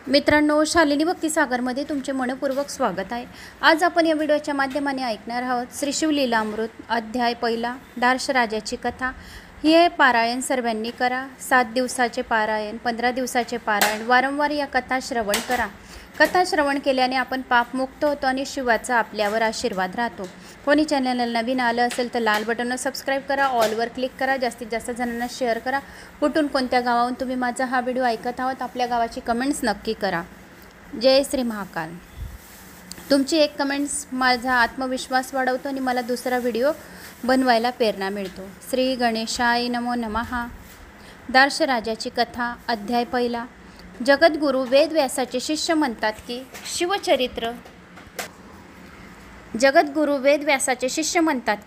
मित्रांनो, शालिनी भक्तिसागरमध्ये तुमचे मनपूर्वक स्वागत आहे। आज आपण या व्हिडिओच्या माध्यमाने ऐकणार आहोत श्री शिवलीलामृत अध्याय पहिला दार्श राजाची कथा। हे पारायण सर्वांनी करा। 7 दिवसाचे पारायण, 15 दिवसाचे पारायण, वारंवार या कथा श्रवण करा। कथा श्रवण केल्याने आपण पापमुक्त होतो आणि शिवाचा आपल्यावर आशीर्वाद राहतो। कोणी चॅनलला नवीन आलं असेल तर लाल बटनवर सबस्क्राईब करा, ऑलवर क्लिक करा, जास्तीत जास्त जणांना शेअर करा। कुठून कोणत्या गावाहून तुम्ही माझा हा व्हिडिओ ऐकत आहात आपल्या गावाची कमेंट्स नक्की करा। जय श्री महाकाल। तुमची एक कमेंट्स माझा आत्मविश्वास वाढवतो आणि मला दुसरा व्हिडिओ बनवायला प्रेरणा मिळतो। श्री गणेशाय नमो नमः। दार्श राजाची कथा अध्याय पहिला। जगद्गुरु वेदव्यासाचे शिष्य म्हणतात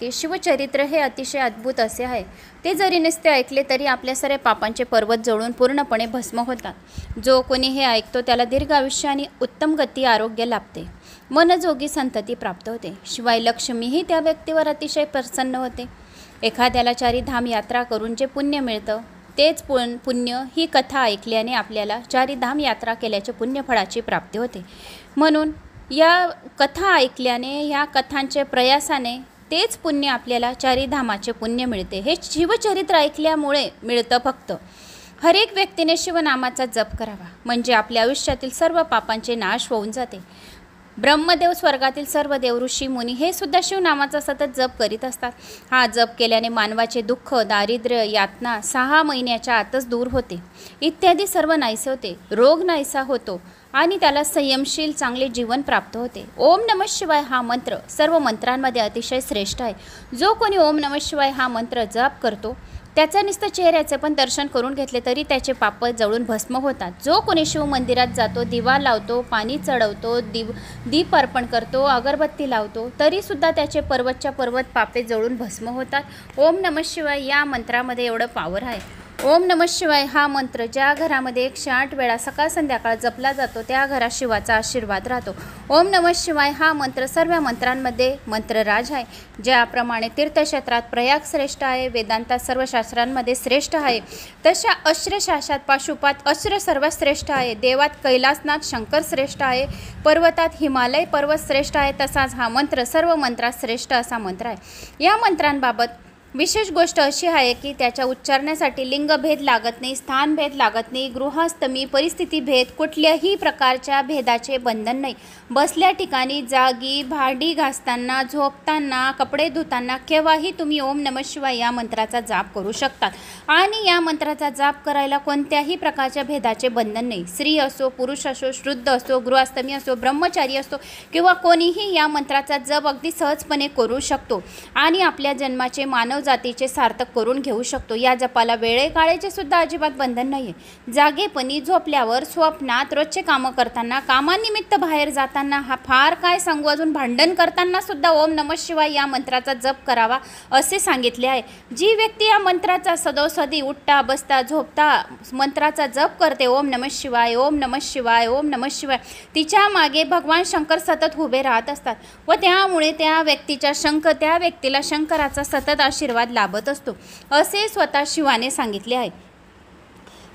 की शिवचरित्र हे अतिशय अद्भुत असे आहे। ते जरी नुसते ऐकले तरी आपल्या सारे पापांचे पर्वत जळून पूर्णपणे भस्म होतात। जो कोणी हे ऐकतो त्याला दीर्घ आयुष्य आणि उत्तम गती आरोग्य लाभते, मनजोगी संतती प्राप्त होते। शिवाय लक्ष्मीही त्या व्यक्तीवर अतिशय प्रसन्न होते। एखाद्याला चारीधाम यात्रा करून जे पुण्य मिळतं तेच पुण्य ही कथा ऐकल्याने आपल्याला चारीधाम यात्रा केल्याचे पुण्यफळाची प्राप्ती होते। म्हणून या कथा ऐकल्याने, या कथांचे प्रयासाने तेच पुण्य आपल्याला चारीधामाचे पुण्य मिळते। हे शिवचरित्र ऐकल्यामुळे मिळतं फक्त। हर एक व्यक्तीने शिवनामाचा जप करावा, म्हणजे आपल्या आयुष्यातील सर्व पापांचे नाश होऊन जाते। ब्रह्मदेव, स्वर्गातील सर्व देव, ऋषी, मुनी हे सुद्धा शिवनामाचा सतत जप करीत असतात। हा जप केल्याने मानवाचे दुःख, दारिद्र्य, यातना 6 महिन्याच्या आतच दूर होते, इत्यादी सर्व नाहीसे होते। रोग नाहीसा होतो आणि त्याला संयमशील चांगले जीवन प्राप्त होते। ओम नमः शिवाय हा मंत्र सर्व मंत्रांमध्ये अतिशय श्रेष्ठ आहे। जो कोणी ओम नमः शिवाय हा मंत्र जप करतो त्याचा नुसतं चेहऱ्याचे पण दर्शन करून घेतले तरी त्याचे पाप जळून भस्म होतात। जो कोणी शिव मंदिरात जातो, दिवा लावतो, पाणी चढवतो, दीप अर्पण करतो, अगरबत्ती लावतो, तरी सुद्धा त्याचे पर्वतच्या पर्वत पापे जळून भस्म होतात। ओम नमः शिवाय या मंत्रामध्ये एवढं पावर आहे। ओम नमः शिवाय हा मंत्र ज्या घरामध्ये 108 वेळा सकाळ संध्याकाळ जपला जातो त्या घरात शिवाचा आशीर्वाद राहतो। ओम नमः शिवाय हा मंत्र सर्व मंत्रांमध्ये मंत्रराज आहे। ज्याप्रमाणे तीर्थक्षेत्रात प्रयाग श्रेष्ठ आहे, वेदांतात सर्व शास्त्रांमध्ये श्रेष्ठ आहे, तशा अश्रशास्त्रात पाशुपात अश्र सर्वात श्रेष्ठ आहे। देवात कैलासनाथ शंकर श्रेष्ठ आहे, पर्वतात हिमालय पर्वत श्रेष्ठ आहे, तसाच हा मंत्र सर्व मंत्रात श्रेष्ठ असा मंत्र आहे। या मंत्रांबाबत विशेष गोष्ट अशी आहे की त्याच्या उच्चारण्यासाठी लिंगभेद लागत नाही, स्थानभेद लागत नाही, गृहस्थमी परिस्थिती भेद, कुठल्याही प्रकारच्या भेदाचे बंधन नाही। बसल्या ठिकाणी, जागी, भांडी घासताना, झोपताना, कपडे धुताना केव्हाही तुम्ही ओम नमः शिवाय या मंत्राचा जाप करू शकतात। आणि या मंत्राचा जाप करायला कोणत्याही प्रकारच्या भेदाचे बंधन नाही। स्त्री असो, पुरुष असो, शुद्ध असो, गृहस्थमी असो, ब्रह्मचारी असो किंवा कोणीही या मंत्राचा जप अगदी सहजपणे करू शकतो आणि आपल्या जन्माचे मानव जातीचे सार्थक करून घेऊ शकतो। या जपाला वेळे काळाचे सुद्धा अजिबात बंधन नाही आहे। जागेपणी, झोपल्यावर, स्वप्नात, रोजचे कामं करताना, कामानिमित्त बाहेर जाताना, हा फार काय सांगू अजून भांडण करताना सुद्धा ओम नमः शिवाय या मंत्राचा जप करावा असे सांगितले आहे। जी व्यक्ती या मंत्राचा सदोसदी उठता बसता झोपता मंत्राचा जप करते ओम नमः शिवाय, ओम नमः शिवाय, ओम नमः शिवाय, तिच्या मागे भगवान शंकर सतत उभे राहत असतात व त्यामुळे त्या व्यक्तीला शंकराचा सतत आशीर्वाद लाभत असतो असे स्वतः शिवाने सांगितले आहे।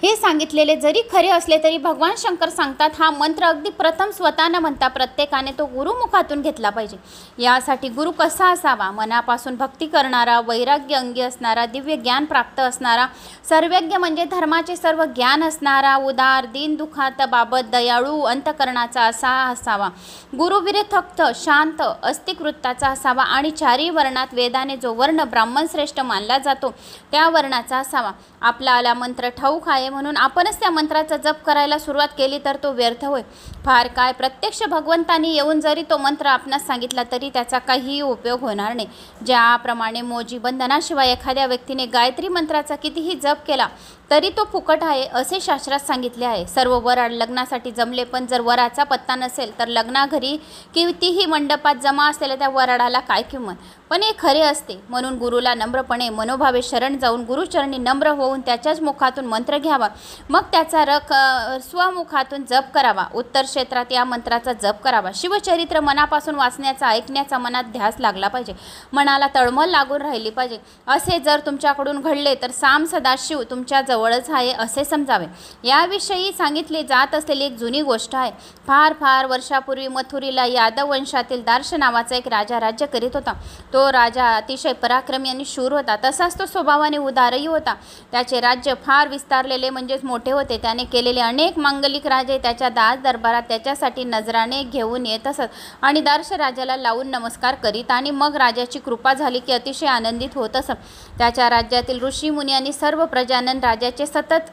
हे सांगितलेले जरी खरे असले तरी भगवान शंकर सांगतात हा मंत्र अगदी प्रथम स्वतः न म्हणता प्रत्येकाने तो गुरुमुखातून घेतला पाहिजे। यासाठी गुरु कसा असावा? मनापासून भक्ती करणारा, वैराग्य अंगी असणारा, दिव्य ज्ञान प्राप्त असणारा, सर्वज्ञ म्हणजे धर्माचे सर्व ज्ञान असणारा, उदार, दीन दुखात बाबत दयाळू अंतकरणाचा असा असावा। गुरुविरक्त, शांत, अस्तिकृताचा असावा आणि चारी वर्णात वेदाने जो वर्ण ब्राह्मण श्रेष्ठ मानला जातो त्या वर्णाचा असावा। आपल्याला मंत्र ठाऊक आहे म्हणून आपणच त्या मंत्राचा जप करायला सुरुवात केली तर तो व्यर्थ होय। फार काय प्रत्यक्ष भगवंतांनी येऊन जरी तो मंत्र आपणास सांगितला तरी त्याचा काहीही उपयोग होणार नाही। ज्याप्रमाणे मोजी बंधनाशिवाय एखाद्या व्यक्तीने गायत्री मंत्राचा कितीही जप केला तरी तो फुकट आहे असे शास्त्रात सांगितले आहे। सर्व वराड लग्नासाठी जमले पण जर वराचा पत्ता नसेल तर लग्नाघरी कितीही मंडपात जमा असलेल्या त्या वराडाला काय किंमत? पण हे खरे असते। म्हणून गुरुला नम्रपणे मनोभावे शरण जाऊन गुरुचरणी नम्र होऊन त्याच्याच मुखातून मंत्र घ्यावा, मग त्याचा स्वमुखातून जप करावा। उत्तर क्षेत्रात या मंत्राचा जप करावा। शिवचरित्र मनापासून वाचण्याचा, ऐकण्याचा मनात ध्यास लागला पाहिजे, मनाला तळमळ लागून राहिली पाहिजे। असे जर तुमच्याकडून घडले तर साम सदाशिव तुमच्या जवळ जवळच आहे असे समजावे. याविषयी सांगितले जात असलेली एक जुनी गोष्ट आहे. फार फार वर्षापूर्वी मथुरीला यादव वंशातील दार्श नावाचा एक राजा राज्य करीत होता. तो राजा अतिशय पराक्रमी आणि शूर होता. तसाच तो स्वभावाने उदारही होता. त्याचे राज्य फार विस्तारलेले म्हणजेच मोठे होते. त्याने केलेले अनेक मांगलिक राजे त्याच्या दास दरबारात त्याच्यासाठी नजराणे घेऊन येत असत आणि दार्श राजाला लावून नमस्कार करीत आणि मग राजाची कृपा झाली की अतिशय आनंदित होत असत. त्याच्या राज्यातील ऋषी मुनी आणि सर्व प्रजाजन राजाचे सतत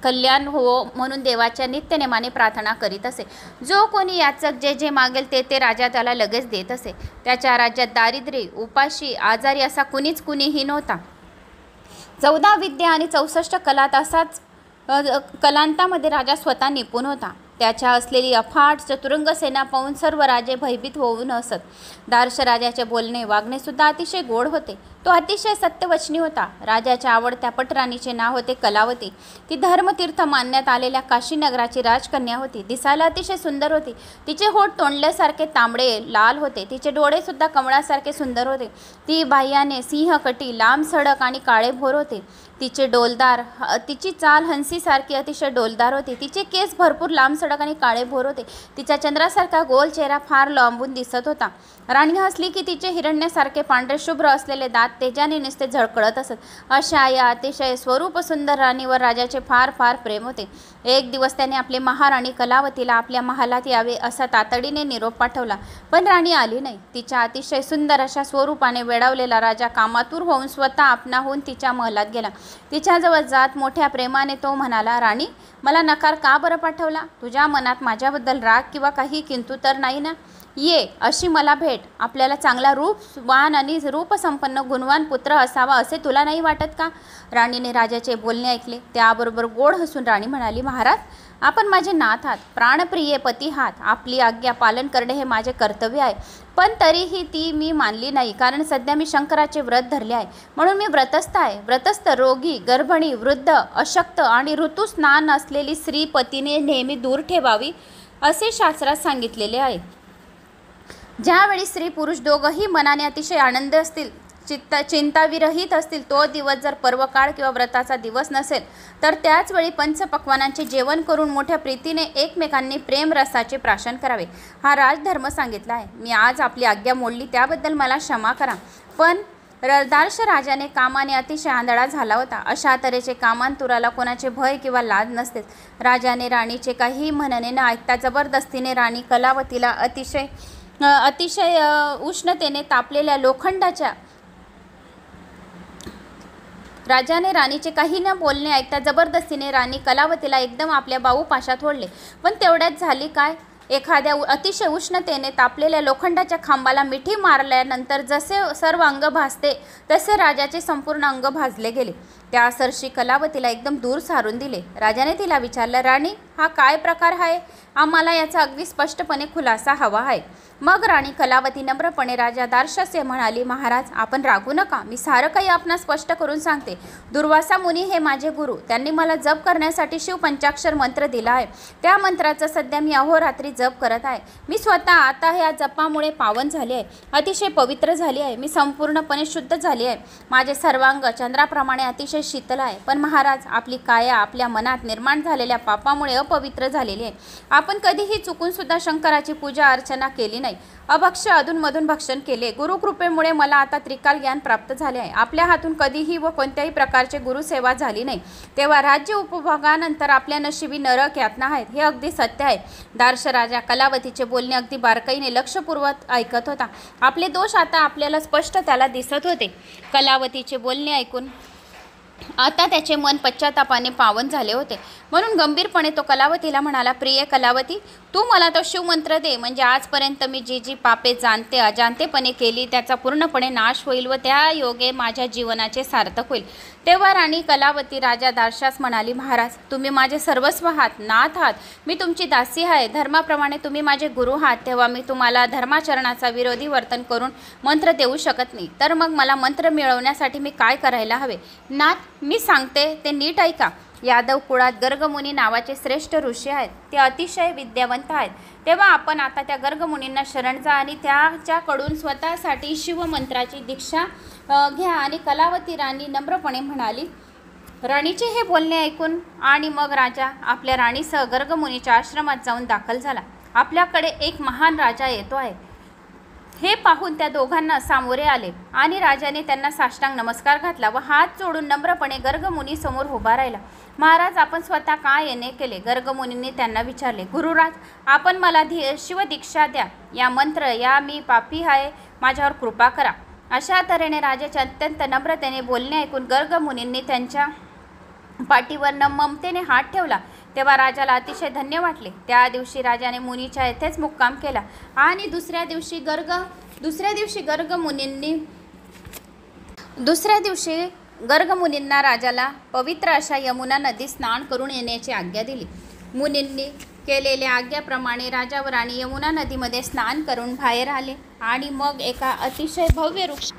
कल्याण हो म्हणून देवाच्या नित्यनेमाने प्रार्थना करीत असे. जो कोणी याचक जे जे मागेल ते राजा त्याला लगेच देत असे. त्याच्या राज्यात दारिद्र्य, उपाशी, आजारी असा कुणीही नव्हता. 14 विद्या आणि 64 कलात असाच कलांतामध्ये राजा स्वतः निपुण होता. त्याच्या असलेली अफाट चतुरंग सेना पाहून सर्व राजे भयभीत होऊन असत. दार्श राजाचे बोलणे वागणे सुद्धा अतिशय गोड होते. तो अतिशय सत्यवचनी होता. राजाच्या आवडत्या पटराणीचे नाव होते कलावती. ती धर्मतीर्थ मानण्यात आलेल्या काशी नगराची राजकन्या होती. दिसायला अतिशय सुंदर होती. तिचे होठ तोंडल्यासारखे तांबडे लाल होते. तिचे डोळे सुद्धा कमळासारखे सुंदर होते. ती बाह्याने सिंहकटी, लांब सडक आणि काळेभोर होते. तिची चाल हंसीसारखी अतिशय डोलदार होती. तिचे केस भरपूर लांब सडक आणि काळेभोर होते. तिचा चंद्रासारखा गोल चेहरा फार लांबून दिसत होता. राणी हसली की तिचे हिरण्यासारखे पांढरे शुभ्र असलेले दात तेजाने नुसते झळकळत असत. अशा या अतिशय स्वरूप सुंदर राणीवर राजाचे फार फार प्रेम होते. एक दिवस त्याने आपली महाराणी कलावतीला आपल्या महालात यावे असा तातडीने निरोप पाठवला. पण राणी आली नाही. तिच्या अतिशय सुंदर अशा स्वरूपाने वेडावलेला राजा कामातूर होऊन स्वतः आपणाहून तिच्या महलात गेला. तिच्याजवळ जात मोठ्या प्रेमाने तो म्हणाला, राणी, मला नकार का बरं पाठवला? तुझ्या मनात माझ्याबद्दल राग किंवा काही किंतु तर नाही ना? ये, अशी मला भेट. आपल्याला चांगला रूपवान आणि रूपसंपन्न गुणवान पुत्र असावा असे तुला नाही वाटत का? राणीने राजाचे बोलणे ऐकले. त्याबरोबर गोड हसून राणी म्हणाली, महाराज, आपण माझे नाथ आहात, प्राणप्रिय पती आहात. आपली आज्ञा पालन करणे हे माझे कर्तव्य आहे. पण तरीही ती मी मानली नाही, कारण सध्या मी शंकराचे व्रत धरले आहे म्हणून मी व्रतस्थ आहे. व्रतस्थ रोगी, गर्भिणी, वृद्ध, अशक्त आणि ऋतुस्नान असलेली स्त्री पतीने नेहमी दूर ठेवावी असे शास्त्रात सांगितलेले आहे. ज्यावेळी स्त्री पुरुष दोघंही मनाने अतिशय आनंद असतील, चिंताविरहित असतील, तो दिवस जर पर्वकाळ किंवा व्रताचा दिवस नसेल तर त्याच वेळी पंचपक्वानांचे जेवण करून मोठ्या प्रीतीने एकमेकांनी प्रेमरसाचे प्राशन करावे. हा राजधर्म सांगितला आहे. मी आज आपली आज्ञा मोडली त्याबद्दल मला क्षमा करा. पण दार्श राजाने कामाने अतिशय आंधळा झाला होता. अशा तऱ्हेचे कामांतुराला कोणाचे भय किंवा लाज नसतेच. राजाने राणीचे काही म्हणणे न ऐकता जबरदस्तीने राणी कलावतीला अतिशय उष्णतेने तापलेल्या लोखंडाच्या राजाने राणीचे काही न बोलणे ऐकता जबरदस्तीने राणी कलावतीला एकदम आपल्या बाहूपाशात ओढले. पण तेवढ्यात झाली काय? एखाद्या अतिशय उष्णतेने तापलेल्या लोखंडाच्या खांबाला मिठी मारल्यानंतर जसे सर्व अंग भासते तसे राजाचे संपूर्ण अंग भाजले गेले. त्या सरशी कलावतीला एकदम दूर सारून दिले. राजाने तिला विचारलं, राणी, हा काय प्रकार आहे? आम्हाला याचा अगदी स्पष्टपणे खुलासा हवा आहे. मग राणी कलावती नम्रपणे राजा दार्शसे म्हणाली, महाराज, आपण रागू नका. मी सारं काही आपणास स्पष्ट करून सांगते. दुर्वासा मुनी हे माझे गुरु. त्यांनी मला जप करण्यासाठी शिवपंचाक्षर मंत्र दिला आहे. त्या मंत्राचा सध्या मी अहोरात्री जप करत आहे. मी स्वतः आता ह्या जपामुळे पावन झाले आहे, अतिशय पवित्र झाली आहे. मी संपूर्णपणे शुद्ध झाली आहे. माझे सर्वांग चंद्राप्रमाणे अतिशय शीतल आहे. पण महाराज, आपली काया आपल्या मनात निर्माण झालेल्या पापामुळे अपवित्र झालेली आहे. आपण कधीही चुकून सुद्धा शंकराची पूजा अर्चना केली नाही. अभक्ष्य अधूनमधून भक्षण केले. गुरुकृपेमुळे मला आता त्रिकाल ज्ञान प्राप्त झाले आहे. आपल्या हातून कधीही व कोणत्याही प्रकारचे गुरुसेवा झाली नाही. तेव्हा राज्य उपभोगानंतर आपल्या नशिबी नरक यातना आहेत, हे अगदी सत्य आहे. दार्श राजा कलावतीचे बोलणे अगदी बारकाईने लक्षपूर्वक ऐकत होता. आपले दोष आता आपल्याला स्पष्ट त्याला दिसत होते. कलावतीचे बोलणे ऐकून आता त्याचे मन पश्चातापाने पावन झाले होते. म्हणून गंभीरपणे तो कलावतीला म्हणाला, प्रिय कलावती, तू मला तो शिवमंत्र दे, म्हणजे आजपर्यंत मी जी पापे जाणते अजाणतेपणे केली त्याचा पूर्णपणे नाश होईल व त्या योगे माझ्या जीवनाचे सार्थक होईल. तेव्हा राणी कलावती राजा दार्शास म्हणाली, महाराज, तुम्ही माझे सर्वस्व आहात, नाथ आहात. मी तुमची दासी आहे. धर्माप्रमाणे तुम्ही माझे गुरु आहात. तेव्हा मी तुम्हाला धर्माचरणाचा विरोधी वर्तन करून मंत्र देऊ शकत नाही. तर मग मला मंत्र मिळवण्यासाठी मी काय करायला हवे? नाथ, मी सांगते ते नीट ऐका. यादव कुळात गर्गमुनी नावाचे श्रेष्ठ ऋषी आहेत. ते अतिशय विद्यावंत आहेत. तेव्हा आपण आता त्या गर्गमुनींना शरण जा आणि त्याच्याकडून स्वतःसाठी शिवमंत्राची दीक्षा घ्या. आणि कलावती राणी नम्रपणे म्हणाली, राणीचे हे बोलणे ऐकून आणि मग राजा आपल्या राणीसह गर्गमुनीच्या आश्रमात जाऊन दाखल झाला. आपल्याकडे एक महान राजा येतो आहे हे पाहून त्या दोघांना सामोरे आले आणि राजाने त्यांना साष्टांग नमस्कार घातला व हात जोडून नम्रपणे गर्गमुनी समोर उभा राहिला. महाराज, आपण स्वतः काय येणे केले? गर्गमुनींनी त्यांना विचारले. गुरुराज, आपण मला शिवदीक्षा द्या. या मंत्र या मी पापी आहे, माझ्यावर कृपा करा. अशा तऱ्हेने राजाचे अत्यंत नम्रतेने बोलणे ऐकून गर्गमुनींनी त्यांच्या पाठीवर ममतेने हात ठेवला. तेव्हा राजाला अतिशय धन्य वाटले. त्या दिवशी राजाने मुनीच्या येथेच मुक्काम केला आणि दुसऱ्या दिवशी गर्गमुनींना राजाला पवित्र अशा यमुना नदी स्नान करून येण्याची आज्ञा दिली. मुनींनी केलेल्या आज्ञेप्रमाणे राजा व राणी यमुना नदीमध्ये स्नान करून बाहेर आले आणि मग एका अतिशय भव्य वृक्ष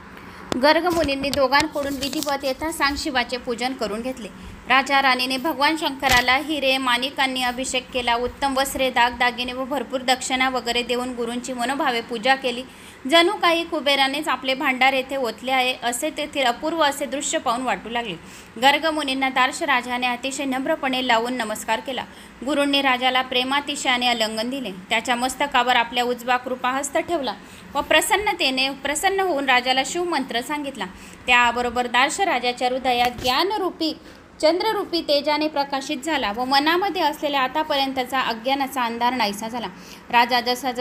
गर्गमुनींनी दोघांकडून विधिवत यथासांग शिवाचे पूजन करून घेतले. राजा राणीने भगवान शंकराला हिरे माणिकांनी अभिषेक केला. उत्तम वस्त्रे, दागदागिने व भरपूर दक्षिणा वगैरे देऊन गुरूंची मनोभावे पूजा केली. जणू काही कुबेरानेच आपले भांडार येथे ओतले आहे असे तेथील अपूर्व असे दृश्य पाहून वाटू लागले. गर्गमुनींना दार्श राजाने अतिशय नम्रपणे लावून नमस्कार केला. गुरूंनी राजाला प्रेमातिशयाने आलिंगन दिले. त्याच्या मस्तकावर आपल्या उजवा कृपाहस्त ठेवला व प्रसन्न होऊन राजाला शिवमंत्र सांगितला. त्याबरोबर दार्श राजाच्या हृदयात ज्ञानरूपी चंद्ररूपी तेजाने प्रकाशित झाला व मनामध्ये असलेल्या आतापर्यंतचा अज्ञानाचा अंधार नाहीसा झाला. राजा जसा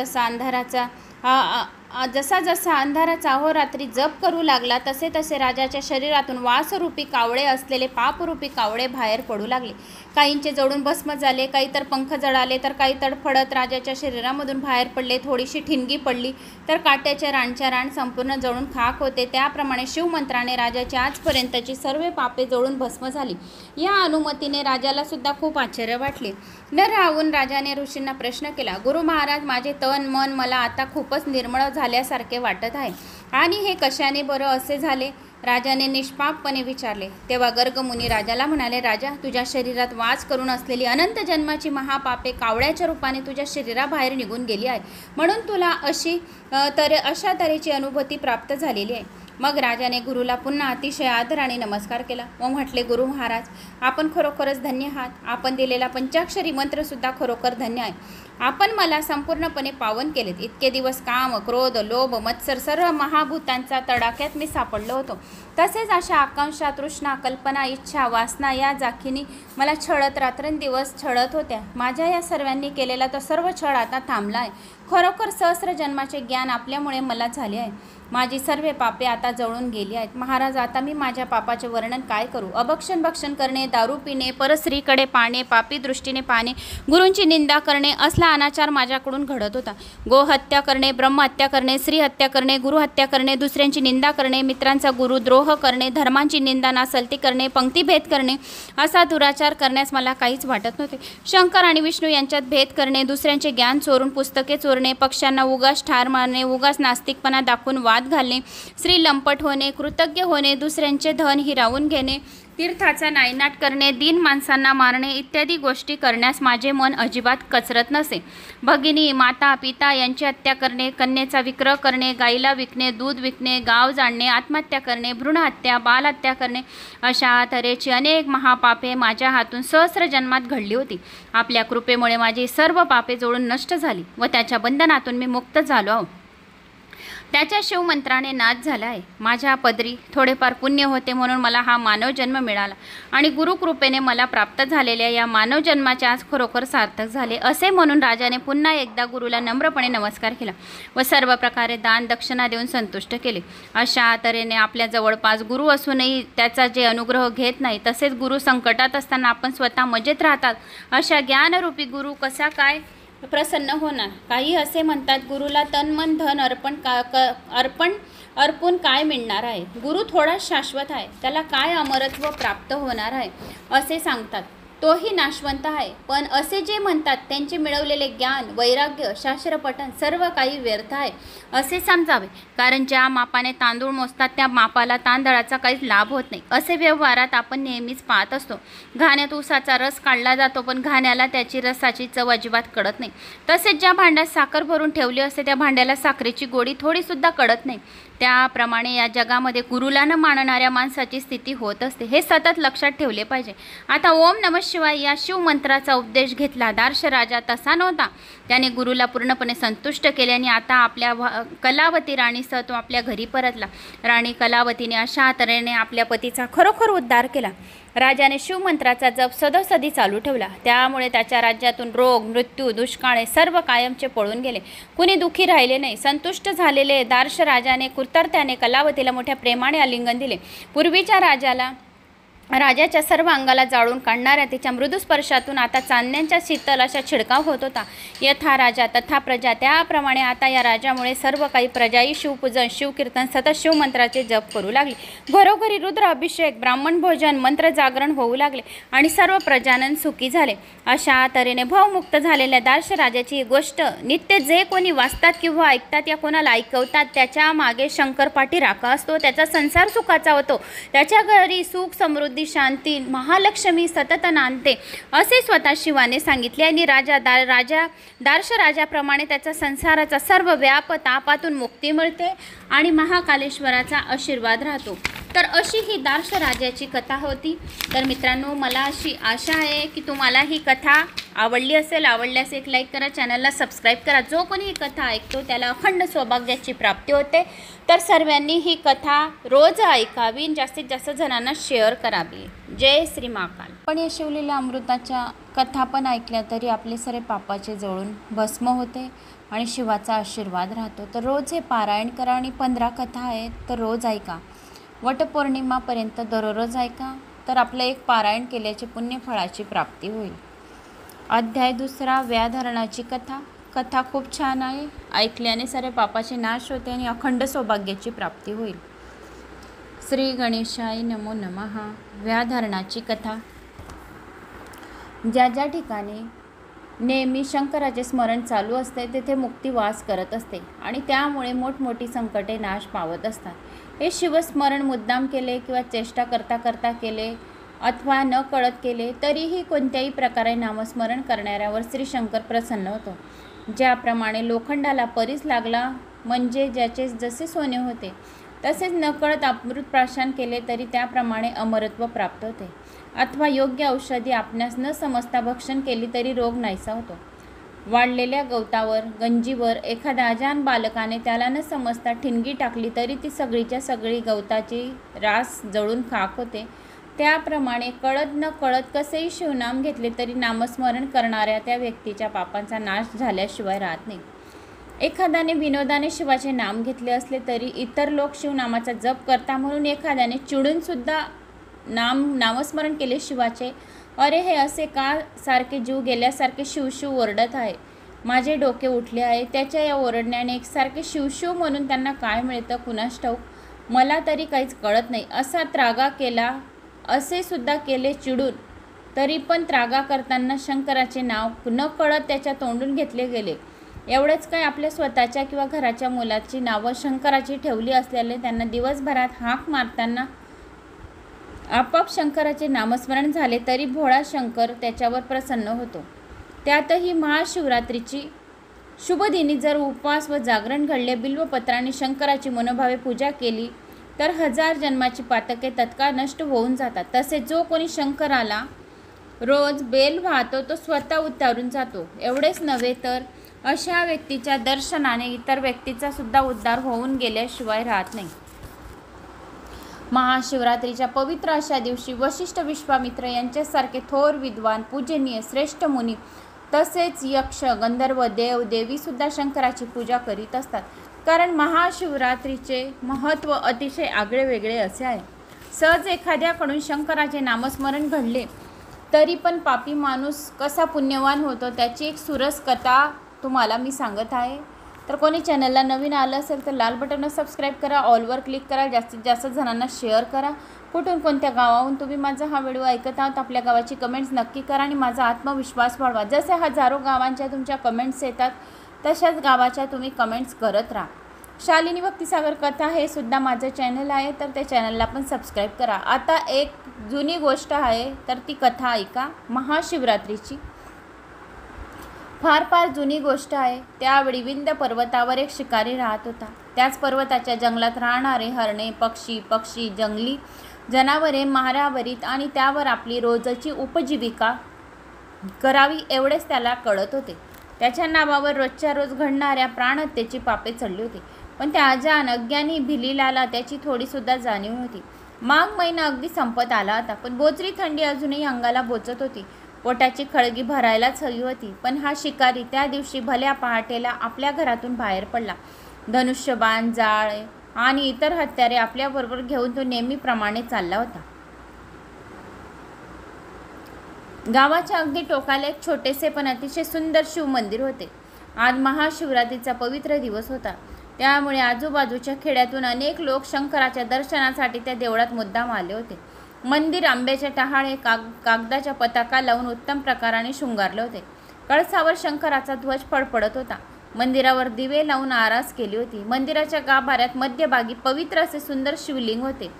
जसा अंधाराचा अहोरात्री जप करू लागला तसे तसे राजाच्या शरीरातून वासरूपी कावळे असलेले पापरूपी कावळे बाहेर पडू लागले. काहींचे जळून भस्म झाले, काही तर पंख जळाले, तर काही तडफडत राजाच्या शरीरामधून बाहेर पडले. थोडीशी ठिणगी पडली तर काट्याच्या राणच्या राण संपूर्ण जळून खाक होते. त्याप्रमाणे शिवमंत्राने राजाची आजपर्यंतची सर्व पापे जळून भस्म झाली. या अनुमतीने राजाला सुद्धा खूप आश्चर्य वाटले. न राहून राजाने ऋषींना प्रश्न केला. गुरु महाराज, माझे तन मन मला आता खूपच निर्मळ झाल्यासारखे वाटत आहे आणि हे कशाने बरं असे झाले? राजाने निष्पापपणे विचारले. तेव्हा गर्गमुनी राजाला म्हणाले. राजा, तुझ्या शरीरात वास करून असलेली अनंत जन्माची महापापे कावळ्याच्या रूपाने तुझ्या शरीराबाहेर निघून गेली आहे, म्हणून तुला अशा तऱ्हेची अनुभूती प्राप्त झालेली आहे. मग राजाने गुरुला पुन्हा अतिशय आदराने नमस्कार केला व म्हटले. गुरु महाराज, आपण खरोखरच धन्य आहात. आपण दिलेला पंचाक्षरी मंत्रसुद्धा खरोखर धन्य आहे. आपण मला संपूर्णपणे पावन केलेत. इतके दिवस काम, क्रोध, लोभ, मत्सर सर्व महाभूतांचा तडाख्यात मी सापडलो होतो. तसेच अशा आकांक्षा, तृष्णा, कल्पना, इच्छा, वासना या जाखीनी मला छळत रात्रंदिवस छळत होत्या. माझ्या या सर्वांनी केलेला तो सर्व छळ आता थांबला आहे. खरोखर सहस्र जन्माचे ज्ञान आपल्यामुळे मला झाले आहे. माझी सर्व पापे आता जळून गेली आहेत. महाराज, आता मी माझ्या पापाचे वर्णन काय करू? भक्षण करणे, दारू पिणे, परस्त्रीकडे पाहणे, पापी दृष्टीने पाहणे, गुरूंची निंदा करणे असला अनाचार माझ्याकडून घडत होता. गोहत्या करणे, ब्रह्महत्या करणे, स्त्रीहत्या करणे, गुरुहत्या करणे, दुसऱ्यांची निंदा करणे, मित्रांचा गुरुद्रोह करणे, धर्मांची निंदा नासलती करणे, पंक्तीभेद करणे असा दुराचार करण्यास मला काहीच वाटत नव्हते. शंकर आणि विष्णू यांच्यात भेद करणे, दुसऱ्यांचे ज्ञान चोरून पुस्तके चोरणे, पक्ष्यांना उगाच ठार मारणे, उगाच नास्तिकपणा दाखवून वाद घालणे, स्त्री लंपट होणे, कृतज्ञ होणे, दुसऱ्यांचे धन हिरावून घेणे, तीर्थाचा नायनाट करणे, दीन माणसांना मारणे इत्यादी गोष्टी करण्यास माझे मन अजिबात कचरत नसे. भगिनी, माता, पिता यांची हत्या करणे, कन्येचा विक्रय करणे, गाईला विकणे, दूध विकणे, गाव जाणणे, आत्महत्या करणे, भ्रूणहत्या, बालहत्या करणे अशा तऱ्हेची अनेक महापापे माझ्या हातून सहस्र जन्मात घडली होती. आपल्या कृपेमुळे माझी सर्व पापे जळून नष्ट झाली व त्याच्या बंधनातून मी मुक्त झालो आहो. त्याच्या शिवमंत्राने नाद झाला आहे. माझ्या पदरी थोडेफार पुण्य होते म्हणून मला हा मानवजन्म मिळाला आणि गुरुकृपेने मला प्राप्त झालेल्या या मानवजन्माचे आज खरोखर सार्थक झाले असे म्हणून राजाने पुन्हा एकदा गुरुला नम्रपणे नमस्कार केला व सर्व प्रकारे दान दक्षिणा देऊन संतुष्ट केले. अशा तऱ्हेने आपल्या जवळपास गुरु असूनही त्याचा जे अनुग्रह घेत नाही, तसेच गुरु संकटात असताना आपण स्वतः मजेत राहतात, अशा ज्ञानरूपी गुरु कसा काय प्रसन्न होणार? काही असे म्हणतात, गुरुला तन मन धन अर्पण काय मिळणार आहे? गुरु थोडा शाश्वत आहे, त्याला काय अमरत्व प्राप्त होणार आहे असे सांगतात. तोही नाशवंत आहे. पण असे जे म्हणतात त्यांचे मिळवलेले ज्ञान, वैराग्य, शास्त्रपठण सर्व काही व्यर्थ आहे असे समजावे. कारण ज्या मापाने तांदूळ मोजतात त्या मापाला तांदळाचा काहीच लाभ होत नाही. असे व्यवहारात आपण नेहमीच पाहत असतो. घाण्यात ऊसाचा रस काढला जातो पण घाण्याला त्याची रसाची चव अजिबात कळत नाही. तसेच ज्या भांड्यात साखर भरून ठेवली असते त्या भांड्याला साखरेची गोडी थोडीसुद्धा कळत नाही. त्याप्रमाणे या जगामध्ये गुरुला न मानणाऱ्या माणसाची स्थिती होत असते. हे सतत लक्षात ठेवले पाहिजे. आता ओम नमः शिवाय या शिवमंत्राचा उपदेश घेतला. दार्श राजा तसा नव्हता. त्याने गुरुला पूर्णपणे संतुष्ट केले आणि आता आपल्या कलावती राणीसह तो आपल्या घरी परतला. राणी कलावतीने अशा तऱ्हेने आपल्या पतीचा खरोखर उद्धार केला. राजाने शिवमंत्राचा जप सदोसदी चालू ठेवला. त्यामुळे त्याच्या राज्यातून रोग, मृत्यू, दुष्काळे सर्व कायमचे पळून गेले. कुणी दुःखी राहिले नाही. संतुष्ट झालेले दार्श राजाने कुर्तर्त्याने कलावतीला मोठ्या प्रेमाने आलिंगन दिले. पूर्वीच्या राजाच्या सर्व अंगाला जाळून काढणाऱ्या तिच्या मृदू स्पर्शातून आता चांदण्यांच्या शीतल अशा छिडकाव होत होता. यथा राजा तथा प्रजा. त्याप्रमाणे आता या राजामुळे सर्व काही प्रजाही शिवपूजन, शिवकीर्तन, सतत शिवमंत्राचे जप करू लागले. घरोघरी रुद्र अभिषेक, ब्राह्मण भोजन, मंत्र जागरण होऊ लागले आणि सर्व प्रजानन सुखी झाले. अशा तऱ्हेने भवमुक्त झालेल्या दार्श राजाची ही गोष्ट नित्य जे कोणी वाचतात किंवा ऐकतात या कोणाला ऐकवतात त्याच्या मागे शंकरपाठी राखा असतो. त्याचा संसार सुखाचा होतो. त्याच्या घरी सुख, समृद्धी, शांती, महालक्ष्मी सतत नांदते असे स्वतः शिवाने सांगितले. आणि दार्श राजाप्रमाणे त्याचा संसाराचा सर्व व्याप तापातून मुक्ती मिळते आणि महाकालेश्वराचा आशीर्वाद राहतो. तर अशी ही दार्श राजाची कथा होती. तर मित्रांनो, मला अशी आशा आहे की तुम्हाला ही कथा आवडली असेल. आवडल्यास एक लाईक करा, चॅनलला सबस्क्राईब करा. जो कोणी ही कथा ऐकतो त्याला अखंड सौभाग्याची प्राप्ती होते. तर सर्वांनी ही कथा रोज ऐकावी, जास्तीत जास्त जणांना शेअर करावी. जय श्री महाकाल. पण या शिवलीला अमृताच्या कथा पण ऐकल्या तरी आपले सारे पापाचे जळून भस्म होते आणि शिवाचा आशीर्वाद राहतो. तर रोज हे पारायण करा आणि 15 कथा आहेत तर रोज ऐका. वटपौर्णिमापर्यंत दररोज ऐका तर आपलं एक पारायण केल्याची पुण्यफळाची प्राप्ती होईल. अध्याय 2 व्याधरणाची कथा खूप छान आहे. ऐकल्याने सारे पापाचे नाश होते आणि अखंड सौभाग्याची प्राप्ती होईल. श्री गणेशाय नमो नमः. व्याधरणाची कथा. ज्या ज्या ठिकाणी नेहमी शंकराचे स्मरण चालू असते तेथे मुक्ती वास करत असते आणि त्यामुळे मोठमोठी संकटे नाश पावत असतात. हे शिवस्मरण मुद्दाम केले किंवा चेष्टा करता करता केले अथवा न कळत केले तरीही कोणत्याही प्रकारे नामस्मरण करणाऱ्यावर श्री शंकर प्रसन्न होतो. ज्याप्रमाणे लोखंडाला परीस लागला म्हणजे ज्याचे जसे सोने होते तसेच नकळत अमृत प्राशन केले तरी त्याप्रमाणे अमरत्व प्राप्त होते. अथवा योग्य औषधी आपणास न समजता भक्षण केली तरी रोग नाहीसा होतो. वाढलेल्या गवतावर, गंजीवर एखाद्या अजान बालकाने त्याला न समजता ठिणगी टाकली तरी ती सगळीच्या सगळी गवताची रास जळून खाक होते. त्याप्रमाणे कळत न कळत कसेही शिवनाम घेतले तरी नामस्मरण करणाऱ्या त्या व्यक्तीच्या पापांचा नाश झाल्याशिवाय राहत नाही. एखाद्याने विनोदाने शिवाचे नाम घेतले असले तरी इतर लोक शिवनामाचा जप करता म्हणून एखाद्याने चिडून सुद्धा नामस्मरण केले शिवाचे. अरे हे असे का सारखे जीव गेल्यासारखे शिवशिव ओरडत आहे. माझे डोके उठले आहे. त्याच्या या ओरडण्याने एकसारखे शिवशिव म्हणून त्यांना काय मिळतं कुणास ठाऊक. मला तरी काहीच कळत नाही. असा त्रागा केला असे सुद्धा केले चिडून तरी पण त्रागा करताना शंकराचे नाव न कळत त्याच्या तोंडून घेतले गेले. एवढंच काय आपल्या स्वतःच्या किंवा घराच्या मुलाची नावं शंकराची ठेवली असल्याने त्यांना दिवसभरात हाक मारताना आपोआप शंकराचे नामस्मरण झाले तरी भोळा शंकर त्याच्यावर प्रसन्न होतो. त्यातही महाशिवरात्रीची शुभदिनी जर उपवास व जागरण घडले, बिल्वपत्राने शंकराची मनोभावे पूजा केली तर 1000 जन्माची पातके तत्काळ नष्ट होऊन जातात. तसेच जो कोणी शंकराला रोज बेल वाहतो तो स्वतः उद्धारून जातो. एवढेच नव्हे तर अशा व्यक्तीच्या दर्शनाने इतर व्यक्तीचा सुद्धा उद्धार होऊन गेल्याशिवाय राहत नाही. महाशिवरात्रीच्या पवित्र अशा दिवशी वशिष्ठ, विश्वामित्र यांच्यासारखे थोर विद्वान, पूजनीय, श्रेष्ठ मुनी तसेच यक्ष, गंधर्व, देव, देवी सुद्धा शंकराची पूजा करीत असतात. कारण महाशिवरात्रीचे महत्त्व अतिशय आगळेवेगळे असे आहे. सहज एखाद्याकडून शंकराचे नामस्मरण घडले तरी पण पापी माणूस कसा पुण्यवान होतो त्याची एक सुरस कथा तुम्हाला मी सांगत आहे. तर कोणी चॅनलला नवीन आलं असेल तर लाल बटनवर सबस्क्राईब करा, ऑलवर क्लिक करा, जास्तीत जास्त जणांना शेअर करा. कुठून कोणत्या गावाहून तुम्ही माझा हा व्हिडिओ ऐकत आहात आपल्या गावाची कमेंट्स नक्की करा आणि माझा आत्मविश्वास वाढवा. जसे हजारो गावांच्या तुमच्या कमेंट्स येतात तशाच गावाच्या तुम्ही कमेंट्स करत राहा. शालिनी भक्तिसागर कथा हे सुद्धा माझं चॅनल आहे, तर त्या चॅनलला पण सबस्क्राईब करा. आता एक जुनी गोष्ट आहे तर ती कथा ऐका, महाशिवरात्रीची. फार जुनी गोष्ट आहे. त्यावेळी विंध्य पर्वतावर एक शिकारी राहत होता. त्याच पर्वताच्या जंगलात राहणारे हरणे, पक्षी, जंगली जनावरे मारावरीत आणि त्यावर आपली रोजची उपजीविका करावी एवढेच त्याला कळत होते. त्याच्या नावावर रोजच्या रोज घडणाऱ्या प्राणहत्येची पापे चढली होती. पण त्या अज्ञानी भिलीलाला त्याची थोडीसुद्धा जाणीव नव्हती. माघ महिना अगदी संपत आला होता, पण बोचरी थंडी अजूनही अंगाला बोचत होती. पोटाची खळगी भरायलाच हवी होती. पण हा शिकारी त्या दिवशी भल्या पहाटेला आपल्या घरातून बाहेर पडला. धनुष्यबाण, जाळे आणि इतर हत्यारे आपल्याबरोबर घेऊन तो नेहमीप्रमाणे चालला होता. गावाच्या अगदी टोकाला एक छोटेसे पण अतिशय सुंदर शिव मंदिर होते. आज महाशिवरात्रीचा पवित्र दिवस होता, त्यामुळे आजूबाजूच्या खेड्यातून अनेक लोक शंकराच्या दर्शनासाठी त्या देवळात मुद्दाम आले होते. मंदिर आंब्याच्या टहाळे कागदाच्या पताका लावून उत्तम प्रकाराने शृंगारले होते. कळसावर शंकराचा ध्वज फडफडत होता. मंदिरावर दिवे लावून आरास केली होती. मंदिराच्या गाभाऱ्यात मध्यभागी पवित्र असे सुंदर शिवलिंग होते.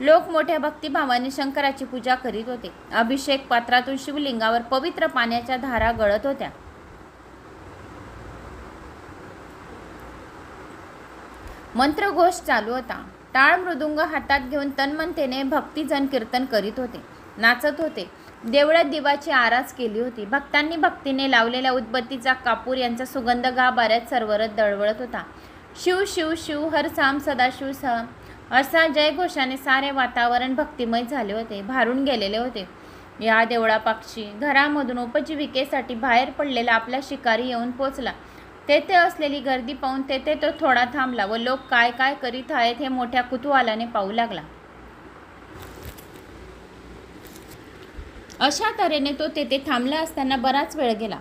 लोक मोठ्या भक्तिभावाने शंकराची पूजा करीत होते. अभिषेक पात्रातून शिवलिंगावर पवित्र पाण्याच्या धारा गळत होत्या. मंत्रघोष चालू होता. टाळ मृदुंग हातात घेऊन तन्मनतेने भक्तिजन कीर्तन करीत होते, नाचत होते. देवळात दिवाची आरास केली होती. भक्तांनी भक्तीने लावलेल्या उदबत्तीचा कापूर यांचा सुगंध गाभाऱ्यात सरवरत दळवळत होता. शिव शिव शिव हर साम सदाशिव सह असा जयघोषाने सारे वातावरण भक्तिमय झाले होते, भारून गेलेले होते. या देवळापाक्षी घरामधून उपजीविकेसाठी बाहेर पडलेला आपला शिकारी येऊन पोचला. तेथे असलेली गर्दी पाहून तेथे तो थोडा थांबला व लोक काय काय करीत आहेत हे मोठ्या कुतूहलाने पाहू लागला. अशा तऱ्हेने तो तेथे थांबला असताना बराच वेळ गेला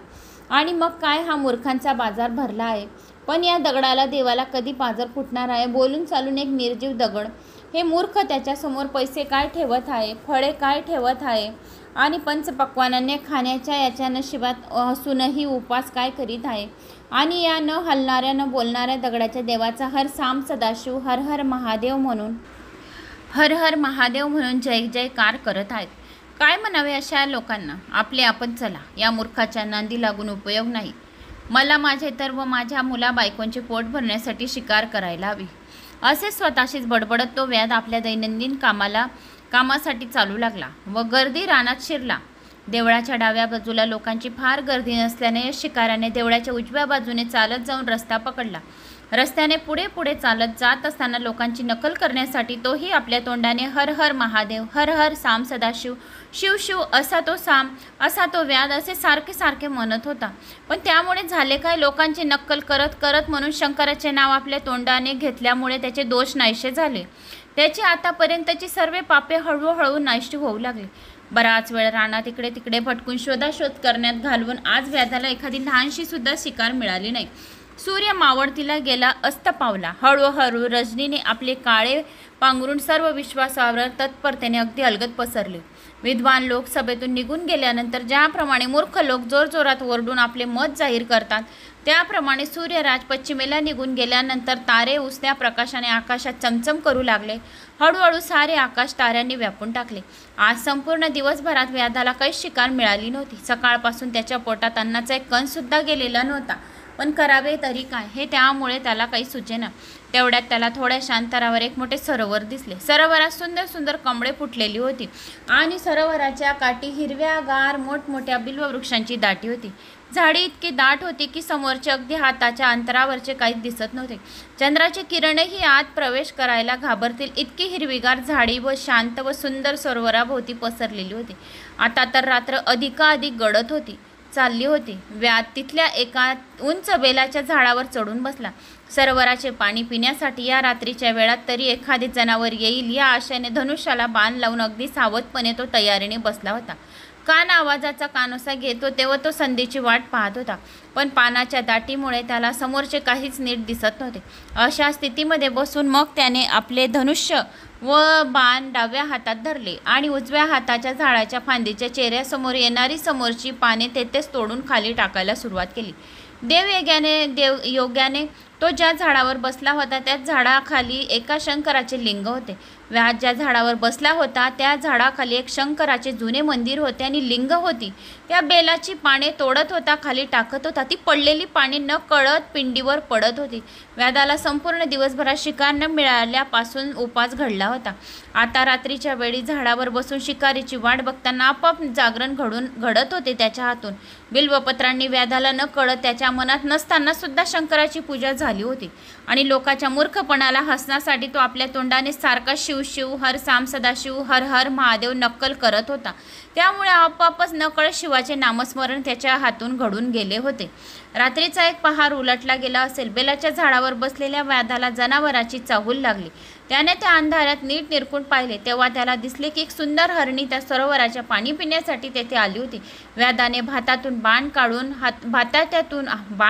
आणि मग काय हा मूर्खांचा बाजार भरला आहे. पण या दगडाला देवाला कधी पाजर फुटणार आहे. बोलून चालून एक निर्जीव दगड. हे मूर्ख त्याच्यासमोर पैसे काय ठेवत आहे, फळे काय ठेवत आहे आणि पंचपक्वानाने खाण्याच्या याच्या नशिबात असूनही उपवास काय करीत आहे आणि या न हलणाऱ्या न बोलणाऱ्या दगडाच्या देवाचा हर साम सदाशिव हर हर महादेव म्हणून जय जयकार करत आहेत. काय म्हणावे अशा लोकांना. आपले आपण चला, या मूर्खाच्या नांदी लागून उपयोग नाही. मला माझे तर व माझ्या मुला बायकोंचे पोट भरण्यासाठी शिकार करायला हवी, असे स्वतःशीच बडबडत तो व्याध आपल्या दैनंदिन कामासाठी चालू लागला व गर्दी रानात शिरला. देवळाच्या डाव्या बाजूला लोकांची फार गर्दी नसल्याने या शिकाऱ्याने देवळाच्या उजव्या बाजूने चालत जाऊन रस्ता पकडला. रस्त्याने पुढे चालत जात असताना लोकांची नकल करण्यासाठी तोही आपल्या तोंडाने हर हर महादेव, हर हर साम सदाशिव, शिव शिव असा तो साम, असा तो व्याध असे सारखे म्हणत होता. पण त्यामुळे झाले काय, लोकांची नक्कल करत म्हणून शंकराचे नाव आपल्या तोंडाने घेतल्यामुळे त्याचे दोष नाहीसे झाले. त्याची आतापर्यंतची सर्व पापे हळूहळू नाहीशी होऊ लागली. बराच वेळ रानात इकडे तिकडे भटकून शोधाशोध करण्यात घालवून आज व्याधाला एखादी लहानशी सुद्धा शिकार मिळाली नाही. सूर्य मावळतीला गेला, अस्त पावला. हळूहळू रजनीने आपले काळे पांघरून सर्व विश्वासावर तत्परतेने अगदी अलगद पसरले. विद्वान लोक सभेतून निघून गेल्यानंतर ज्याप्रमाणे मूर्ख लोक जोरजोरात ओरडून आपले मत जाहीर करतात, त्याप्रमाणे सूर्यराज पश्चिमेला निघून गेल्यानंतर तारे उसत्या प्रकाशाने आकाशात चमचम करू लागले. हळूहळू सारे आकाश ताऱ्यांनी व्यापून टाकले. आज संपूर्ण दिवसभरात व्याधाला काही शिकार मिळाली नव्हती. सकाळपासून त्याच्या पोटात अन्नाचा एक कणसुद्धा गेलेला नव्हता. पण करावे तरी काय हे त्यामुळे त्याला काही सुचेना. तेवढ्यात त्याला थोड्याशा अंतरावर एक मोठे सरोवर दिसले. सरोवरात सुंदर सुंदर कमळे फुटलेली होती आणि सरोवराच्या काठी हिरव्यागार मोठमोठ्या बिल्ववृक्षांची दाटी होती. झाडी इतकी दाट होती की समोरचे अगदी हाताच्या अंतरावरचे काहीच दिसत नव्हते. चंद्राची किरणेही आत प्रवेश करायला घाबरतील इतकी हिरवीगार झाडी व शांत व सुंदर सरोवराभोवती पसरलेली होती. आता तर रात्र अधिकाधिक गडद होती चालली होती. व्याध तिथल्या एका उंच बेलाच्या झाडावर चढून बसला. सरोवराचे पाणी पिण्यासाठी या रात्रीच्या वेळात तरी एखादे जनावर येईल या आशेने धनुष्याला बाण लावून अगदी सावधपणे तो तयारीने बसला होता. कान आवाजाचा कानोसा घेतो तेव्हा तो संधीची वाट पाहत होता, पण पानाच्या दाटीमुळे त्याला समोरचे काहीच नीट दिसत नव्हते. अशा स्थितीमध्ये बसून मग त्याने आपले धनुष्य व बाण डाव्या हातात धरले आणि उजव्या हाताच्या झाडाच्या फांदीच्या चेहऱ्यासमोर येणारी समोरची पाने तेथेच तोडून खाली टाकायला सुरुवात केली. देवयोग्याने तो ज्या झाडावर बसला होता त्याच झाडाखाली एका शंकराचे लिंग होते. व्यास ज्या झाडावर बसला होता त्या झाडाखाली एक शंकराचे जुने मंदिर होते आणि लिंग होती. त्या बेलाची पाने तोडत होता, खाली टाकत होता. ती पडलेली पाने न कळत पिंडीवर पडत होती. व्याधाला संपूर्ण दिवसभरात शिकार न मिळाल्यापासून उपास घडला होता. आता रात्रीच्या वेळी झाडावर बसून शिकारीची वाट बघताना आपोआप जागरण घडत होते त्याच्या हातून. बिल्वपत्रांनी व्याधाला न कळत त्याच्या मनात नसताना सुद्धा शंकराची पूजा झाली होती आणि लोकांच्या मूर्खपणाला हसण्यासाठी तो आपल्या तोंडाने सारखा शिव शिव, हर साम सदाशिव, हर हर महादेव नक्कल करत होता. त्यामुळे आपोआपच नकळत शिवाचे नामस्मरण त्याच्या हातून घडून गेले होते. रात्रीचा एक पहार उलटला गेला असेल. बेलाच्या झाडावर बसलेल्या व्याधाला जनावराची चाहूल लागली. त्याने त्या अंधारात नीट निरखून पाहिले तेव्हा त्याला दिसले की एक सुंदर हरणी त्या सरोवराच्या पाणी पिण्यासाठी तेथे आली होती. व्याधाने भात्यातून बाण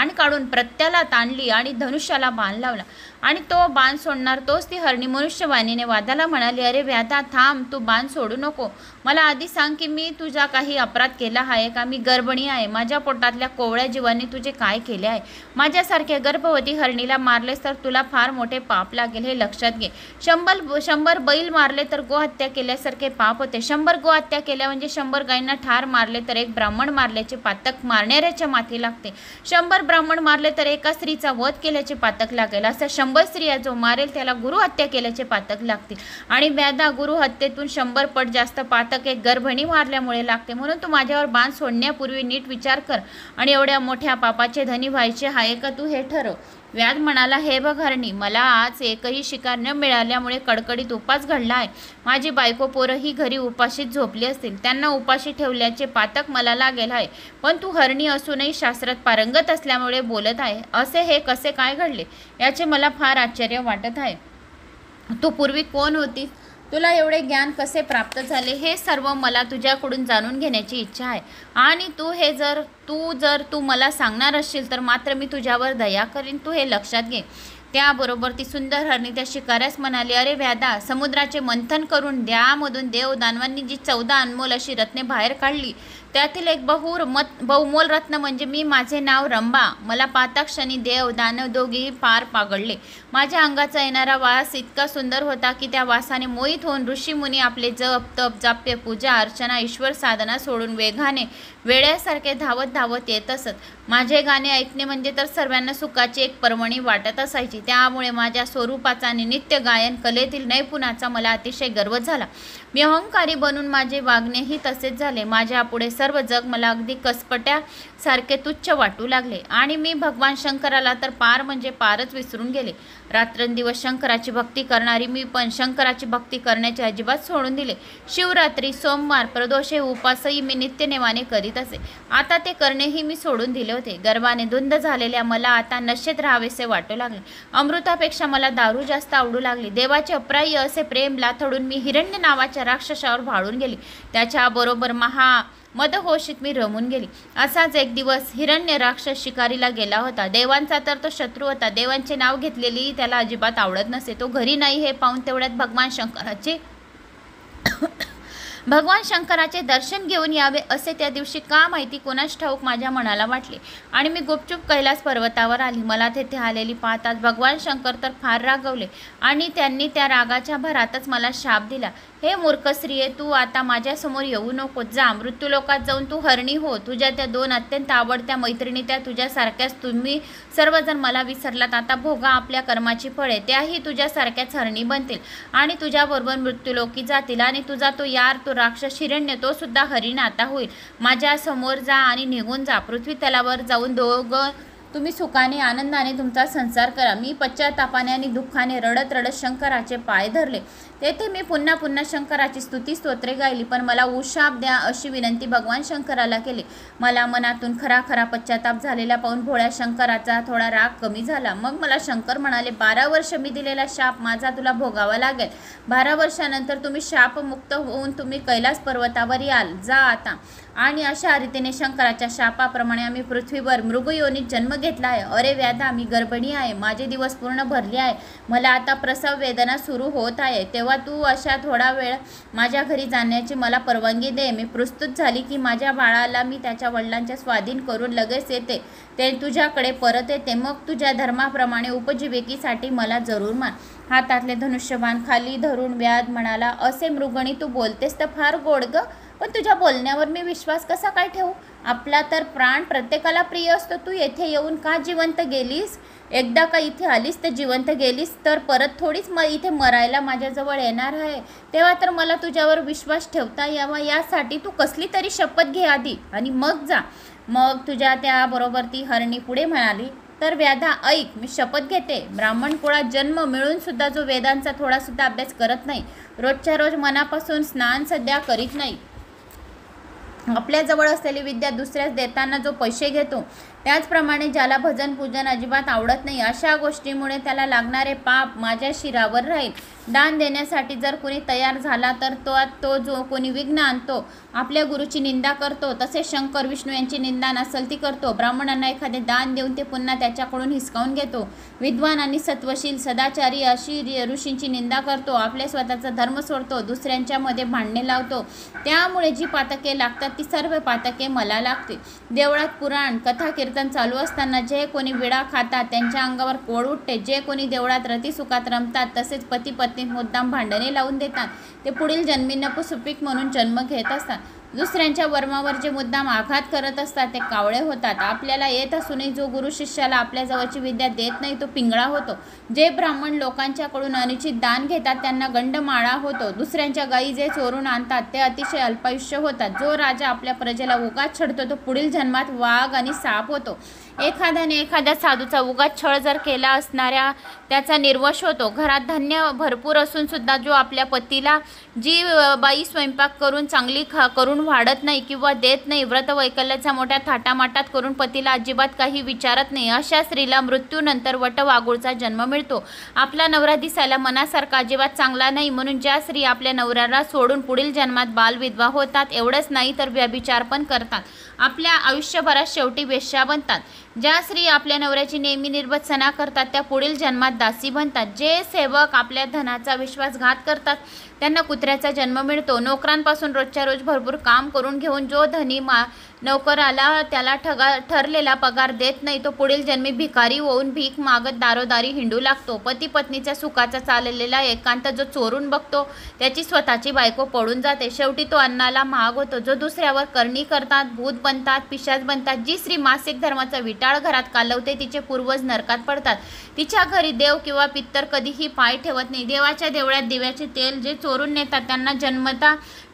काढून प्रत्याला ताणली आणि धनुष्याला बाण लावला आणि तो बाण सोडणार तोच ती हरणी मनुष्यवाणीने व्याधाला म्हणाली, अरे व्याधा थांब, तू बाण सोडू नको. मला आधी सांग की मी तुझा काही अपराध केला आहे का? मी गर्भिणी आहे. माझ्या पोटातल्या कोवळ्या जीवाने तुझे काय केले आहे? माझ्यासारख्या गर्भवती हरणीला मारलेस तर तुला फार मोठे पाप लागेल, हे लक्षात घे. 100 बैल मारले तर गोहत्या केल्यासारखे पाप होते. 100 गोहत्या केल्या म्हणजे 100 गायींना ठार मारले तर एक ब्राह्मण मारल्याचे पातक मारणाऱ्याच्या माथी लागते. 100 ब्राह्मण मारले तर एका स्त्रीचा वध केल्याचे पातक लागेल. असा 100 स्त्रिया जो मारेल त्याला गुरुहत्या केल्याचे पातक लागतील. आणि व्याधा, गुरुहत्येतून 100 पट जास्त पातक एक गर्भिणी मारल्यामुळे लागते. म्हणून तू माझ्यावर बाण सोडण्यापूर्वी नीट विचार कर आणि एवढ्या मोठ्या पापाचे धनी व्हायचे आहे का तू, हे ठरव. व्याध म्हणाला, हे बघ हरणी, मला आज एकही शिकार न मिळाल्यामुळे कडकडीत उपास घडला आहे. माझी बायको पोरही घरी उपाशीच झोपली असतील. त्यांना उपाशी ठेवल्याचे पातक मला लागेल आहे. पण तू हरणी असूनही शास्त्रात पारंगत असल्यामुळे बोलत आहे. असे हे कसे काय घडले याचे मला फार आश्चर्य वाटत आहे. तू पूर्वी कोण होतीस? तुला एवढे ज्ञान कसे प्राप्त झाले? हे सर्व मला तुझ्याकडून जाणून घेण्याची इच्छा आहे. आणि तू मला सांगणार असशील तर मात्र मी तुझ्यावर दया करीन. तू हे लक्षात घे. त्याबरोबर ती सुंदर हरणी त्या शिकाऱ्यास म्हणाली, अरे व्याधा, समुद्राचे मंथन करून त्यामधून देव दानवांनी जी 14 अनमोल अशी रत्ने बाहेर काढली त्यातील एक बहुमोल रत्न म्हणजे मी. माझे नाव रंभा. मला पाताक्षणी देव दानव दोघेही पार पागळले. माझ्या अंगाचा येणारा वास इतका सुंदर होता की त्या वासाने मोहित होऊन ऋषीमुनी आपले जप तप जाप्य पूजा अर्चना ईश्वर साधना सोडून वेगाने वेड्यासारखे धावत धावत येत असत. माझे गाणे ऐकणे म्हणजे तर सर्वांना सुखाची एक पर्वणी वाटत असायची. त्यामुळे माझ्या स्वरूपाचा आणि नित्य गायन कलेतील नैपुणाचा मला अतिशय गर्व झाला. मी अहंकारी बनून माझे वागणेही तसेच झाले. माझ्या पुढे सर्व जग मला अगदी कसपट्यासारखे तुच्छ वाटू लागले आणि मी भगवान शंकराला तर पार म्हणजे पारच विसरून गेले. रात्रंदिवस शंकराची भक्ती करणारी मी पण शंकराची भक्ती करण्याचे अजिबात सोडून दिले. शिवरात्री, सोमवार, प्रदोष हे उपासही मी नित्यनेमाने करीत असे. आता ते करणेही मी सोडून दिले होते. गर्वाने धुंद झालेल्या मला आता नशेत राहावेसे वाटू लागले. अमृतापेक्षा मला दारू जास्त आवडू लागली. देवाचे अप्राह्य असे प्रेम लाथडून मी हिरण्य नावाच्या राक्षसावर भाळून गेली. त्याच्याबरोबर मदहोशीत मी रमून गेली. असाच एक दिवस हिरण्य राक्षस शिकारीला गेला होता. देवांचा तर तो शत्रू होता. देवांचे नाव घेतलेली त्याला अजिबात आवडत नसे. तो घरी नाही हे पाहून तेवढ्यात भगवान शंकराचे दर्शन घेऊन यावे असे त्या दिवशी का माहिती कोणास ठाऊक माझ्या मनाला वाटले आणि मी गुपचूप कैलास पर्वतावर आली. मला तेथे आलेली पाहताच भगवान शंकर तर फार रागवले आणि त्यांनी त्या रागाच्या भरातच मला शाप दिला. हे मूर्ख स्त्रिये, तू आता माझ्यासमोर येऊ नको. जा, मृत्यूलोकात जाऊन तू हरणी हो. तुझ्या त्या 2 अत्यंत आवडत्या मैत्रिणी, त्या तुझ्यासारख्याच. तुम्ही सर्वजण मला विसरलात. आता भोगा आपल्या कर्माची फळे. त्याही तुझ्यासारख्याच हरणी बनतील आणि तुझ्याबरोबर मृत्यूलोकी जातील. आणि तुझा तो यार, तो राक्षस हिरण्य, तो सुद्धा हरिण आता होईल. माझ्या समोर जा आणि निघून जा. पृथ्वी तलावर जाऊन दोघं तुम्ही सुखाने आनंदाने तुमचा संसार करा. मी पश्चातापाने आणि दुःखाने रडत रडत शंकराचे पाय धरले. तेथे मी पुन्हा पुन्हा शंकराची स्तुती स्तोत्रे गायली, पण मला उशाप द्या अशी विनंती भगवान शंकराला केली. मला मनातून खरा खरा पश्चाताप झालेला पाहून भोळ्या शंकराचा थोडा राग कमी झाला. मग मला शंकर म्हणाले, 12 वर्ष मी दिलेला शाप माझा तुला भोगावा लागेल. 12 वर्षानंतर तुम्ही शापमुक्त होऊन तुम्ही कैलास पर्वतावर याल. जा आता. आणि अशा रीतीने शंकराच्या शापाप्रमाणे आम्ही पृथ्वीवर मृगयोनीत जन्म घेतला आहे. अरे व्याधा, मी गर्भिणी आहे. माझे दिवस पूर्ण भरले आहे. मला आता प्रसव वेदना सुरू होत आहे. तेव्हा तू अशा थोडा वेळ माझ्या घरी जाण्याची मला परवानगी दे. मी प्रस्तुत झाली की माझ्या बाळाला मी त्याच्या वडिलांच्या स्वाधीन करून लगेच येते. ते तुझ्याकडे परत येते. मग तुझ्या धर्माप्रमाणे उपजीविकेसाठी मला जरूर मान. हातातले धनुष्यबाण खाली धरून व्याध म्हणाला, असे मृगणी तू बोलतेस तर फार गोड ग, पण तुझ्या बोलण्यावर मी विश्वास कसा काय ठेवू? आपला तर प्राण प्रत्येकाला प्रिय असतो. तू येथे येऊन का जिवंत गेलीस? एकदा का इथे आलीस तर जिवंत गेलीस, तर परत थोडीच इथे मरायला माझ्याजवळ येणार आहे. तेव्हा तर मला तुझ्यावर विश्वास ठेवता यावा, यासाठी तू कसली तरी शपथ घे आधी आणि मग जा. मग तुझ्या त्याबरोबर ती हरणी पुढे म्हणाली, तर व्याधा ऐक, मी शपथ घेते. ब्राह्मण कुळात जन्म मिळून सुद्धा जो वेदांचा थोडा सुद्धा अभ्यास करत नाही, रोजच्या रोज मनापासून स्नान सध्या करीत नाही, आपल्याजवळ असलेली विद्या दुसऱ्यास देताना जो पैसे घेतो, त्याचप्रमाणे ज्याला भजन पूजन अजिबात आवडत नाही, अशा गोष्टीमुळे त्याला लागणारे पाप माझ्या शिरावर राहील. दान देण्यासाठी जर कोणी तयार झाला तर तो जो कोणी विघ्न आणतो, आपल्या गुरुची निंदा करतो, तसेच शंकर विष्णू यांची निंदा नसलती करतो, ब्राह्मणांना एखादे दान देऊन ते पुन्हा त्याच्याकडून हिसकावून घेतो, विद्वान आणि सत्वशील सदाचारी अशी ऋषींची निंदा करतो, आपल्या स्वतःचा धर्म सोडतो, दुसऱ्यांच्यामध्ये भांडणे लावतो, त्यामुळे जी पातके लागतात ती सर्व पातके मला लागते. देवळात पुराण कथा कीर्तन चालू असताना जे कोणी विडा खातात त्यांच्या अंगावर कोड उठते. जे कोणी देवळात रतिसुखात रमतात, तसेच पती पत्नीत मुद्दाम भांडणे लावून देतात, ते पुढील जन्मी नपुसुपिक म्हणून जन्म घेत असतात. दुसऱ्यांच्या वर्मावर जे मुद्दाम आघात करत असतात ते कावळे होतात. आपल्याला येत असूनही जो गुरु शिष्याला आपल्या जवळची विद्या देत नाही तो पिंगळा होतो. जे ब्राह्मण लोकांच्याकडून अनुचित दान घेतात त्यांना गंडमाळा होतो. दुसऱ्यांच्या गायी जे चोरून आणतात ते अतिशय अल्पायुष्य होतात. जो राजा आपल्या प्रजेला उगाच छळतो तो पुढील जन्मात वाघ आणि साप होतो. एखाद्याने एखाद्या साधूचा उगाच छळ जर केला असणाऱ्या त्याचा निर्वश होतो. घरात धान्य भरपूर असून सुद्धा जो आपल्या पतीला जी बाई स्वयंपाक करून चांगली करून वाढत नाही किंवा देत नाही, व्रत वैकल्याचा मोठ्या थाटामाटात करून पतीला अजिबात काही विचारत नाही, अशा स्त्रीला मृत्यूनंतर वटवाघूळचा जन्म मिळतो. आपला नवरा दिसायला मनासारखा अजिबात चांगला नाही म्हणून ज्या स्त्री आपल्या नवऱ्याला सोडून पुढील जन्मात बालविधवा होतात, एवढंच नाही तर व्यभिचार पण करतात, आपल्या आयुष्यभरात शेवटी वेश्या बनतात. ज्या स्त्री आपल्या नवऱ्याची नेहमी निर्भत्सना करतात त्या पुढील जन्मात दासी बनतात. जे सेवक आपल्या धनाचा विश्वासघात करतात त्यांना कुत्र्याचा जन्म मिळतो. नोकरांपासून रोजच्या रोज भरपूर काम करून घेऊन जो धनी नोकराला त्याला ठरलेला पगार देत नाही तो पुढील जन्मी भिकारी होऊन भीक मागत दारोदारी हिंडू लागतो. पती पत्नीच्या सुखाचा चाललेला एकांत जो चोरून बघतो त्याची स्वतःची बायको पडून जाते. शेवटी तो अन्नाला महाग होतो. जो दुसऱ्यावर करणी करतात, भूत बनतात, पिशाच बनतात. जी स्त्री मासिक धर्माचा विटाळ घरात कालवते तिचे पूर्वज नरकात पडतात. तिच्या घरी देव किंवा पित्तर कधीही पाय ठेवत नाही. देवाच्या देवळात दिव्याचे तेल जे चोरून नेतात त्यांना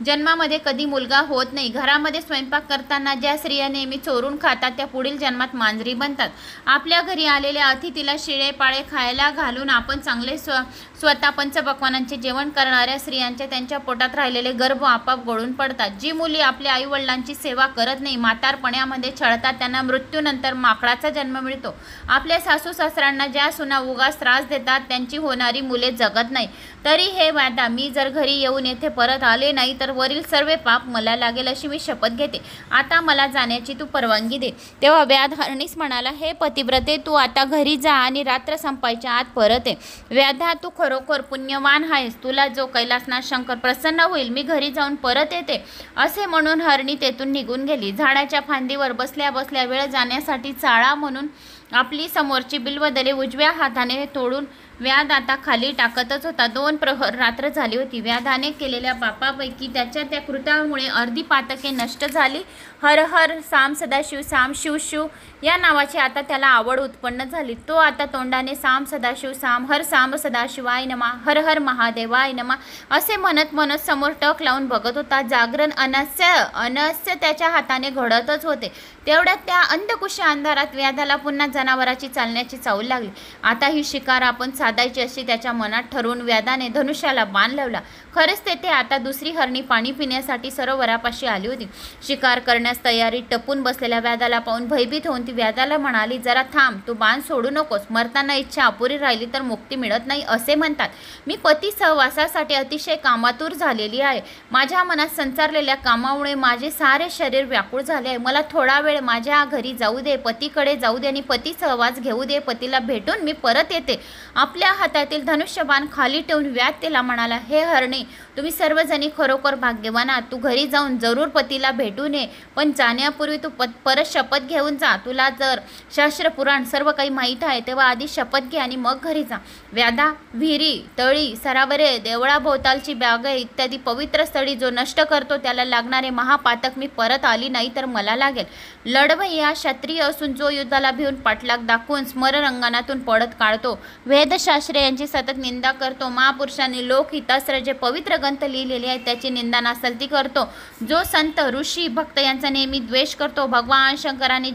जन्मामध्ये कधी मुलगा होत नाही. घरामध्ये स्वयंपाक करताना ज्या स्त्रिया नेहमी चोरून खातात त्या पुढील जन्मात मांजरी बनतात. आपल्या घरी आलेल्या अतिथीला शिळे पाळे खायला घालून आपण चांगले स्वतः पंचपक्वानांचे जेवण करणाऱ्या स्त्रियांचे त्यांच्या पोटात राहिलेले गर्भ आपाप गळून पडतात. जी मुली आपल्या आईवडिलांची सेवा करत नाही, म्हातारपणामध्ये छळतात, त्यांना मृत्यूनंतर माकडाचा जन्म मिळतो. आपल्या सासू सासऱ्यांना ज्या सुना उगाच त्रास देतात त्यांची होणारी मुले जगत नाही. तरी हे व्याधा, मी जर घरी येऊन येथे परत आले नाही तर वरील सर्व पाप मला लागेल अशी मी शपथ घेते. आता मला जाण्याची तू परवानगी दे. तेव्हा व्याध हरणीस म्हणाला, हे पतिव्रते, तू आता घरी जा आणि रात्र संपायच्या आत परत ये. व्याधा, तू खरोखर पुण्यवान आहेस. तुला जो कैलासनाथ शंकर प्रसन्न होईल. मी घरी जाऊन परत येते. असे म्हणून हरणी तेथून निघून गेली. झाडाच्या फांदीवर बसल्या बसल्या वेळ जाण्यासाठी चाळा म्हणून आपली समोरची बिल्वदले उजव्या हाताने तोडून व्याध आता खाली टाकतच होता. 2 प्रहर रात्र झाली होती. व्याधाने केलेल्या पापापैकी त्याच्या त्या कृत्यामुळे अर्धी पातके नष्ट झाली. हर हर साम सदाशिव साम शिव शिव या नावाची आता त्याला आवड उत्पन्न झाली. तो आता तोंडाने साम सदाशिव साम हर साम सदाशिवाय नमा हर हर महादेवाय नमा असे म्हणत म्हणत समोर टक लावून बघत होता. जागरण अनस्य त्याच्या हाताने घडतच होते. तेवढ्यात त्या अंधकुश अंधारात व्याधाला पुन्हा जनावराची चालण्याची चावल लागली. आता ही शिकार आपण साधायची अशी त्याच्या मनात ठरवून व्याधाने धनुष्याला बाण लावला. खरेच तेथे आता दुसरी हरणी पाणी पिण्यासाठी सरोवरापाशी आली होती. शिकार करण्यास तयारी टपून बसलेल्या व्याधाला पाहून भयभीत होऊन ती व्याधाला म्हणाली, जरा थांब, तू बाण सोडू नकोस. मरताना इच्छा अपुरी राहिली तर मुक्ती मिळत नाही असे म्हणतात. मी पती सहवासासाठी अतिशय कामातूर झालेली आहे. माझ्या मनात संचारलेल्या कामामुळे माझे सारे शरीर व्याकुळ झाले आहे. मला थोडा वेळ माझ्या घरी जाऊ दे, पतीकडे जाऊ दे आणि पती सहवास घेऊ दे. पतीला भेटून मी परत येते. आपल्या हातातील धनुष्यबाण खाली ठेवून व्याध तिला म्हणाला, हे हरणे, तुम्ही सर्वजणी खरोखर भाग्यवान आहात. तू घरी जाऊन जरूर पतीला भेटून ये, पण जाण्यापूर्वी तू परत शपथ घेऊन जा. तुला जर शास्त्र पुराण सर्व काही माहीत आहे तेव्हा आधी शपथ घे आणि मग घरी जा. व्याधा विहिरी, तळी, सरोवरे, देवळाभोवतालची बागे इत्यादी पवित्र स्थळी जो नष्ट करतो त्याला लागणारे महापातक मी परत आली नाही तर मला लागेल. लढवय्या क्षत्रिय असून जो युद्धाला भिवून पाठलाग दाखवून स्मरणरंगणातून पडत काढतो, वेदशास्त्रे यांची सतत निंदा करतो, महापुरुषांनी लोकहितास्त्र जे पवित्र ग्रंथ लिहिलेले आहेत त्याची निंदा नासलती करतो, जो संत ऋषी भक्त यांचा नेहमी द्वेष करतो, भगवान शंकरांनी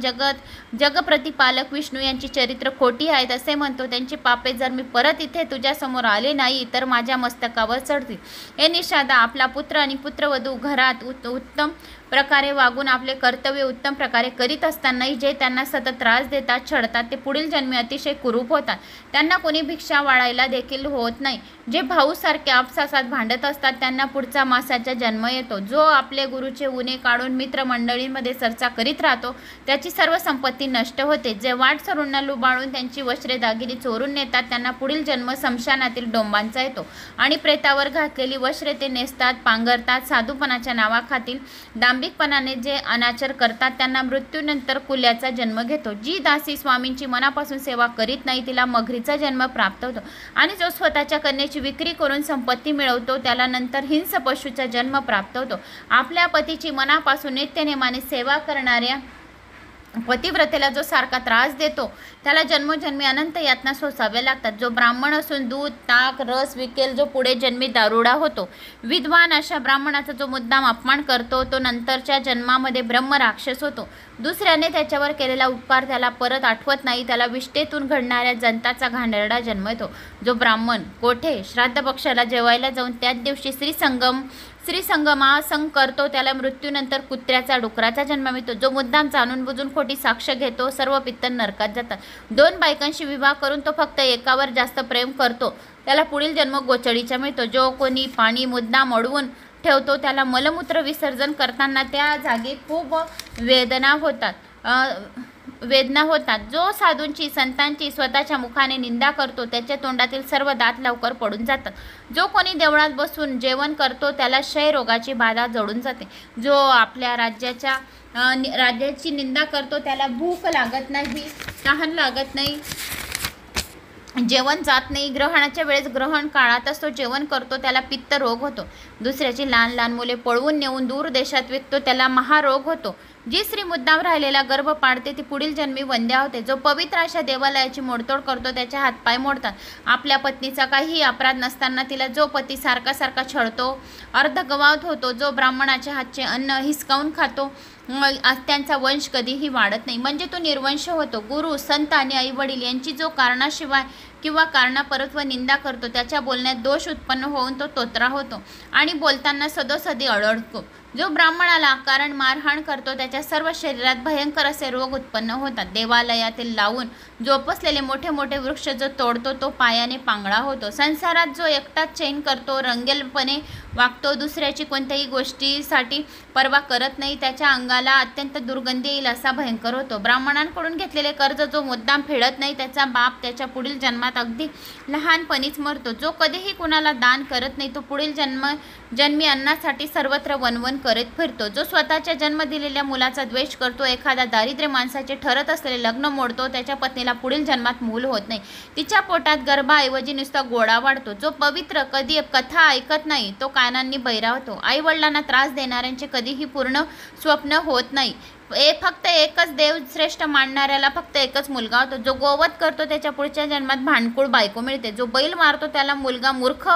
जगप्रतिपालक विष्णू यांची चरित्र खोटी आहेत असे म्हणतो, त्यांची पापे जर मी परत इथे तुझ्यासमोर आले नाही तर माझ्या मस्तकावर चढतील. हे निषादा, आपला पुत्र आणि पुत्रवधू घरात उत्तम प्रकारे वागून आपले कर्तव्य उत्तम प्रकारे करीत असतानाही जे त्यांना सतत त्रास देतात, छळतात, ते पुढील जन्मी अतिशय कुरूप होतात. त्यांना कोणी भिक्षा वाढायला देखील होत नाही. जे भाऊसारखे आपसासात भांडत असतात त्यांना पुढचा मासाचा जन्म येतो. जो आपले गुरुचे उणे काढून मित्रमंडळींमध्ये चर्चा करीत राहतो त्याची सर्व संपत्ती नष्ट होते. जे वाटसरूंना लुबाडून त्यांची वस्त्रे दागिने चोरून नेतात त्यांना पुढील जन्म स्मशानातील डोंबांचा येतो आणि प्रेतावर घातलेली वस्त्रे ते नेसतात, पांघरतात. साधूपणाच्या नावाखातील दांभिकपणाने जे अनाचार करतात त्यांना मृत्यूनंतर कुल्याचा जन्म घेतो. जी दासी स्वामींची मनापासून सेवा करीत नाही तिला मगरीचा जन्म प्राप्त होतो आणि जो स्वतःच्या कन्येची विक्री करून संपत्ती मिळवतो त्याला नंतर हिंस पशूचा जन्म प्राप्त होतो. आपल्या पतीची मनापासून नित्यनेमाने सेवा करणाऱ्या पतिव्रतेला जो सारखा त्रास देतो त्याला जन्मोजन्मी अनंत यातना सोसाव्या लागतात. जो ब्राह्मण असून दूध, ताक, रस विकेल जो पुढे जन्मी दारुडा होतो. विद्वान अशा ब्राह्मणाचा जो मुद्दाम अपमान करतो तो नंतरच्या जन्मामध्ये ब्रह्म राक्षस होतो. दुसऱ्याने त्याच्यावर केलेला उपकार त्याला परत आठवत नाही, त्याला विष्ठेतून घडणाऱ्या जंताचा घाणेरडा जन्म येतो. जो ब्राह्मण कोठे श्राद्ध पक्षाला जेवायला जाऊन त्याच दिवशी श्रीसंगमासंग करतो त्याला मृत्यूनंतर कुत्र्याचा डुकराचा जन्म मिळतो. जो मुद्दाम जाणून बुजून खोटी साक्ष घेतो सर्व पित्तर नरकात जातात. दोन बायकांशी विवाह करून तो फक्त एकावर जास्त प्रेम करतो त्याला पुढील जन्म गोचडीचा मिळतो. जो कोणी पाणी मुद्दाम अडवून ठेवतो त्याला मलमूत्र विसर्जन करताना त्या जागी खूप वेदना होतात. जो साधूंची संतांची स्वतःच्या मुखाने निंदा करतो त्याच्या तोंडातील सर्व दात लवकर पडून जातात. जो कोणी देवळात बसून जेवण करतो त्याला क्षय रोगाची बाधा जडून जाते. जो आपल्या राज्याची निंदा करतो त्याला भूक लागत नाही, तहान लागत नाही, जेवण जात नाही. ग्रहणाच्या वेळेस ग्रहण काळातच तो जेवण करतो त्याला पित्त रोग होतो. दुसऱ्याची लहान लहान मुले पळवून नेऊन दूर देशात विकतो त्याला महारोग होतो. जी स्त्री मुद्दाम राहिलेला गर्भ पाडते ती पुढील जन्मी वंद्या होते. जो पवित्र अशा देवालयाची मोडतोड करतो त्याचे हातपाय मोडतात. आपल्या पत्नीचा काहीही अपराध नसताना तिला जो पती सारखा छळतो अर्ध गवावत होतो. जो ब्राह्मणाच्या हातचे अन्न हिसकावून खातो त्यांचा वंश कधीही वाढत नाही, म्हणजे तो निर्वंश होतो. गुरु, संत आणि आईवडील यांची जो कारणाशिवाय किंवा कारणापरत्व निंदा करतो त्याच्या बोलण्यात दोष उत्पन्न होऊन तो तोत्रा होतो आणि बोलताना सदोसदी अडळतो. जो ब्राह्मणाला कारण मारहाण करतो त्याच्या सर्व शरीरात भयंकर असे रोग उत्पन्न होतात. देवालयातील लावून जोपसलेले मोठे मोठे वृक्ष जो तोडतो तो पायाने पांगळा होतो. संसारात जो एकटाच चैन करतो, रंगेलपणे वागतो, दुसऱ्याची कोणत्याही गोष्टीसाठी पर्वा करत नाही, त्याच्या अंगाला अत्यंत दुर्गंधी येईल असा भयंकर होतो. ब्राह्मणांकडून घेतलेले कर्ज जो मुद्दाम फेडत नाही त्याचा बाप त्याच्या पुढील जन्मात अगदी लहानपणीच मरतो. जो कधीही कुणाला दान करत नाही तो पुढील जन्मी अन्नासाठी सर्वत्र वनवन करत फिरतो. जो स्वतःच्या जन्म दिलेल्या मुलाचा द्वेष करतो, एखादा दारिद्र्य माणसाचे ठरत असलेले लग्न मोडतो, त्याच्या पत्नीला पुढील जन्मात मूल होत नाही, तिच्या पोटात गर्भाऐवजी नुसता गोळा वाढतो. जो पवित्र कधी कथा ऐकत नाही तो कानांनी बहिरा होतो. आई वडिलांना त्रास देणाऱ्यांचे कधीही पूर्ण स्वप्न होत नाही. फक्त एकच देव श्रेष्ठ मानणाऱ्याला फक्त एकच मुलगा होतो. जो गोवध करतो त्याच्या पुढच्या जन्मात भांडकुळ बायको मिळते. जो बैल मारतो त्याला मुलगा मूर्ख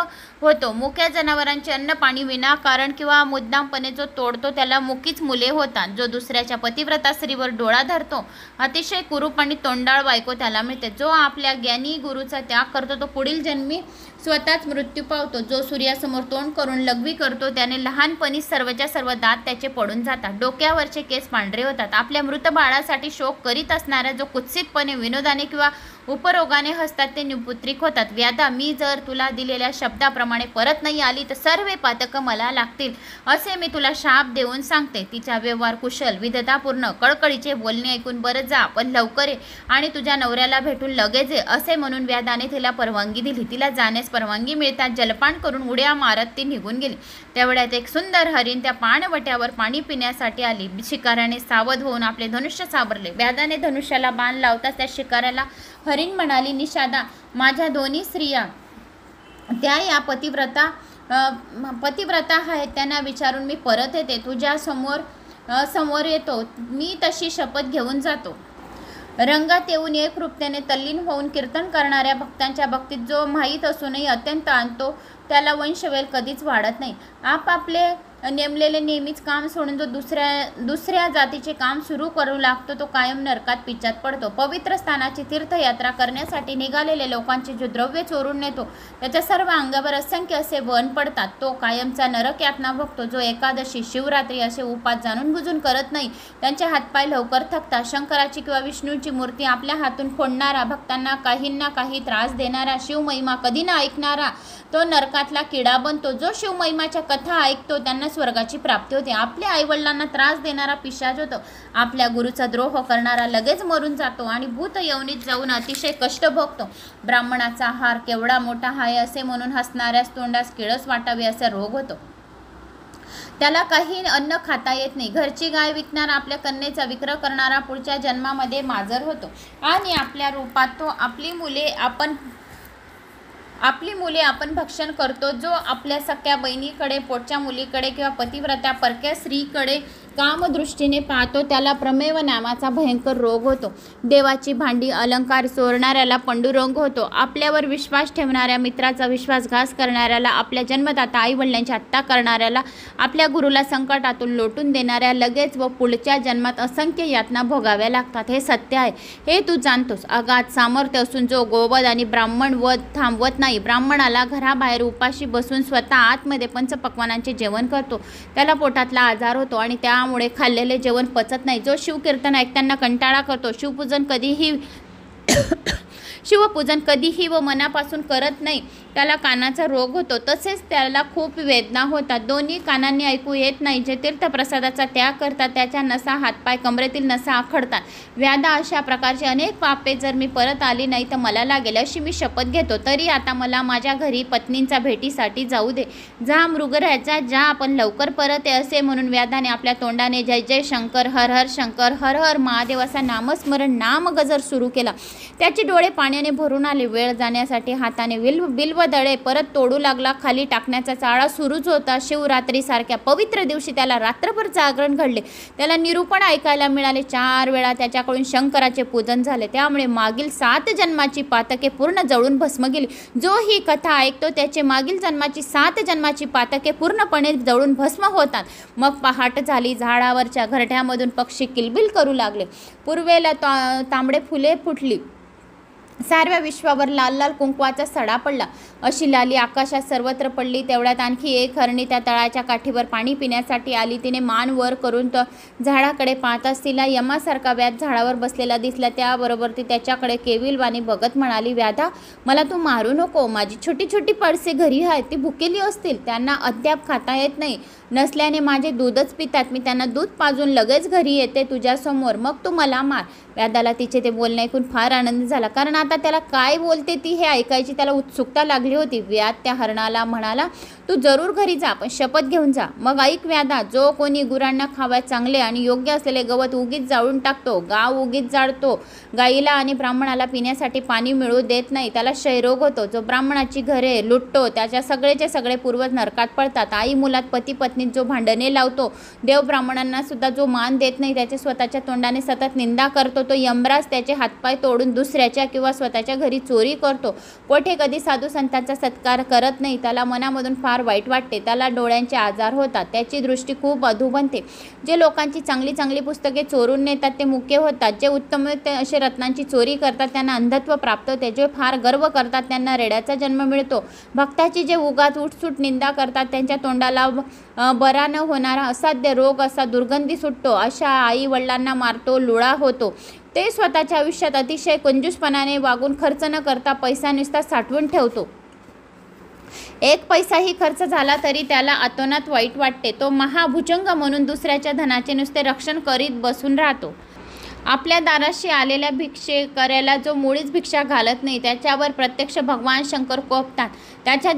होतो. मुक्या जनावरांचे अन्न पाणी विनाकारण किंवा मुद्दामपणे जो तोडतो त्याला मुकीच मुले होतात. जो दुसऱ्याच्या पतिव्रता स्त्रीवर डोळा धरतो अतिशय कुरूप आणि तोंडाळ बायको त्याला मिळते. जो आपल्या ज्ञानी गुरुचा त्याग करतो तो पुढील जन्मी स्वतःच मृत्यू पावतो. जो सूर्यासमोर तोंड करून लघवी करतो त्याने लहानपणी सर्वच्या सर्व दात त्याचे पडून जातात. डोक्यावरचे केस पांढरे होतात. आपल्या मृत बाळासाठी शोक करीत असणाऱ्या जो कुत्सितपणे विनोदाने किंवा उपरोगाने हसतात ते निपुत्रिक होतात. व्याधा, मी जर तुला दिलेल्या शब्दाप्रमाणे परत नाही आली तर सर्व पातकं मला लागतील असे मी तुला शाप देऊन सांगते. तिचा व्यवहार कुशल, विधतापूर्ण, कळकळीचे बोलणे ऐकून बरं जा, पण लवकर ये आणि तुझ्या नवऱ्याला भेटून लगेच ये असे म्हणून व्याधाने तिला परवानगी दिली. तिला जाण्यास परवानगी मिळताच जलपान करून उड्या मारत ती निघून गेली. तेवढ्यात एक सुंदर हरिण त्या पाणवट्यावर पाणी पिण्यासाठी आली. शिकाऱ्याने सावध होऊन आपले धनुष्य सावरले. व्याधाने धनुष्याला बाण लावताच त्या शिकाऱ्याला हरिण म्हणाली, निषादा, माझ्या दोन्ही स्त्रिया त्या या पतिव्रता आहेत. त्यांना विचारून मी परत येते. तुझ्या समोर येतो. मी तशी शपथ घेऊन जातो. रंगात येऊन एकरूपतेने तल्लीन होऊन कीर्तन करणाऱ्या भक्तांच्या भक्तीत जो माहीत असूनही अत्यंत आणतो त्याला वंशवेल कधीच वाढत नाही. आपापले नेमलेले नेहमीच काम सोडून जो दुसऱ्या जातीचे काम सुरू करू लागतो तो कायम नरकात पिचात पडतो. पवित्र स्थानाची तीर्थयात्रा करण्यासाठी निघालेले लोकांचे जो द्रव्य चोरून नेतो त्याच्या सर्व अंगावर असंख्य असे वन पडतात. तो कायमचा नरक यातना भोगतो. जो एकादशी, शिवरात्री असे उपास जाणून बुजून करत नाही त्यांचे हातपाय लवकर थकतात. शंकराची किंवा विष्णूंची मूर्ती आपल्या हातून फोडणारा, भक्तांना काहींना काही त्रास देणारा, शिवमहिमा कधी न ऐकणारा तो नरकातला किडा बनतो. जो शिवमहिमाच्या कथा ऐकतो त्यांना स्वर्गाची प्राप्ती होते. आपल्या आईवडिलांना त्रास देणारा पिशाच होतो. आपल्या गुरुचा द्रोह करणारा लगेच मरून जातो आणि भूत यवनीत जाऊन अतिशय कष्ट भोगतो. ब्राह्मणाचा आहार केवढा मोठा आहे असे म्हणून हसणाऱ्यास तोंडास किळस वाटावे असा रोग होतो. त्याला काही अन्न खाता येत नाही. घरची गाय विकणारा, आपल्या कन्येचा विक्रय करणारा पुढच्या जन्मामध्ये माजर होतो आणि आपल्या रूपात तो आपली मुले आपण भक्षण करतो. जो आपल्या सख्या बहिणीकडे, पोटच्या मुलीकडे किंवा पतिव्रता परक्या स्त्रीकडे कामदृष्टीने पाहतो त्याला प्रमेव नामाचा भयंकर रोग होतो. देवाची भांडी अलंकार चोरणाऱ्याला पंडुरंग होतो. आपल्यावर विश्वास ठेवणाऱ्या मित्राचा विश्वासघात करणाऱ्याला, आपल्या जन्मदाता आईवडिलांची हत्या करणाऱ्याला, आपल्या गुरुला संकटातून लोटून देणाऱ्या लगेच व पुढच्या जन्मात असंख्य यातना भोगाव्या लागतात. हे सत्य आहे, हे तू जाणतोस. अगाध सामर्थ्य असून जो गोवध आणि ब्राह्मण वध थांबवत नाही, ब्राह्मणाला घराबाहेर उपाशी बसून स्वतः आतमध्ये पंचपक्वानांचे जेवण करतो त्याला पोटातला आजार होतो आणि त्यामुळे खाल्लेले जेवण पचत नाही. जो शिवकीर्तन ऐकताना कंटाळा करतो, शिवपूजन कधीही व मनापासून करत नाही त्याला कानाचा रोग होतो. तसेच त्याला खूप वेदना होतात. दोन्ही कानांनी ऐकू येत नाही. जे तीर्थप्रसादाचा त्याग करतात त्याच्या नसा, हातपाय, कमरेतील नसा आखडतात. व्याधा, अशा प्रकारचे अनेक पापे जर मी परत आली नाही तर मला लागेल अशी मी शपथ घेतो. तरी आता मला माझ्या घरी पत्नींच्या भेटीसाठी जाऊ दे. जा मृगराजा जा, आपण लवकर परत ये असे म्हणून व्याधाने आपल्या तोंडाने जय जय शंकर, हर हर शंकर, हर हर महादेव असा नामस्मरण नामगजर सुरू केला. त्याचे डोळे पाण्याने भरून आले. वेळ जाण्यासाठी हाताने बिल्व दळे परत तोडू लागला. खाली टाकण्याचा चाळा सुरूच होता. शिवरात्रीसारख्या पवित्र दिवशी त्याला रात्रभर जागरण घडले. त्याला निरूपण ऐकायला मिळाले. 4 वेळा त्याच्याकडून शंकराचे पूजन झाले. त्यामुळे मागील 7 जन्माची पातके पूर्ण जळून भस्म गेली. जो ही कथा ऐकतो त्याचे मागील जन्माची 7 जन्माची पातके पूर्णपणे जळून भस्म होतात. मग पहाट झाली. झाडावरच्या घरट्यामधून पक्षी किलबिल करू लागले. पूर्वेला तांबडे फुले फुटली. साऱ्या विश्वावर लाल लाल कुंकवाचा सडा पडला. अशी लाली आकाशात सर्वत्र पडली. तेवढ्यात आणखी एक हरणी त्या तळाच्या काठीवर पाणी पिण्यासाठी आली. तिने मान वर करून झाडाकडे पाहताच तिला यमासारखा व्याध झाडावर बसलेला दिसला. त्याबरोबर ती त्याच्याकडे केविलवाणी बघत म्हणाली, व्याधा, मला तू मारू नको. माझी छोटी छोटी पडसे घरी आहेत. ती भुकेली असतील. त्यांना अद्याप खाता येत नाही. नसल्याने माझे दूधच पितात. मी त्यांना दूध पाजून लगेच घरी येते तुझ्यासमोर. मग तू मला मार. व्याधाला तिचे ते बोलणे ऐकून फार आनंद झाला. कारण आता त्याला काय बोलते ती हे ऐकायची त्याला उत्सुकता लागली होती. व्याध त्या हरणाला म्हणाला, तू जरूर घरी जा, पण शपथ घेऊन जा. मग ऐक व्याधा, जो कोणी गुरांना खावायला चांगले आणि योग्य असलेले गवत उगीच जाळून टाकतो, गाव उगीच जाळतो, गाईला आणि ब्राह्मणाला पिण्यासाठी पाणी मिळू देत नाही, त्याला क्षयरोग होतो. जो ब्राह्मणाची घरे लुटतो त्याच्या सगळेचे सगळे पूर्वज नरकात पडतात. आई मुलात, पती पत्नी पत्नीत जो भांडणे लावतो, देव ब्राह्मणांना सुद्धा जो मान देत नाही, त्याचे स्वतःच्या तोंडाने सतत निंदा करतो, तो यमराज त्याचे हातपाय तोडून दुसऱ्याच्या किंवा स्वतःच्या घरी चोरी करतो, कोठे कधी साधू संतांचा सत्कार करत नाही, त्याला मनामधून फार वाईट वाटते, त्याला डोळ्यांचे आजार होतात, त्याची दृष्टी खूप अधू बनते, जे लोकांची चांगली चांगली पुस्तके चोरून नेतात ते मुके होतात, जे उत्तम असे रत्नांची चोरी करतात त्यांना अंधत्व प्राप्त होते, जे फार गर्व करतात त्यांना रेड्याचा जन्म मिळतो, भक्ताची जे उगाच उठसूट निंदा करतात त्यांच्या तोंडाला बरा न होणारा असाध्य रोग असा दुर्गंधी सुटतो, अशा आई वडिलांना मारतो, लुळा होतो, ते स्वतःच्या आयुष्यात अतिशय कंजूसपणाने वागून खर्च न करता पैसा नुसता साठवून ठेवतो, एक पैसाही खर्च झाला तरी त्याला अतोनात वाईट वाटते, तो महाभुजंग म्हणून दुसऱ्याच्या धनाचे नुसते रक्षण करीत बसून राहतो, आपल्या दाराशी आलेल्या भिक्षेकऱ्याला जो मुळीच भिक्षा घालत नाही त्याच्यावर प्रत्यक्ष भगवान शंकर कोपतात, त्याच्या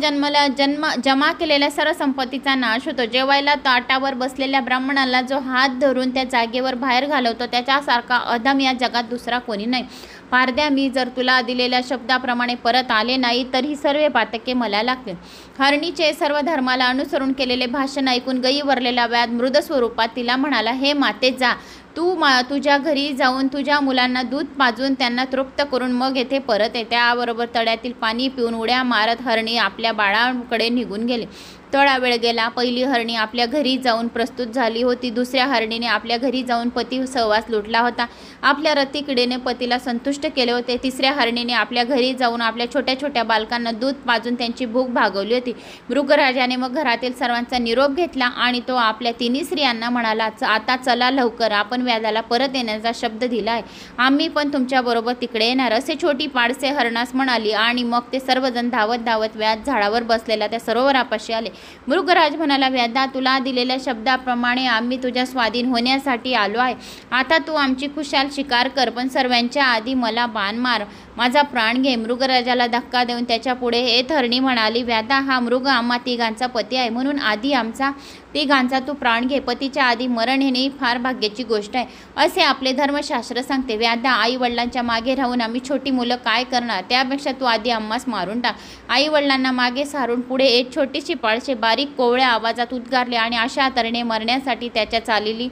जमा केलेल्या सर्व संपत्तीचा नाश होतो, जेवायला ताटावर बसलेल्या ब्राह्मणाला जो हात धरून त्या जागेवर बाहेर घालवतो त्याच्यासारखा अधम या जगात दुसरा कोणी नाही, पारद्या मी जर तुला दिलेल्या शब्दाप्रमाणे परत आले नाही तर ही सर्व पातके मला लागतील, हरणीचे सर्व धर्माला अनुसरून केलेले भाषण ऐकून गई वरलेला व्याध मृद स्वरूपात तिला म्हणाला, हे माते जा, तू तुझ्या घरी जाऊन तुझ्या मुलांना दूध पाजून त्यांना तृप्त करून मग येथे परत ये, त्याबरोबर तळ्यातील पाणी पिऊन उड्या मारत हरणी आपल्या बाळाकडे निघून गेले, थोडा वेळ गेला, पहिली हरणी आपल्या घरी जाऊन प्रस्तुत झाली होती, दुसऱ्या हरणीने आपल्या घरी जाऊन पती सहवास लुटला होता, आपल्या रतिकिडेने पतीला संतुष्ट केले होते, तिसऱ्या हरणीने आपल्या घरी जाऊन आपल्या छोट्या छोट्या बालकांना दूध पाजून त्यांची भूक भागवली होती, मृगराजाने मग घरातील सर्वांचा निरोप घेतला आणि तो आपल्या तिन्ही स्त्रियांना म्हणाला, आता चला लवकर, आपण व्याधाला परत येण्याचा शब्द दिला आहे, आम्ही पण तुमच्याबरोबर तिकडे येणार, असे छोटी पाडसे हरणास म्हणाली आणि मग ते सर्वजण धावत धावत व्याध झाडावर बसलेला त्या सरोवरापाशी आले, मृगराज म्हणाला, व्याधा, तुला दिलेल्या शब्दाप्रमाणे आम्ही तुझ्या स्वाधीन होण्यासाठी आलो आहे, आता तू आमची खुशाल शिकार कर, पण सर्वांच्या आधी मला बाण मार, माझा प्राण घे, मृगराजाला धक्का देऊन त्याच्या पुढे एक हरणी म्हणाली, व्याधा, हा मृग आम्हा तिघांचा पती आहे, म्हणून आधी आमचा तिघांचा तू प्राण घे, पतीच्या आधी मरण येणे फार भाग्याची गोष्ट आहे, असे आपले धर्मशास्त्र सांगते, व्याधा, आई वडिलांच्या मागे राहून आम्ही छोटी मुलं काय करणार, त्यापेक्षा तू आधी आम्हास मारून टाक, आई वडिलांना मागे सारून पुढे एक छोटीशी पाळशे बारीक कोवळ्या आवाजात उद्गारले आणि अशा तऱ्हेने मरण्यासाठी त्याच्या चालेली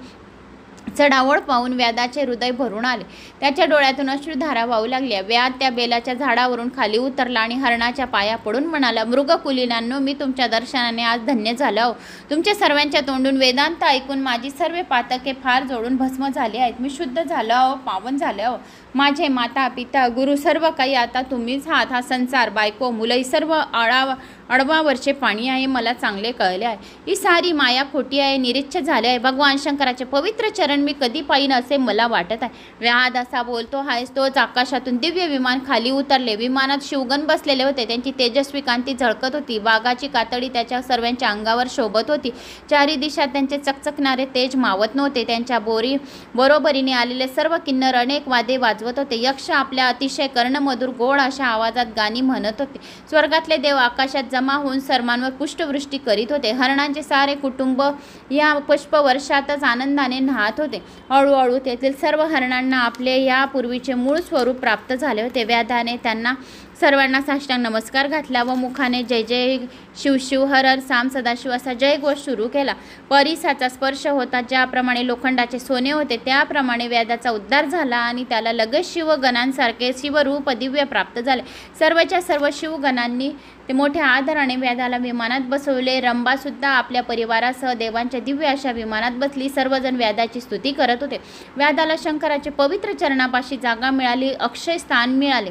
चढावळ पाहून व्याधाचे हृदय भरून आले, त्याच्या डोळ्यातून अश्रुधारा वाहू लागल्या, व्याध त्या बेलाच्या झाडावरून खाली उतरला आणि हरणाच्या पाया पडून म्हणाला, मृगकुलीनांनो, मी तुमच्या दर्शनाने आज धन्य झालो, तुमच्या सर्वांच्या तोंडून वेदांत ऐकून माझी सर्व पातके फार जोडून भस्म झाली आहेत, मी शुद्ध झालो, पावन झालो, माझे माता पिता गुरु सर्व काही आता तुम्हीच आहात, हा संसार बायको मुलं सर्व अडवावरचे पाणी आहे, मला चांगले कळले आहे, ही सारी माया खोटी आहे, निरीच्छ झाले आहे, भगवान शंकराचे पवित्र चरण मी कधी पाहिन असे मला वाटत आहे, व्याध असा बोलतो आहेस तोच आकाशातून दिव्य विमान खाली उतरले, विमानात शिवगण बसलेले होते, त्यांची तेजस्वी कांती झळकत होती, वाघाची कातडी त्याच्या सर्वांच्या अंगावर शोभत होती, चारी दिशात त्यांचे चकचकणारे तेज मावत नव्हते, त्यांच्या बरोबरीने आलेले सर्व किन्नर अनेक वादे वाजवत होते, यक्ष आपल्या अतिशय कर्णमधुर गोड अशा आवाजात गाणी म्हणत होते, स्वर्गातले देव आकाशात जमा होऊन सर्वांवर पुष्पवृष्टी करीत होते, हरणांचे सारे कुटुंब या पुष्पवर्षातच आनंदाने न्हात होते, हळूहळू तेथील सर्व हरणांना आपले यापूर्वीचे मूळ स्वरूप प्राप्त झाले होते, व्याधाने त्यांना सर्वांना साष्टांग नमस्कार घातला व मुखाने जय जय शिव शिव हर हर साम सदाशिव असा जयघोष सुरू केला, परिसाचा स्पर्श होता, ज्याप्रमाणे लोखंडाचे सोने होते त्याप्रमाणे व्याधाचा उद्धार झाला आणि त्याला लगेच शिवगणांसारखे शिवरूप दिव्य प्राप्त झाले, सर्वच्या सर्व शिवगणांनी ते मोठ्या आदराने व्याधाला विमानात बसवले, रंभासुद्धा आपल्या परिवारासह देवांच्या दिव्य अशा विमानात बसली, सर्वजण व्याधाची स्तुती करत होते, व्याधाला शंकराचे पवित्र चरणापाशी जागा मिळाली, अक्षय स्थान मिळाले,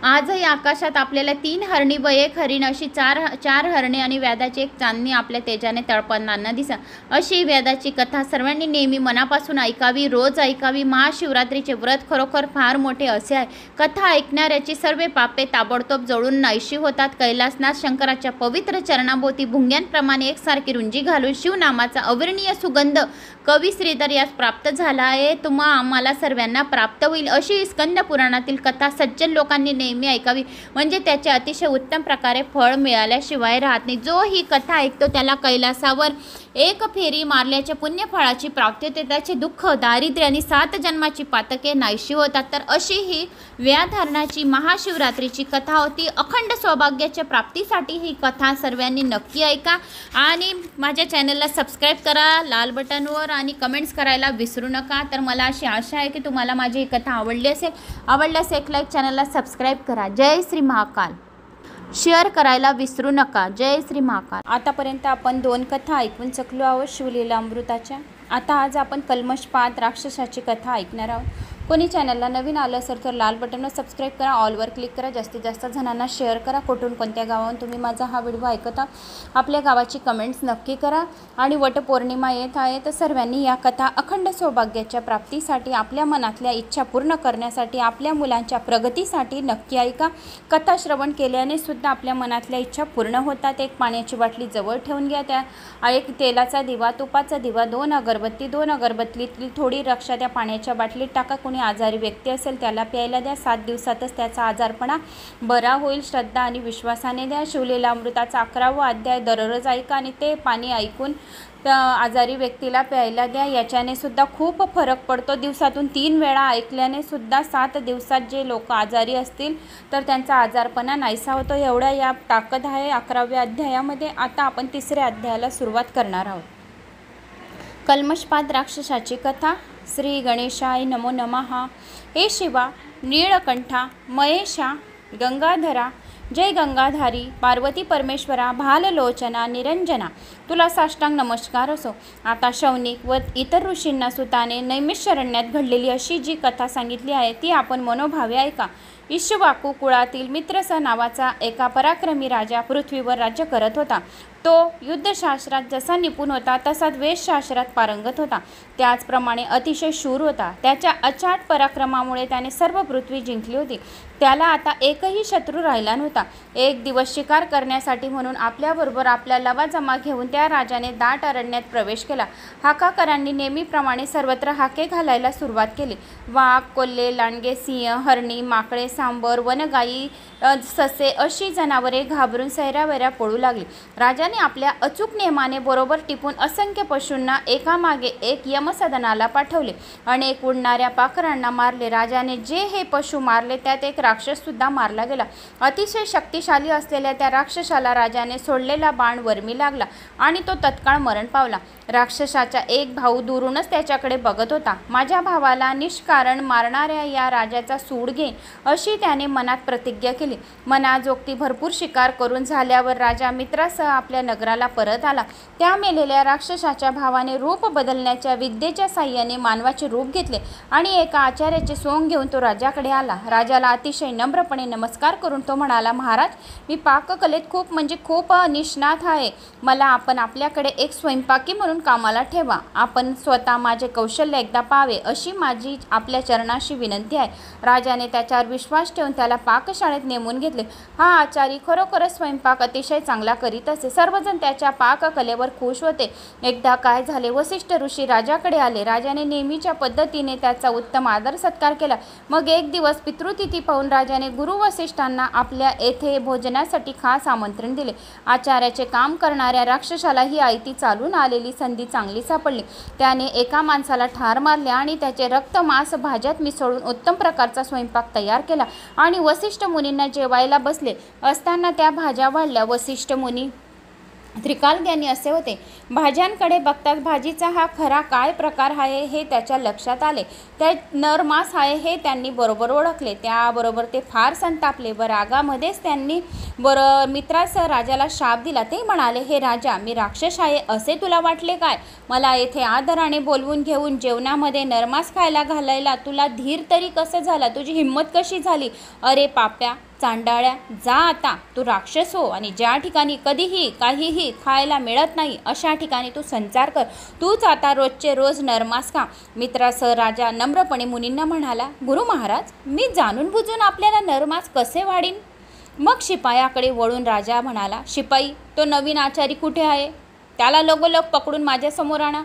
आजही आकाशात आपल्याला 3 हरणी व 1 हरिण अशी चार हरणे आणि व्याधाची एक चांदणी आपल्या तेजाने तळपताना दिसा, अशी व्याधाची कथा सर्वांनी नेहमी मनापासून ऐकावी, रोज ऐकावी, महाशिवरात्रीचे व्रत खरोखर फार मोठे असे आहे, कथा ऐकणाऱ्याची सर्व पापे ताबडतोब जळून नाहीशी होतात, कैलासनाथ शंकराच्या पवित्र चरणाभोवती भुंग्यांप्रमाणे एकसारखी रुंजी घालून शिवनामाचा अवर्णीय सुगंध कवी श्रीधर यास प्राप्त झाला आहे, तुम्हा आम्हाला सर्वांना प्राप्त होईल, अशी स्कंद पुराणातील कथा सज्जन लोकांनी नेहमी ऐकावी, म्हणजे त्याचे अतिशय उत्तम प्रकारे फळ मिळाल्याशिवाय राहत नाही, जो ही कथा ऐकतो त्याला कैलासावर एक फेरी मारल्याच्या पुण्यफळाची प्राप्ती होते, त्याचे दुःख, दारिद्र्य आणि 7 जन्माची पातके नाहीशी होतात. तर अशी ही व्याधारणाची महाशिवरात्रीची कथा होती. अखंड सौभाग्याच्या प्राप्तीसाठी ही कथा सर्वांनी नक्की ऐका आणि माझ्या चॅनलला सबस्क्राईब करा लाल बटनवर आणि कमेंट्स करायला विसरू नका. तर मला अशी आशा आहे की तुम्हाला माझी ही कथा आवडल्यास एक लाईक, चॅनलला सबस्क्राईब करा. जय श्री महाकाल. शेअर करायला विसरू नका. जय श्री महाकाल. आतापर्यंत आपण 2 कथा ऐकून चुकलो आहोत शिवलीला अमृताच्या. आता आज आपण कल्मषपात राक्षसाची कथा ऐकणार आहोत. कोणी चॅनलला नवीन आलं असेल तर लाल बटनवर सबस्क्राईब करा, ऑलवर क्लिक करा, जास्तीत जास्त जणांना शेअर करा. कुठून कोणत्या गावाहून तुम्ही माझा हा व्हिडिओ ऐकता आपल्या गावाची कमेंट्स नक्की करा. आणि वटपौर्णिमा येत आहे तर सर्वांनी या कथा अखंड सौभाग्याच्या प्राप्तीसाठी, आपल्या मनातल्या इच्छा पूर्ण करण्यासाठी, आपल्या मुलांच्या प्रगतीसाठी नक्की ऐका. कथा श्रवण केल्याने सुद्धा आपल्या मनातल्या इच्छा पूर्ण होतात. एक पाण्याची बाटली जवळ ठेवून घ्या, त्या एक तेलाचा दिवा, तुपाचा दिवा, 2 अगरबत्तीतली थोडी रक्षा त्या पाण्याच्या बाटलीत टाका. कोणी आजारी व्यक्ती असेल त्याला प्यायला द्या. 7 दिवसातच त्याचा आजारपणा बरा होईल. श्रद्धा आणि विश्वासाने द्या. शिवलीला अमृताचा 11वा अध्याय दररोज ऐका आणि ते पाणी ऐकून आजारी व्यक्तीला प्यायला द्या. याच्याने सुद्धा खूप फरक पडतो. दिवसातून 3 वेळा ऐकल्याने सुद्धा 7 दिवसात जे लोक आजारी असतील तर त्यांचा आजारपणा नाहीसा होतो. एवढा या ताकद आहे 11व्या अध्यायामध्ये. आता आपण 3ऱ्या अध्यायाला सुरुवात करणार आहोत. कल्मषपात राक्षसाची कथा. श्री गणेशाय नमो नमः. हे शिवा, नीळकंठा, महेशा, गंगाधरा, जय गंगाधारी, पार्वती परमेश्वरा, भाललोचना, निरंजना, तुला साष्टांग नमस्कार असो. आता शौनिक व इतर ऋषींना सुताने नैमिषारण्यात घडलेली अशी जी कथा सांगितली आहे ती आपण मनोभावे ऐका. इक्ष्वाकू कुळातील मित्रस नावाचा एका पराक्रमी राजा पृथ्वीवर राज्य करत होता. तो युद्धशास्त्रात जसा निपुण होता तसा वेदशास्त्रात पारंगत होता. त्याचप्रमाणे अतिशय शूर होता. त्याच्या अचाट पराक्रमामुळे त्याने सर्व पृथ्वी जिंकली होती. त्याला आता एकही शत्रू राहिला नव्हता. एक दिवस शिकार करण्यासाठी म्हणून आपल्याबरोबर आपला लवाजमा घेऊन त्या राजाने दाट अरण्यात प्रवेश केला. हाकाकरांनी नेहमीप्रमाणे सर्वत्र हाके घालायला सुरुवात केली. वाघ, कोल्हे, लांडगे, सिंह, हरणी, माकडे, सांबर, वनगाई, ससे अशी जनावरे घाबरून सैरावैरा पळू लागली. राजाने आपल्या अचूक नियमाने बरोबर टिपून असंख्य पशूंना एकामागे एक यमसदनाला पाठवले. अनेक उडणाऱ्या पाखरांना मारले. राजाने जे हे पशु मारले त्यात एक राक्षस सुद्धा मारला गेला. अतिशय शक्तिशाली असलेल्या त्या राक्षसाला राजाने सोडलेला बाण वर्मी लागला आणि तो तत्काळ मरण पावला. राक्षसाचा एक भाऊ दुरूनच त्याच्याकडे बघत होता. माझ्या भावाला निष्कारण मारणाऱ्या या राजाचा सूड घेईन अशी त्याने मनात प्रतिज्ञा केली. मनाजोगती भरपूर शिकार करून झाल्यावर राजा मित्रासह आपल्या नगराला परत आला. त्या मेलेल्या राक्षसाच्या भावाने रूप बदलण्याच्या विद्येच्या साह्याने मानवाचे रूप घेतले आणि एका आचार्याचे सोंग घेऊन तो राजाकडे आला. राजाला अतिशय नम्रपणे नमस्कार करून तो म्हणाला, महाराज, मी पाककलेत खूप निष्णात आहे. मला आपण आपल्याकडे एक स्वयंपाकी म्हणून कामाला ठेवा. आपण स्वतः माझे कौशल्य एकदा पाहावे अशी माझी आपल्या चरणाशी विनंती आहे. राजाने त्याच्यावर विश्वास ठेवून त्याला पाकशाळेत नेमून घेतले. हा आचारी खरोखरच स्वयंपाक अतिशय चांगला करीत असे. सर्वजण त्याच्या पाककलेवर खुश होते. एकदा काय झाले, वसिष्ठ ऋषी राजाकडे आले. राजाने नेहमीच्या पद्धतीने त्याचा उत्तम आदर सत्कार केला. मग एक दिवस पितृतिथी पाहून राजाने गुरु वसिष्ठांना आपल्या येथे भोजनासाठी खास आमंत्रण दिले. आचार्याचे काम करणाऱ्या राक्षसाला ही आयती चालून आलेली संधी चांगली सापडली. त्याने एका माणसाला ठार मारले आणि त्याचे रक्त मांस भाज्यात मिसळून उत्तम प्रकारचा स्वयंपाक तयार केला आणि वसिष्ठ मुनींना जेवायला बसले असताना त्या भाज्या वाढल्या. वसिष्ठ मुनी त्रिकालज्ञानी असे होते. भाज्यांकडे बघताच भाजीचा हा खरा काय प्रकार आहे हे त्याच्या लक्षात आले. त्या नरमास आहे हे त्यांनी बरोबर ओळखले. त्याबरोबर ते फार संतापले व रागामध्येच त्यांनी मित्रासह राजाला शाप दिला. ते म्हणाले, हे राजा, मी राक्षस आहे असे तुला वाटले काय? मला येथे आदराने बोलवून घेऊन जेवणामध्ये नरमास खायला घालायला तुला धीर तरी कसं झाला? तुझी हिंमत कशी झाली? अरे पाप्या, चांडाळ्या, जा आता, तू राक्षस हो आणि ज्या ठिकाणी कधीही काहीही खायला मिळत नाही अशा ठिकाणी तू संचार कर. तूच आता रोजचे रोज नरमास खा. मित्रासह राजा नम्रपणे मुनींना म्हणाला, गुरु महाराज, मी जाणून बुजून आपल्याला नरमास कसे वाढीन? मग शिपायाकडे वळून राजा म्हणाला, शिपाई, तो नवीन आचारी कुठे आहे? त्याला लगोलग पकडून माझ्यासमोर आणा.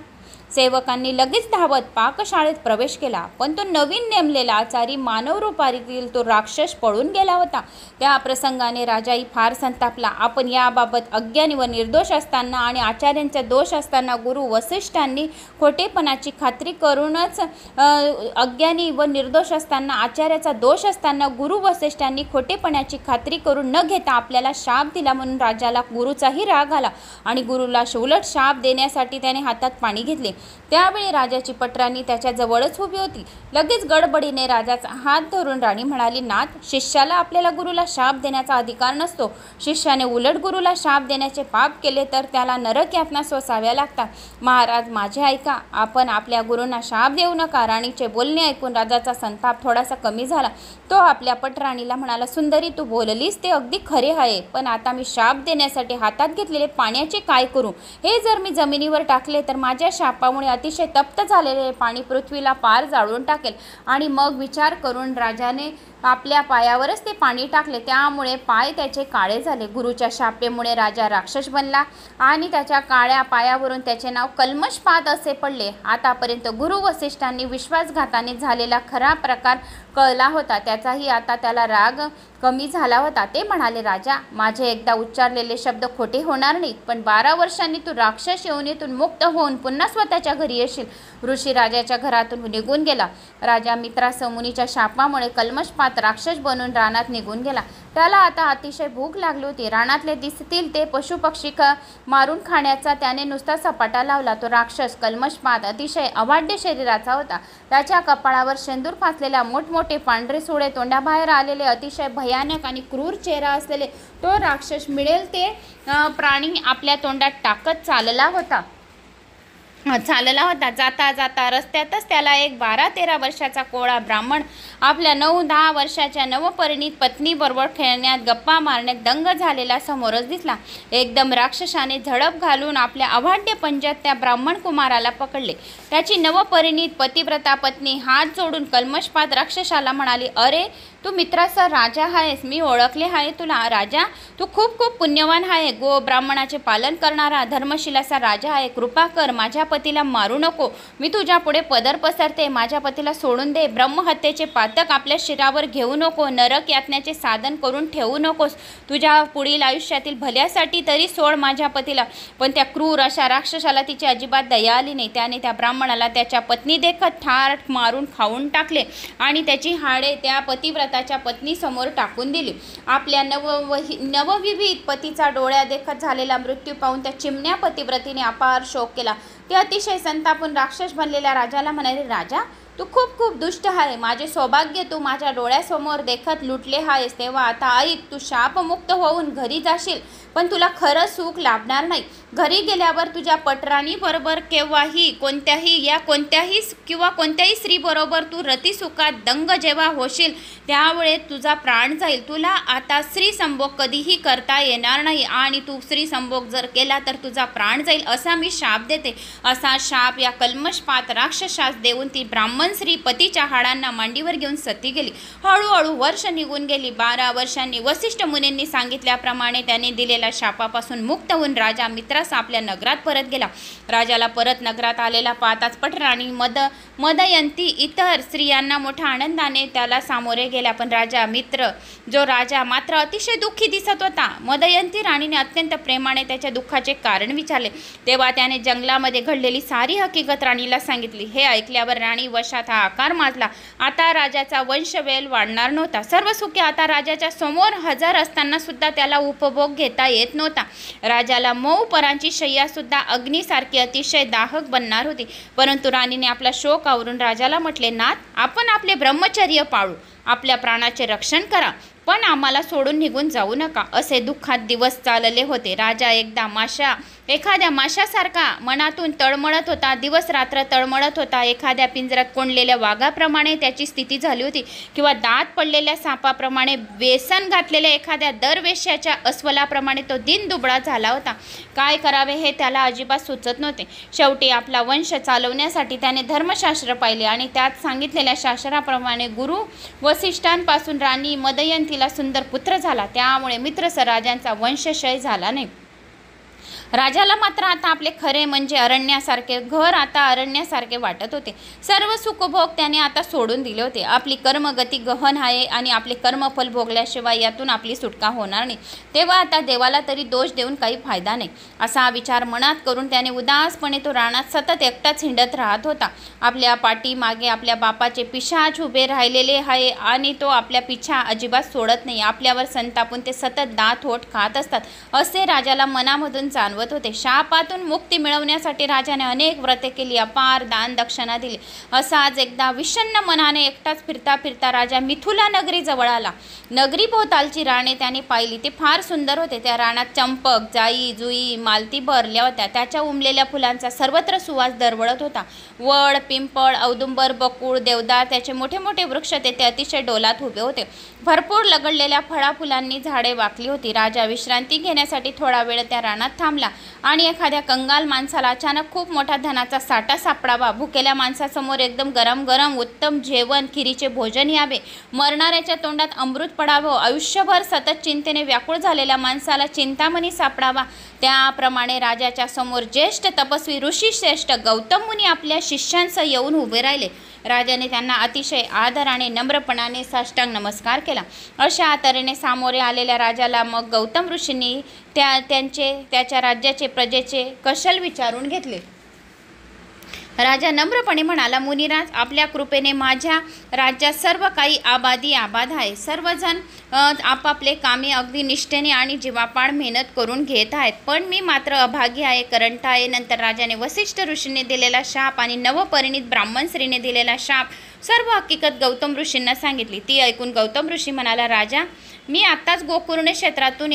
सेवकांनी लगेच धावत पाकशाळेत प्रवेश केला, पण तो नवीन नेमलेला आचारी मानव रूपातील तो राक्षस पळून गेला होता. त्या प्रसंगाने राजाही फार संतापला. आपण याबाबत अज्ञानी व निर्दोष असताना आणि आचार्यांचा दोष असताना गुरु वसिष्ठांनी खोटेपणाची खात्री करूनच अज्ञानी व निर्दोष असताना आचार्याचा दोष असताना गुरु वसिष्ठांनी खोटेपणाची खात्री करून न घेता आपल्याला शाप दिला म्हणून राजाला गुरुचाही राग आला आणि गुरुला उलट शाप देण्यासाठी त्याने हातात पाणी घेतले. त्यावेळी राजाची पटराणी त्याच्या जवळच उभी होती. लगेच गडबडीने राजाचा हात धरून राणी म्हणाली, नाथ, शिष्याला आपल्याला गुरुला शाप देण्याचा अधिकार नसतो. शिष्याने उलट गुरुला शाप देण्याचे पाप केले तर त्याला नरक यातना सोसाव्या लागतात. महाराज, माझे ऐका, आपण आपल्या गुरूंना शाप देऊ नका. राणीचे बोलणे ऐकून राजाचा संताप थोडासा कमी झाला. तो आपल्या पटराणीला म्हणाला, सुंदरी, तू बोललीस ते अगदी खरे आहे, पण आता मी शाप देण्यासाठी हातात घेतलेले पाण्याचे काय करू? हे जर मी जमिनीवर टाकले तर माझ्या शापामुळे अतिशय तप्त झालेले पाणी पृथ्वीला पार जाळून टाकेल. आणि मग विचार करून राजाने आपल्या पायावरच ते पाणी टाकले. त्यामुळे पाय त्याचे काळे झाले. गुरुच्या शापेमुळे राजा राक्षस बनला आणि त्याच्या काळ्या पायावरून त्याचे नाव कल्मषपात असे पडले. आतापर्यंत गुरु वसिष्ठांनी विश्वासघाताने झालेला खरा प्रकार कळला होता. त्याचाही आता त्याला राग कमी झाला होता. ते म्हणाले, राजा, माझे एकदा उच्चारलेले शब्द खोटे होणार नाहीत, पण 12 वर्षांनी तू राक्षस योनीतून मुक्त होऊन पुन्हा स्वतःच्या घरी येशील. ऋषी राजाच्या घरातून निघून गेला. राजा मित्रासह मुनीच्या शापामुळे कल्मषपात राक्षस बनून रानात निघून गेला. त्याला आता अतिशय भूक लागली होती. रानातले दिसतील ते पशुपक्षी मारून खाण्याचा त्याने नुसता सपाटा लावला. तो राक्षस कल्मषपात अतिशय अवाढ्य शरीराचा होता. त्याच्या कपाळावर शेंदूर फासलेला, मोठमोठे पांढरे सुळे, तोंडाबाहेर आलेले, अतिशय भयानक आणि क्रूर चेहरा असलेले तो राक्षस मिळेल ते प्राणी आपल्या तोंडात टाकत चालला होता. जाता जाता रस्त्यातच त्याला एक 12-13 वर्षाचा कोळा ब्राह्मण आपल्या 9-10 वर्षाच्या नवपरिणीत पत्नीबरोबर खेळण्यात, गप्पा मारण्यात दंग झालेला समोरच दिसला. एकदम राक्षसाने झडप घालून आपल्या अवाढ्य पंजात त्या ब्राह्मण कुमाराला पकडले. त्याची नवपरिणीत पतिव्रता पत्नी हात जोडून कल्मषपात राक्षसाला म्हणाली, अरे, तू मित्राचा राजा आहेस, मी ओळखले आहे तुला. राजा, तू खूप खूप पुण्यवान आहे. गो ब्राह्मणाचे पालन करणारा धर्मशिलाचा राजा आहे. कृपा कर, माझ्या पतीला मारू नको. मी तुझ्या पुढे पदर पसरते. माझ्या पतीला सोडून दे. ब्रह्महत्येचे पातक आपल्या शिरावर घेऊ नको. नरक यातण्याचे साधन करून ठेवू नकोस. तुझ्या पुढील आयुष्यातील भल्यासाठी तरी सोड माझ्या पतीला. पण त्या क्रूर अशा राक्षसाला तिची अजिबात दया आली नाही. त्याने त्या ब्राह्मणाला त्याच्या पत्नी देखत ठार मारून खाऊन टाकले आणि त्याची हाडे त्या पतिव्रताच्या पत्नीसमोर टाकून दिली. आपल्या नवविवाहित पतीचा डोळ्या देखत झालेला मृत्यू पाहून त्या चिमण्या पतिव्रतीने अपार शोक केला. ते अतिशय संतापून राक्षस बनलेल्या राजाला म्हणाले, राजा, तू खूप खूप दुष्ट आहे. माझे सौभाग्य तू माझ्या डोळ्यासमोर देखत लुटले आहेस. तेव्हा आता ऐक, तू शापमुक्त होऊन घरी जाशील, पण तुला खरं सुख लाभणार नाही. घरी गेल्यावर तुझ्या पटराणी बरोबर कोणत्याही स्त्रीबरोबर तू रतिसुखात दंग जेव्हा होशील त्यावेळे तुझा प्राण जाईल. तुला आता स्त्री संभोग कधीही करता येणार नाही आणि तू स्त्री संभोग जर केला तर तुझा प्राण जाईल, असा मी शाप देते. असा शाप या कल्मषपात राक्षसास देऊन ती ब्राह्मण स्त्री पतीच्या हाडांना मांडीवर घेऊन सती गेली. हळूहळू वर्ष निघून गेली. 12 वर्षांनी वसिष्ठ मुनींनी सांगितल्याप्रमाणे त्याने दिलेल्या शापापासून मुक्त होऊन राजा मित्रास आपल्या नगरात परत गेला. राजाला परत नगरात आलेला पाहताच पटराणी मदयंती इतर स्त्रियांना मोठ्या आनंदाने त्याला सामोरे गेल्या. पण राजा मात्र अतिशय दुःखी दिसत होता. मदयंती राणीने अत्यंत प्रेमाने त्याच्या दुःखाचे कारण विचारले. तेव्हा त्याने जंगलामध्ये घडलेली सारी हकीकत राणीला सांगितली. हे ऐकल्यावर राणी वशात हा आकार माजला. आता राजाचा वंशवेल वाढणार नव्हता. सर्व सुखे आता राजाच्या समोर हजर असताना सुद्धा त्याला उपभोग घेता येत नव्हता. राजाला मऊ परांची शय्या सुद्धा अग्नीसारखी अतिशय दाहक बनणार होती. परंतु राणीने आपला शोक आवरून राजाला म्हटले, नाथ, आपण आपले ब्रह्मचर्य पाळू. आपल्या प्राणाचे रक्षण करा, पण आम्हाला सोडून निघून जाऊ नका. असे दुःखात दिवस चालले होते. राजा एखाद्या माशासारखा मनातून तळमळत होता. दिवस रात्र तळमळत होता. एखाद्या पिंजऱ्यात कोंडलेल्या वाघाप्रमाणे त्याची स्थिती झाली होती, किंवा दात पडलेल्या सापाप्रमाणे, व्यसन घातलेल्या एखाद्या दरवेश्याच्या अस्वलाप्रमाणे तो दिनदुबळा झाला होता. काय करावे हे त्याला अजिबात सुचत नव्हते. शेवटी आपला वंश चालवण्यासाठी त्याने धर्मशास्त्र पाहिले आणि त्यात सांगितलेल्या शास्त्राप्रमाणे गुरु वसिष्ठांपासून राणी मदयंतीला सुंदर पुत्र झाला. त्यामुळे मित्रस राजांचा वंशक्षय झाला नाही. राजाला मात्र आता आपले खरे म्हणजे अरण्यासारखे घर आता अरण्यासारखे वाटत होते. सर्व सुखभोग त्याने आता सोडून दिले होते. आपली कर्मगती गहन आहे आणि आपले कर्मफल भोगल्याशिवाय यातून आपली सुटका होणार नाही. तेव्हा आता देवाला तरी दोष देऊन काही फायदा नाही असा विचार मनात करून त्याने उदासपणे तो रानात सतत एकटाच हिंडत राहत होता. आपल्या पाठीमागे आपल्या बापाचे पिशाच उभे राहिलेले आहे आणि तो आपल्या पिछा अजिबात सोडत नाही. आपल्यावर संतापून ते सतत दात होट खात असतात असे राजाला मनामधून जाणवत होते. शापातून मुक्ती मिळवण्यासाठी राजाने अनेक व्रते केली, अपार दान दक्षिणा दिली. असा आज एकदा विषण्ण मनाने एकटाच फिरता फिरता राजा मिथिला नगरी जवळ आला. नगरी भोवतालची राणे त्याने पाहिली. ते फार सुंदर होते. त्या रानात चंपक, जाई, जुई, मालती भरल्या होत्या. त्याच्या उमलेल्या फुलांचा सर्वत्र सुवास दरवळत होता. वड, पिंपळ, औदुंबर, बकुळ, देवदार त्याचे मोठे मोठे वृक्ष तेथे अतिशय डोलात उभे होते. भरपूर लगडलेल्या फळाफुलांनी झाडे वाकली होती. राजा विश्रांती घेण्यासाठी थोडा वेळ त्या रानात थांबला आणि एखाद्या कंगाल माणसाला अचानक खूप मोठा धनाचा साठा सापडावा, भुकेल्या माणसासमोर एकदम गरम गरम उत्तम जेवण, खिरीचे भोजन यावे, मरणाऱ्याच्या तोंडात अमृत पडावं, आयुष्यभर सतत चिंतेने व्याकुळ झालेल्या माणसाला चिंतामणी सापडावा, त्याप्रमाणे राजाच्या समोर ज्येष्ठ तपस्वी ऋषी श्रेष्ठ गौतम मुनी आपल्या शिष्यांसह येऊन उभे राहिले. राजाने त्यांना अतिशय आदराने नम्रपणाने साष्टांग नमस्कार केला. अशा तऱ्हेने सामोरे आलेल्या राजाला मग गौतम ऋषींनी त्याच्या राज्याचे प्रजेचे कशल विचारून घेतले. राजा नम्रपणे म्हणाला, मुनिराज, आपल्या कृपेने माझ्या राज्यात सर्व काही आबादी आबाद आहे. सर्वजण आपापले कामे अगदी निष्ठेने आणि जीवापाड मेहनत करून घेत आहेत, पण मी मात्र अभागी आहे, करंट आहे. नंतर राजाने वसिष्ठ ऋषीने दिलेला शाप आणि नवपरिणित ब्राह्मण स्त्रीने दिलेला शाप सर्व हकीकत गौतम ऋषींना सांगितली. ती ऐकून गौतम ऋषी म्हणाला, राजा, मी आत्ताच गोकर्ण क्षेत्रातून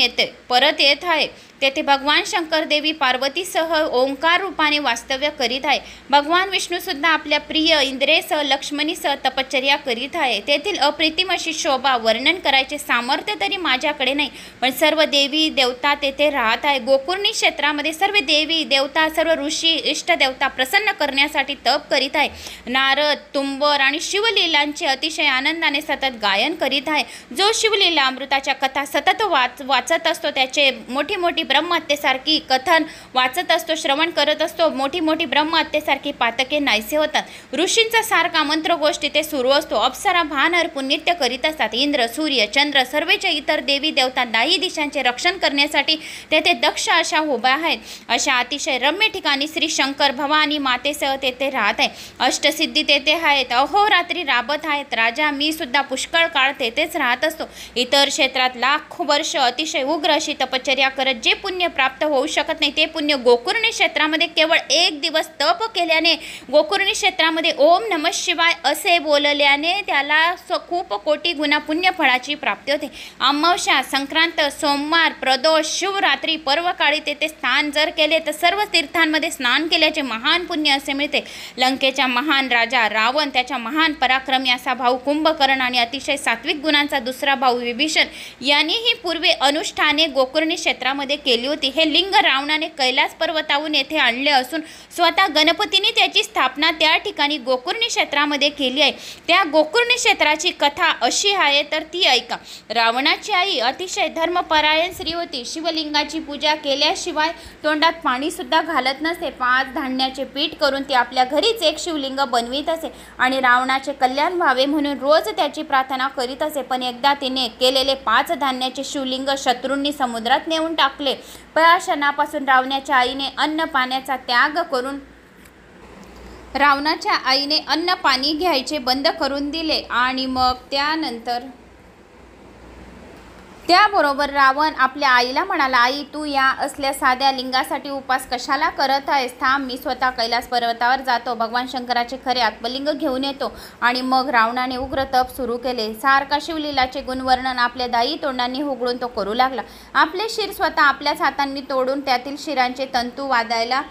परत येत आहे. तेथे भगवान शंकर देवी पार्वतीसह ओंकार रूपाने वास्तव्य करीत आहे. भगवान विष्णूसुद्धा आपल्या प्रिय इंद्रेसह लक्ष्मणीसह तपश्चर्या करीत आहे. तेथील अप्रतिम अशी शोभा वर्णन करायचे सामर्थ्य तरी माझ्याकडे नाही, पण सर्व देवी देवता तेथे राहत आहे. गोकुर्णी क्षेत्रामध्ये सर्व देवी देवता, सर्व ऋषी इष्टदेवता प्रसन्न करण्यासाठी तप करीत आहे. नारद, तुंबर आणि शिवलीलांचे अतिशय आनंदाने सतत गायन करीत आहे. जो शिवलीला अमृताच्या कथा सतत वाचत असतो, त्याचे मोठी मोठी ब्रह्महत्येसारखी कथन वाचत असतो, श्रवण करत असतो, मोठी मोठी ब्रह्महत्येसारखी पातके नाहीसे होतात. ऋषींचा सारखा मंत्रघोष तिथे सुरू असतो. अप्सरा भान अर्पून नित्य करीत असतात. इंद्र, सूर्य, चंद्र, सर्वेचे इतर देवी देवता दाही दिशांचे रक्षण करण्यासाठी तेथे दक्ष अशा उभ्या आहेत. अशा अतिशय रम्य ठिकाणी श्री शंकर भवानी मातेसह तेथे राहत आहे. अष्टसिद्धी तेथे आहेत, अहोरात्री राबत आहेत. राजा, मी सुद्धा पुष्कळ काळ तेथेच राहत असतो. इतर क्षेत्रात लाखो वर्ष अतिशय उग्र अशी तपश्चर्या करत जे पुण्य प्राप्त होऊ शकत नाही, ते पुण्य गोकुर्णी क्षेत्रामध्ये केवळ एक दिवस तप केल्याने, गोकुर्णी क्षेत्रामध्ये ओम नमः शिवाय असे बोलल्याने त्याला खूप कोटी गुणा पुण्य फळाची प्राप्ती होते. अमावस्या, संक्रांत, सोमवार, प्रदोष, शिवरात्री, पर्वकाळी तेथे स्नान जर केले तर सर्व तीर्थांमध्ये स्नान केल्याचे महान पुण्य असे मिळते. लंकेचा महान राजा रावण, त्याच्या महान पराक्रमी असा भाऊ कुंभकर्ण आणि अतिशय सात्विक गुणांचा दुसरा भाऊ विभीषण यांनीही पूर्वी अनुष्ठाने गोकुर्णी क्षेत्रामध्ये केली होती. हे लिंग रावणाने कैलास पर्वतावरून येथे आणले असून स्वतः गणपतीने त्याची स्थापना त्या ठिकाणी गोकुर्णी क्षेत्रामध्ये केली आहे. त्या गोकुर्णी क्षेत्राची कथा अशी आहे, तर ती ऐका. रावणाची आई अतिशय धर्मपरायण स्त्री होती. शिवलिंगाची पूजा केल्याशिवाय तोंडात पाणी सुद्धा घालत नसे. 5 धान्याचे पीठ करून ती आपल्या घरीच एक शिवलिंग बनवीत असे आणि रावणाचे कल्याण व्हावे म्हणून रोज त्याची प्रार्थना करीत असे. पण एकदा तिने केलेले 5 धान्याचे शिवलिंग शत्रूंनी समुद्रात नेऊन टाकले. क्षणापासून रावणाच्या आईने अन्न पाणी घ्यायचे बंद करून दिले आणि मग त्याबरोबर रावण आपल्या आईला म्हणाला, आई, तू या असल्या साध्या लिंगासाठी उपास कशाला करत आहेस? थांब, मी स्वतः कैलास पर्वतावर जातो, भगवान शंकराचे खरे आत्मलिंग घेऊन येतो. आणि मग रावणाने उग्र तप सुरू केले. सारखा शिवलीलाचे गुणवर्णन आपल्या दाई तोंडांनी उघडून तो करू लागला. आपले शिर स्वतः आपल्याच हातांनी तोडून त्यातील शिरांचे तंतू वाद्याला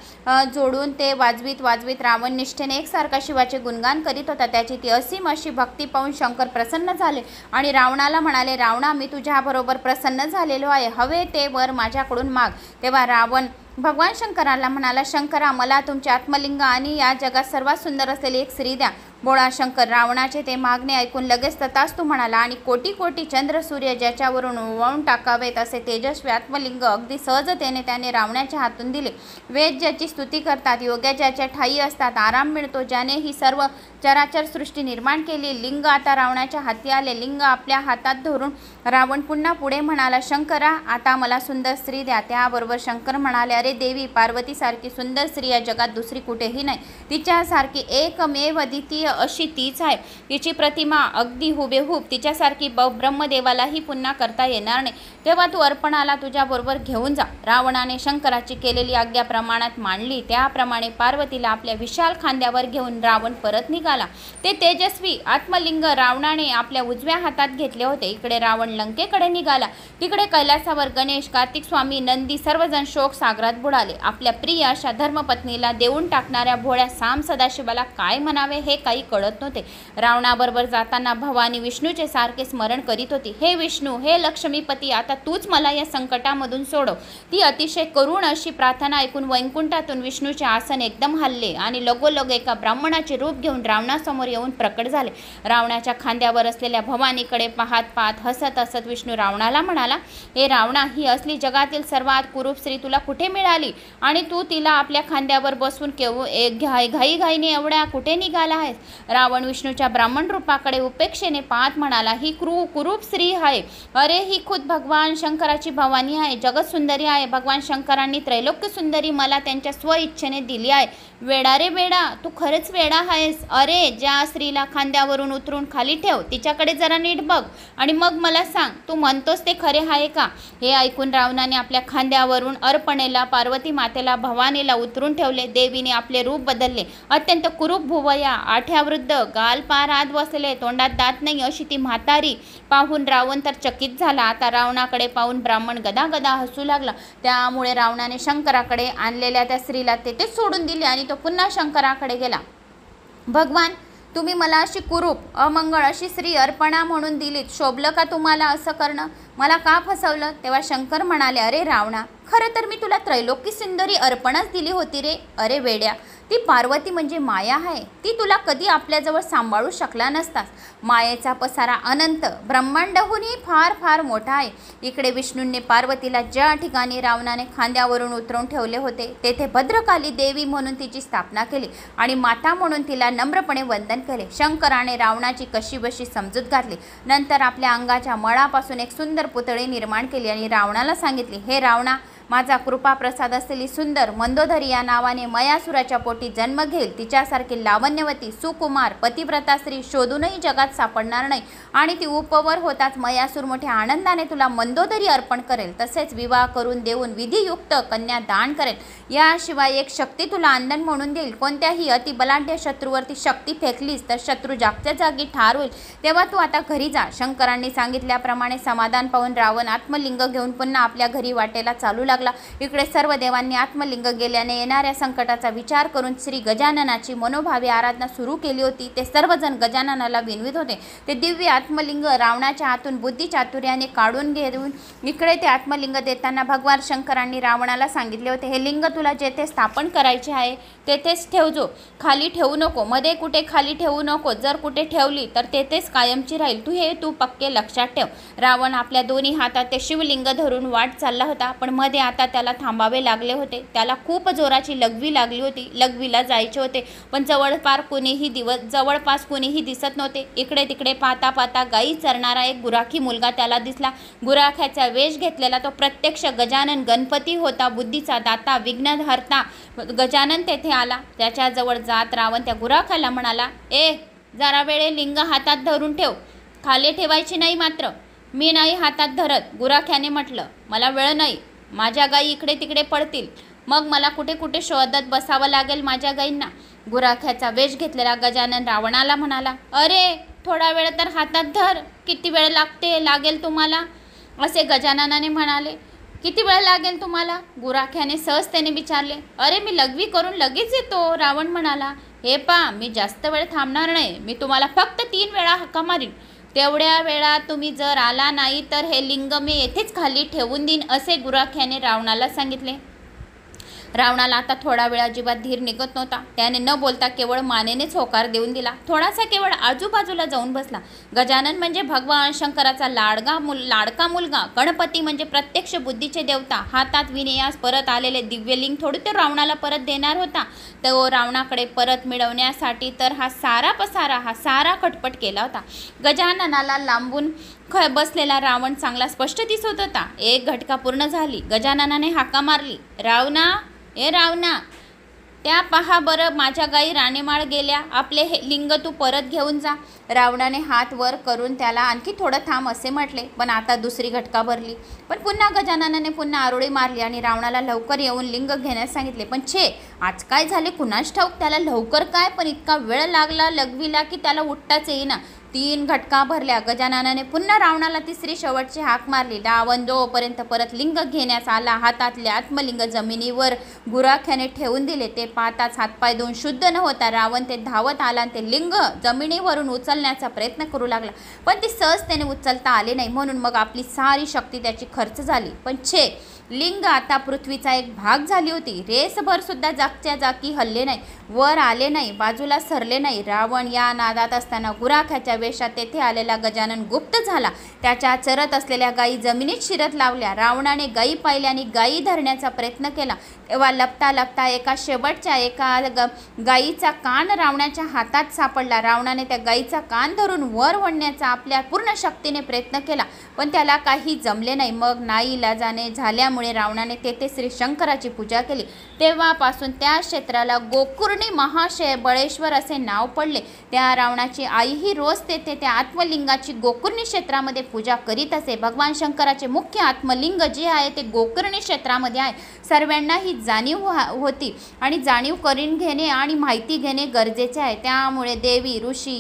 जोडून ते वाजवीत रावण निष्ठेने एकसारखा शिवाचे गुणगान करीत होता. त्याची ती असीम अशी भक्ती पाहून शंकर प्रसन्न झाले आणि रावणाला म्हणाले, रावणा, मी तुझ्याबरोबर प्रसन्न झालेलो आहे, हवे ते वर माझ्याकडून माग. तेव्हा रावण भगवान शंकराला म्हणाला, शंकरा, मला तुमचे आत्मलिंग आणि या जगात सर्वात सुंदर असलेली एक स्त्री द्या. भोळा शंकर रावणाचे ते मागणे ऐकून लगेच तथास्तु म्हणाला आणि कोटी कोटी चंद्र सूर्य ज्याच्यावरून उडवून टाकावेत असे तेजस्वी आत्मलिंग अगदी सहजतेने त्याने रावणाच्या हातून दिले. वेद ज्याची स्तुती करतात, योग्य ज्याच्या ठायी असतात, आराम मिळतो, ज्याने ही सर्व चराचर सृष्टी निर्माण केली, लिंग आता रावणाच्या हाती आले. लिंग आपल्या हातात धरून रावण पुन्हा पुढे म्हणाला, शंकरा आता मला सुंदर स्त्री द्या. त्याबरोबर शंकर म्हणाले, अरे देवी, पार्वतीसारखी सुंदर स्त्री या जगात दुसरी कुठेही नाही. तिच्यासारखी एकमेव द्वितीय अशी तीच आहे. तिची प्रतिमा अगदी हुबेहूब तिच्यासारखी ब्रह्मदेवालाही पुन्हा करता येणार नाही. तेव्हा तू अर्पणाला तुझ्याबरोबर घेऊन जा. रावणाने शंकराची केलेली आज्ञा प्रमाणात मांडली. त्याप्रमाणे पार्वतीला आपल्या विशाल खांद्यावर घेऊन रावण परत निघाला. ते तेजस्वी आत्मलिंग रावणाने आपल्या उजव्या हातात घेतले होते. इकडे रावण लंकेकडे निघाला. तिकडे कैलासावर गणेश, कार्तिक स्वामी, नंदी सर्वजण शोक सागरात बुडाले. आपल्या प्रिय अशा धर्मपत्नीला देऊन टाकणाऱ्या भोळ्या साम सदाशिवाला काय म्हणावे हे काही कळत नव्हते. रावणाबरोबर जाताना भवानी विष्णूचे सारखे स्मरण करीत होती. हे विष्णू, हे लक्ष्मीपती, आता तूच मला या संकटामधून सोडव. ती अतिशय करुण अशी प्रार्थना ऐकून वैकुंठातून विष्णूचे आसन एकदम हलले आणि लगोलग एका ब्राह्मणाचे रूप घेऊन रावणासमोर येऊन प्रकट झाले. रावणाच्या खांद्यावर असलेल्या भवानीकडे पाहत पाहत हसत हसत विष्णू रावणाला म्हणाला, हे रावणा, ही असली जगातील सर्वात कुरूप स्त्री तुला कुठे मिळाली आणि तू तिला आपल्या खांद्यावर बसवून घाईघाईने एवढ्या कुठे निघाला आहेस? रावण विष्णूच्या ब्राह्मण रूपाकडे उपेक्षेने पाहत म्हणाला, ही कुरूप स्त्री आहे. अरे ही खुद भगवान शंकराची भवानी आहे, जगत सुंदरी आहे. भगवान शंकरांनी त्रैलोक्य सुंदरी मला त्यांच्या स्वइच्छेने दिली आहे. वेडा रे वेडा, तू खरंच वेडा आहेस. अरे ज्या स्त्रीला खांद्यावरून उतरून खाली ठेव, तिच्याकडे जरा नीट बघ आणि मग मला सांग, तू म्हणतोस ते खरे आहे का? हे ऐकून रावणाने आपल्या खांद्यावरून अर्पणेला, पार्वती मातेला, भवानीला उतरून ठेवले. देवीने आपले रूप बदलले. अत्यंत कुरूप भुवया, आठ्या वृद्ध, गाल पार आत बसले, तोंडात दात नाही अशी ती म्हातारी पाहून रावण तर चकित झाला. आता रावणाकडे पाहून ब्राह्मण गदागदा हसू लागला. त्यामुळे रावणाने शंकराकडे आणलेल्या त्या स्त्रीला तेथेच सोडून दिले आणि तो पुन्हा शंकराकडे गेला. भगवान, तुम्ही मला अशी कुरूप अमंगळ अशी स्त्री अर्पणा म्हणून दिलीत. शोभलं का तुम्हाला असं करणं? मला का फसवलं? तेव्हा शंकर म्हणाले, अरे रावणा, खरं तर मी तुला त्रैलोकी सुंदरी अर्पणाच दिली होती रे. अरे वेड्या, ती पार्वती म्हणजे माया आहे. ती तुला कधी आपल्याजवळ सांभाळू शकला नसतास. मायेचा पसारा अनंत, ब्रह्मांडहूनही फार फार मोठा आहे. इकडे विष्णूंनी पार्वतीला ज्या ठिकाणी रावणाने खांद्यावरून उतरवून ठेवले होते तेथे भद्रकाली देवी म्हणून तिची स्थापना केली आणि माता म्हणून तिला नम्रपणे वंदन केले. शंकराने रावणाची कशीबशी समजूत घातली. नंतर आपल्या अंगाच्या मळापासून एक सुंदर पुतळी निर्माण केली आणि रावणाला सांगितले, हे रावणा, माझा कृपाप्रसाद असलेली सुंदर मंदोदरी या नावाने मयासुराच्या पोटी जन्म घेईल. तिच्यासारखी लावण्यवती, सुकुमार, पतिव्रता स्त्री शोधूनही जगात सापडणार नाही आणि ती उपवर होताच मयासूर मोठ्या आनंदाने तुला मंदोदरी अर्पण करेल. तसेच विवाह करून देऊन विधियुक्त कन्या दान करेल. याशिवाय एक शक्ती तुला आंदण म्हणून देईल. कोणत्याही अतिबलाढ्य शत्रूवरती शक्ती फेकलीस तर शत्रू जागच्या जागी ठार होईल. तेव्हा तू आता घरी जा. शंकरांनी सांगितल्याप्रमाणे समाधान पाहून रावण आत्मलिंग घेऊन पुन्हा आपल्या घरी वाटेला चालू लागला. इकडे सर्व देवांनी आत्मलिंग गेल्याने येणाऱ्या संकटाचा विचार करून श्री गजाननाची मनोभावे आराधना सुरू केली होती. ते सर्वजण गजाननाला विनवित होते. ते दिव्य आत्मलिंग रावणाच्या हातून बुद्धी चातुर्याने काढून घेऊन इकडे ते आत्मलिंग देताना भगवान शंकरांनी रावणाला सांगितले होते, हे लिंग तुला जेथे स्थापन करायचे आहे तेथेच ठेवजो. खाली ठेवू नको, मध्ये कुठे खाली ठेवू नको. जर कुठे ठेवली तर तेथेच कायमची राहील. तू पक्के लक्षात ठेव. रावण आपल्या दोन्ही हातात ते शिवलिंग धरून वाट चालला होता, पण मध्ये आता त्याला थांबावे लागले होते. त्याला खूप जोराची लघवी लागली होती. लघवीला जायचे होते, पण जवळपास कुणीही दिसत नव्हते. इकडे तिकडे पाहता पाहता गायी चरणारा एक गुराखी मुलगा त्याला दिसला. गुराख्याचा वेश घेतलेला तो प्रत्यक्ष गजानन गणपती होता. बुद्धीचा दाता, विघ्नहर्ता गजानन तेथे आला. त्याच्याजवळ जात रावण त्या गुराख्याला म्हणाला, जरा वेळे लिंग हातात धरून ठेव. खाली ठेवायची नाही मात्र. मी नाही हातात धरत. गुराख्याने म्हटलं, मला वेळ नाही. माझ्या गायी इकडे तिकडे पडतील. मग मला कुठे कुठे शोधत बसावं लागेल माझ्या गायींना. गुराख्याचा वेश घेतलेला गजानन रावणाला म्हणाला, अरे थोडा वेळ तर हातात धर. किती वेळ लागेल तुम्हाला? असे गजाननाने म्हणाले. किती वेळ लागेल तुम्हाला? गुराख्याने सहजतेने विचारले. अरे मी लघवी करून लगेच येतो. रावण म्हणाला, हे पा, मी जास्त वेळ थांबणार नाही. मी तुम्हाला फक्त 3 वेळा हाका मारीन. तेवढ्या वेळा तुम्ही जर आला नाही तर हे लिंग मी येथेच खाली ठेवून देईन, असे गुराख्याने रावणाला सांगितले. रावणाला आता थोडा वेळ अजिबात धीर निघत नव्हता. त्याने न बोलता केवळ मानेनेच होकार देऊन दिला. थोडासा केवळ आजूबाजूला जाऊन बसला. गजानन म्हणजे भगवान शंकराचा लाडका मुलगा. गणपती म्हणजे प्रत्यक्ष बुद्धीचे देवता. हातात विनेयास परत आलेले दिव्यलिंग थोडी तो रावणाला परत देणार होता. तो रावणाकडे परत मिळवण्यासाठी तर हा सारा खटपट केला होता. गजाननाला लांबून बसलेला रावण चांगला स्पष्ट दिसत होता. एक घटका पूर्ण झाली. गजाननाने हाका मारली, रावणा, त्या पहा बरं, माझ्या गाई राणेमाळ गेल्या. आपले हे लिंग तू परत घेऊन जा. रावणाने हात वर करून त्याला आणखी थोडं थांब असे म्हटले, पण आता दुसरी घटका भरली. पण पुन्हा गजाननाने पुन्हा आरोळी मारली आणि रावणाला लवकर येऊन लिंग घेण्यास सांगितले. पण आज काय झाले कुणास ठाऊक. त्याला लवकर काय, पण इतका वेळ लगविला की त्याला उठताच येईना. 3 घटका भरल्या. गजाननाने पुन्हा रावणाला तिसरी शेवटची हाक मारली. रावण जोपर्यंत परत लिंग घेण्यास आला, हातातले आत्मलिंग जमिनीवर गुराख्याने ठेवून दिले. ते पाहताच हातपाय धुवून शुद्ध न होता रावण ते धावत आला आणि ते लिंग जमिनीवरून उचलण्याचा प्रयत्न करू लागला. पण ती सहजतेने उचलता आले नाही, म्हणून मग आपली सारी शक्ती त्याची खर्च झाली. पण लिंग आता पृथ्वीचा एक भाग झाली होती. रेसभर सुद्धा जागच्या जागी हल्ले नाही, वर आले नाही, बाजूला सरले नाही. रावण या नादात असताना गुराख्याच्या वेशात तेथे आलेला गजानन गुप्त झाला. त्याच्या चरत असलेल्या गायी जमिनीत शिरत लावल्या. रावणाने गायी पाहिल्या आणि गायी धरण्याचा प्रयत्न केला. तेव्हा लपता एका गायीचा कान रावणाच्या हातात सापडला. रावणाने त्या गायीचा कान धरून वर ओढण्याचा आपल्या पूर्ण शक्तीने प्रयत्न केला, पण त्याला काही जमले नाही. मग नाईलाजाने झाल्यामुळे रावणाने तेथे श्री शंकराची पूजा केली. तेव्हापासून त्या क्षेत्राला गोकुर्णी महाबळेश्वर असे नाव पडले. त्या रावणाची आईही रोज तेथे त्या आत्मलिंगाची गोकुर्णी क्षेत्रामध्ये पूजा करीत असे. भगवान शंकराचे मुख्य आत्मलिंग जे आहे ते गोकुर्णी क्षेत्रामध्ये आहे. सर्वांना ही जाणीव होती आणि जाणीव करून घेणे आणि माहिती घेणे गरजेचे आहे. त्यामुळे देवी, ऋषी,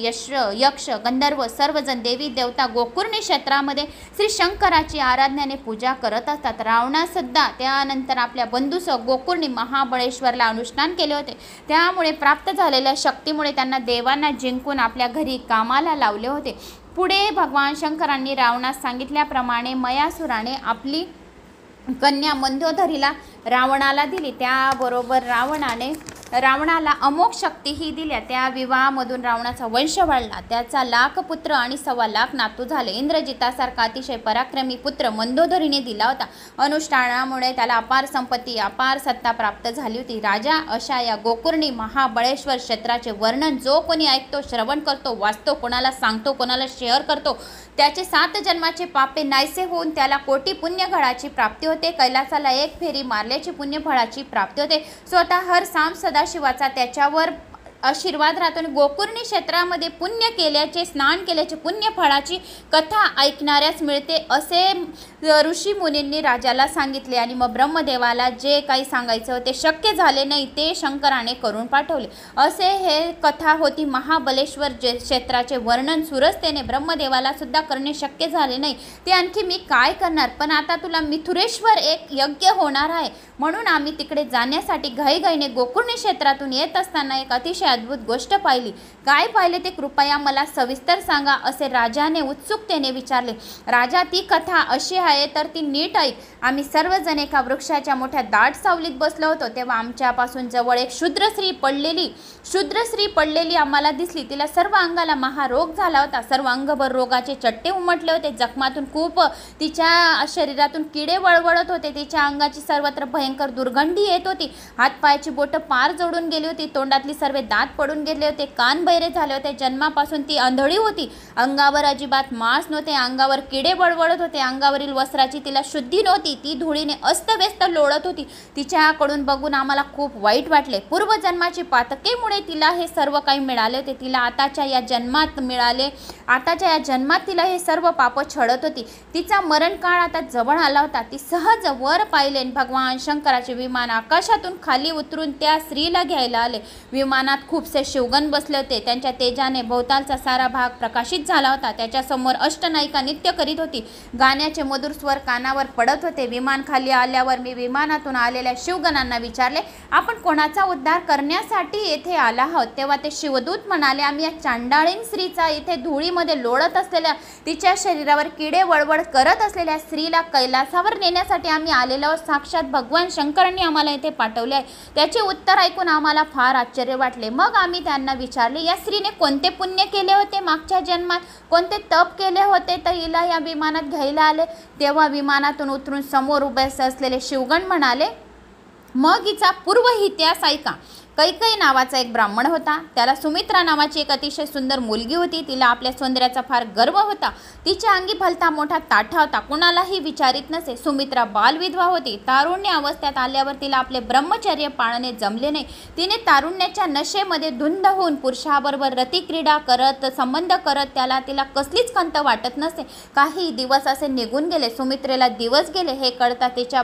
यक्ष, गंधर्व सर्वजण देवी देवता गोकुर्णी क्षेत्रामध्ये श्री शंकराची आराधनेने पूजा करत असतात. रावणासुद्धा त्यानंतर आपल्या बंधूसह गोकुर्णी महाबळेश्वरला अनुष्ठान केले होते. त्यामुळे प्राप्त झालेल्या शक्तीमुळे त्यांना देवांना जिंकून आपल्या घरी कामाला लावले होते. पुढे भगवान शंकरांनी रावणास सांगितल्याप्रमाणे मयासुराने आपली कन्या मंदोदरीला रावणाला दिली. त्याबरोबर रावणाला अमोघ शक्तीही दिल्या. त्या विवाहामधून रावणाचा वंश वाढला. त्याचा 1,00,000 पुत्र आणि 1,25,000 नातू झाले. इंद्रजितासारखा अतिशय पराक्रमी पुत्र मंदोदरीने दिला होता. अनुष्ठानामुळे त्याला अपार संपत्ती, अपार सत्ता प्राप्त झाली होती. राजा अशा या गोकुर्णी महाबळेश्वर क्षेत्राचे वर्णन जो कोणी ऐकतो, श्रवण करतो, वाचतो, कोणाला सांगतो, कोणाला शेअर करतो, त्याचे 7 जन्माचे पापे नाहीसे होऊन त्याला कोटी पुण्यफळाची प्राप्ती होते. कैलासाला एक फेरी मारल्याची पुण्यफळाची प्राप्ती होते. स्वतः हर साम सदाशिवाचा त्याच्यावर आशीर्वाद राहतो. आणि गोकुर्णी क्षेत्रामध्ये पुण्य केल्याचे, स्नान केल्याचे पुण्यफळाची कथा ऐकणाऱ्यास मिळते असे ऋषी मुनींनी राजाला सांगितले. आणि मग ब्रह्मदेवाला जे काही सांगायचं होते शक्य झाले नाही ते शंकराने करून पाठवले. असे हे कथा होती. महाबलेश्वर क्षेत्राचे वर्णन सुरसतेने ब्रह्मदेवाला सुद्धा करणे शक्य झाले नाही. ते आणखी मी काय करणार, पण आता तुला मिथुरेश्वर एक यज्ञ होणार आहे, म्हणून आम्ही तिकडे जाण्यासाठी घाईघाईने गोकुर्णी क्षेत्रातून येत असताना एक अतिशय अद्भुत गोष्ट पाहिली. काय पाहिले ते कृपया मला सविस्तर सांगा, असे राजाने उत्सुकतेने विचारले. राजा, ती कथा अशी आहे तर ती नीट ऐक. आम्ही सर्वजण एका वृक्षाच्या मोठ्या दाट सावलीत बसलो होतो. तेव्हा आमच्यापासून जवळ एक शूद्र स्त्री पडलेली आम्हाला दिसली. तिला सर्व अंगाला महारोग झाला होता. सर्व अंगभर रोगाचे चट्टे उमटले होते. जखमातून खूप तिच्या शरीरातून किडे वळवळत होते. तिच्या अंगाची सर्वत्र भयंकर दुर्गंधी येत होती. हातपायाची बोटं पार जोडून गेली होती. तोंडातली सर्व दात पडून गेले होते. कान बहिरे झाले होते. जन्मापासून ती आंधळी होती. अंगावर अजिबात मांस नव्हते. अंगावर किडे वळवळत होते. अंगावरील वस्त्राची तिला शुद्धी नव्हती. ती धुळीने अस्तव्यस्त लोळत होती. तिच्याकडून बघून आम्हाला खूप वाईट वाटले. पूर्वजन्माची पातकेमुळे तिला हे सर्व काही मिळाले होते. तिला आताच्या या जन्मात तिला हे सर्व पाप छळत होती. तिचा मरणकाळ आता जवळ आला होता. ती सहज वर पाहिले. भगवान शंकराचे विमान आकाशातून खाली उतरून त्या स्त्रीला घ्यायला आले. विमानात खूपसे शिवगण बसले होते. त्यांच्या तेजाने भोवतालचा सारा भाग प्रकाशित झाला होता. त्याच्यासमोर अष्टनायिका नृत्य करीत होती. गाण्याचे मधुर स्वर कानावर पडत होते. विमान खाली आल्यावर मी विमानातून आलेल्या शिवगणांना विचारले, आपण कोणाचा उद्धार करण्यासाठी येथे आला आहोत? तेव्हा ते शिवदूत म्हणाले, आम्ही या चांडाळीन स्त्रीचा, इथे धुळीमध्ये लोळत असलेल्या, तिच्या शरीरावर किडे वळवळ करत असलेल्या स्त्रीला कैलासावर नेण्यासाठी आम्ही आलेलो आहोत. साक्षात भगवान शंकरांनी आम्हाला इथे पाठवले आहे. त्याचे उत्तर ऐकून आम्हाला फार आश्चर्य वाटले. मग आम्ही त्यांना विचारले, या स्त्रीने कोणते पुण्य केले होते मागच्या जन्मात, कोणते तप केले होते तर हिला या विमानात घ्यायला आले? तेव्हा विमानातून उतरून समोर उभे असलेले शिवगण म्हणाले, मग हिचा पूर्व इतिहास ऐका. कैकई नावाचा एक ब्राह्मण होता. त्याला सुमित्रा नावाची एक अतिशय सुंदर मुलगी होती. तिला आपल्या सौंदर्याचा फार गर्व होता. तिच्या अंगी भलता मोठा ताठा होता, कुणालाही विचारित नसे. सुमित्रा बालविधवा होती. तारुण्य अवस्थेत आल्यावर तिला आपले ब्रह्मचर्य पाळणे जमले नाही. तिने तारुण्याच्या नशेमध्ये धुंद होऊन पुरुषाबरोबर रतिक्रीडा करत, संबंध करत तिला कसलीच खंत वाटत नसे. काही दिवस असे निघून गेले. सुमित्रेला दिवस गेले हे कळता तिच्या